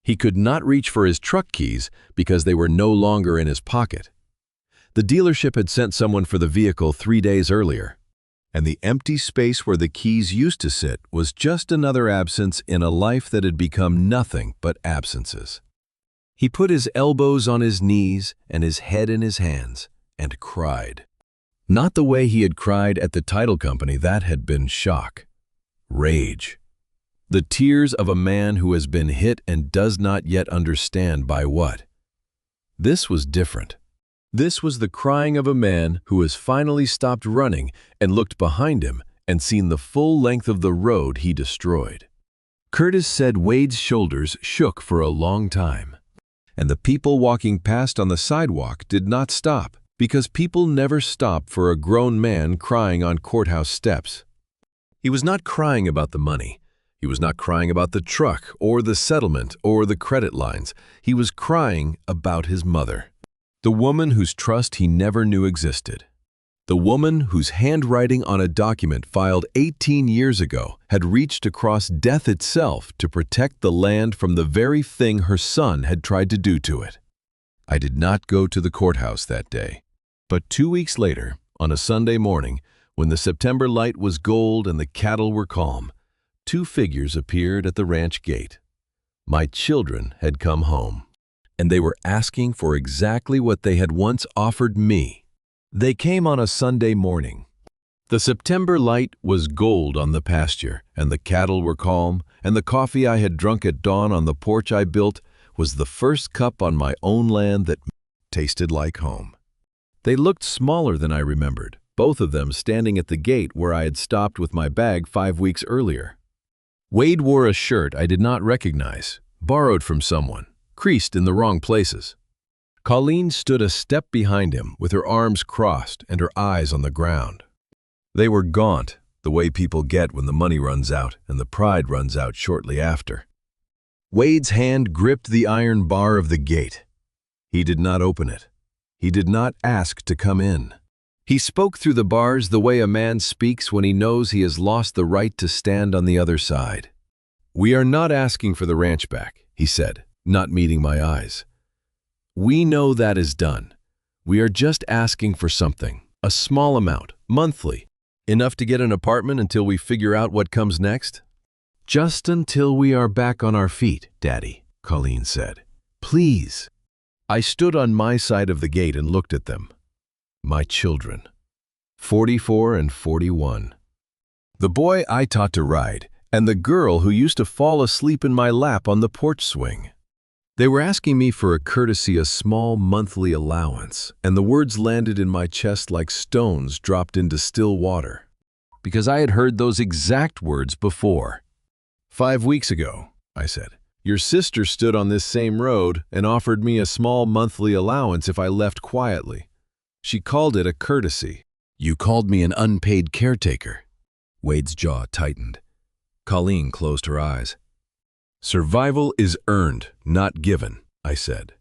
He could not reach for his truck keys because they were no longer in his pocket. The dealership had sent someone for the vehicle 3 days earlier, and the empty space where the keys used to sit was just another absence in a life that had become nothing but absences. He put his elbows on his knees and his head in his hands and cried. Not the way he had cried at the title company. That had been shock. Rage. The tears of a man who has been hit and does not yet understand by what. This was different. This was the crying of a man who has finally stopped running and looked behind him and seen the full length of the road he destroyed. Curtis said Wade's shoulders shook for a long time, and the people walking past on the sidewalk did not stop because people never stop for a grown man crying on courthouse steps. He was not crying about the money. He was not crying about the truck or the settlement or the credit lines. He was crying about his mother. The woman whose trust he never knew existed. The woman whose handwriting on a document filed 18 years ago had reached across death itself to protect the land from the very thing her son had tried to do to it. I did not go to the courthouse that day, but 2 weeks later, on a Sunday morning, when the September light was gold and the cattle were calm, 2 figures appeared at the ranch gate. My children had come home, and they were asking for exactly what they had once offered me. They came on a Sunday morning. The September light was gold on the pasture, and the cattle were calm, and the coffee I had drunk at dawn on the porch I built was the first cup on my own land that tasted like home. They looked smaller than I remembered, both of them standing at the gate where I had stopped with my bag 5 weeks earlier. Wade wore a shirt I did not recognize, borrowed from someone, creased in the wrong places. Colleen stood a step behind him with her arms crossed and her eyes on the ground. They were gaunt, the way people get when the money runs out and the pride runs out shortly after. Wade's hand gripped the iron bar of the gate. He did not open it. He did not ask to come in. He spoke through the bars the way a man speaks when he knows he has lost the right to stand on the other side. "We are not asking for the ranch back," he said, not meeting my eyes. "We know that is done. We are just asking for something, a small amount, monthly, enough to get an apartment until we figure out what comes next." "Just until we are back on our feet, Daddy," Colleen said. "Please." I stood on my side of the gate and looked at them. My children, 44 and 41. The boy I taught to ride, and the girl who used to fall asleep in my lap on the porch swing. They were asking me for a courtesy, a small monthly allowance, and the words landed in my chest like stones dropped into still water, because I had heard those exact words before. 5 weeks ago, I said, your sister stood on this same road and offered me a small monthly allowance if I left quietly. She called it a courtesy. You called me an unpaid caretaker. Wade's jaw tightened. Colleen closed her eyes. Survival is earned, not given, I said.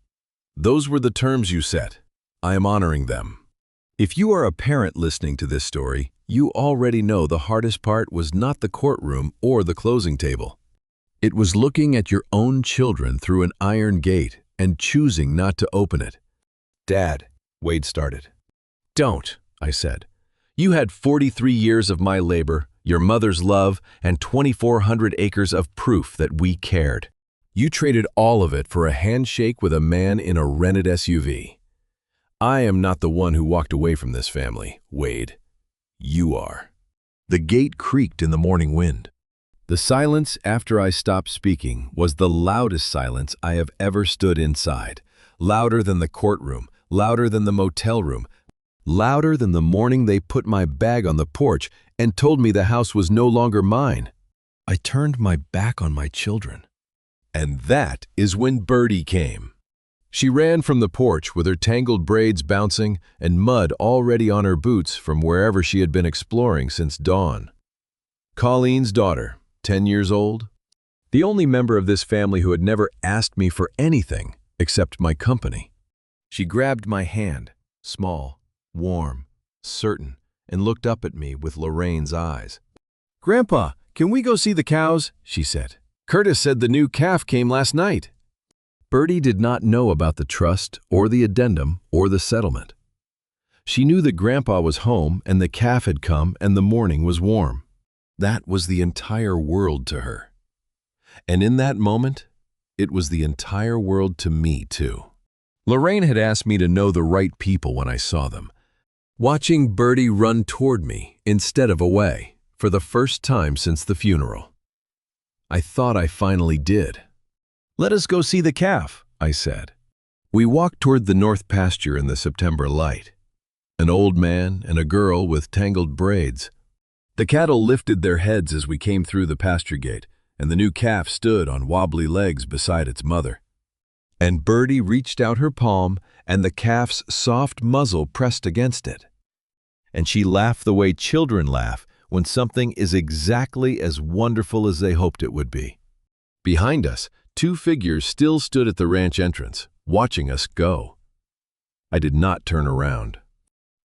Those were the terms you set. I am honoring them. If you are a parent listening to this story, you already know the hardest part was not the courtroom or the closing table. It was looking at your own children through an iron gate and choosing not to open it. Dad, Wade started. Don't, I said. You had 43 years of my labor, your mother's love, and 2,400 acres of proof that we cared. You traded all of it for a handshake with a man in a rented SUV. I am not the one who walked away from this family, Wade. You are. The gate creaked in the morning wind. The silence after I stopped speaking was the loudest silence I have ever stood inside, louder than the courtroom, louder than the motel room, louder than the morning they put my bag on the porch and told me the house was no longer mine. I turned my back on my children. And that is when Birdie came. She ran from the porch with her tangled braids bouncing and mud already on her boots from wherever she had been exploring since dawn. Colleen's daughter, 10 years old. The only member of this family who had never asked me for anything except my company. She grabbed my hand, small, warm, certain, and looked up at me with Lorraine's eyes. "Grandpa, can we go see the cows?" she said. "Curtis said the new calf came last night." Bertie did not know about the trust or the addendum or the settlement. She knew that Grandpa was home and the calf had come and the morning was warm. That was the entire world to her. And in that moment, it was the entire world to me too. Lorraine had asked me to know the right people when I saw them. Watching Bertie run toward me instead of away for the first time since the funeral. I thought I finally did. "Let us go see the calf," I said. We walked toward the north pasture in the September light. An old man and a girl with tangled braids. The cattle lifted their heads as we came through the pasture gate, and the new calf stood on wobbly legs beside its mother. And Bertie reached out her palm, and the calf's soft muzzle pressed against it. And she laughed the way children laugh when something is exactly as wonderful as they hoped it would be. Behind us, two figures still stood at the ranch entrance, watching us go. I did not turn around.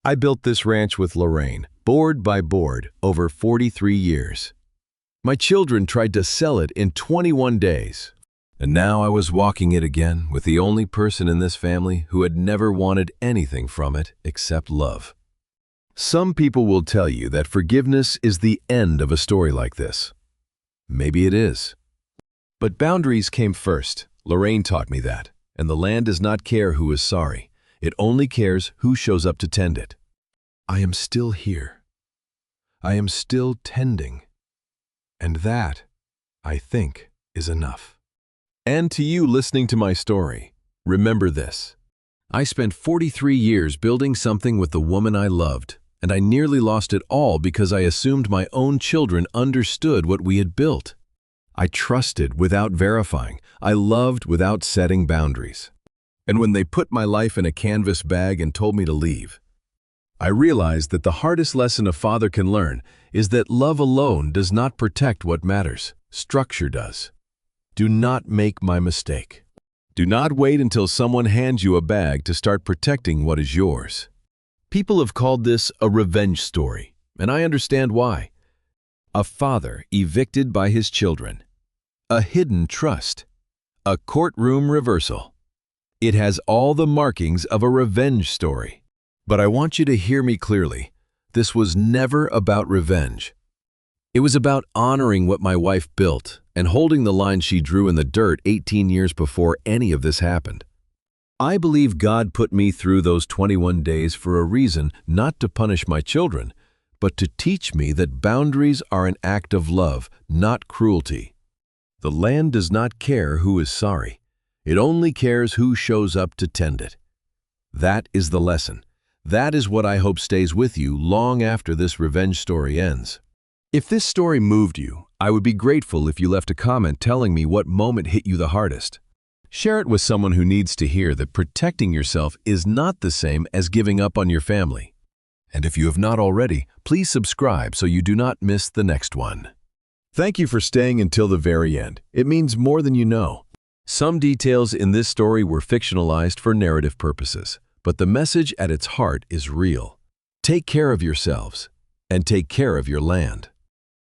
I built this ranch with Lorraine, board by board, over 43 years. My children tried to sell it in 21 days. And now I was walking it again with the only person in this family who had never wanted anything from it except love. Some people will tell you that forgiveness is the end of a story like this. Maybe it is. But boundaries came first. Lorraine taught me that. And the land does not care who is sorry. It only cares who shows up to tend it. I am still here. I am still tending. And that, I think, is enough. And to you listening to my story, remember this. I spent 43 years building something with the woman I loved, and I nearly lost it all because I assumed my own children understood what we had built. I trusted without verifying. I loved without setting boundaries. And when they put my life in a canvas bag and told me to leave, I realized that the hardest lesson a father can learn is that love alone does not protect what matters. Structure does. Do not make my mistake. Do not wait until someone hands you a bag to start protecting what is yours. People have called this a revenge story, and I understand why. A father evicted by his children. A hidden trust. A courtroom reversal. It has all the markings of a revenge story. But I want you to hear me clearly. This was never about revenge. It was about honoring what my wife built and holding the line she drew in the dirt 18 years before any of this happened. I believe God put me through those 21 days for a reason, not to punish my children, but to teach me that boundaries are an act of love, not cruelty. The land does not care who is sorry. It only cares who shows up to tend it. That is the lesson. That is what I hope stays with you long after this revenge story ends. If this story moved you, I would be grateful if you left a comment telling me what moment hit you the hardest. Share it with someone who needs to hear that protecting yourself is not the same as giving up on your family. And if you have not already, please subscribe so you do not miss the next one. Thank you for staying until the very end. It means more than you know. Some details in this story were fictionalized for narrative purposes, but the message at its heart is real. Take care of yourselves, and take care of your land.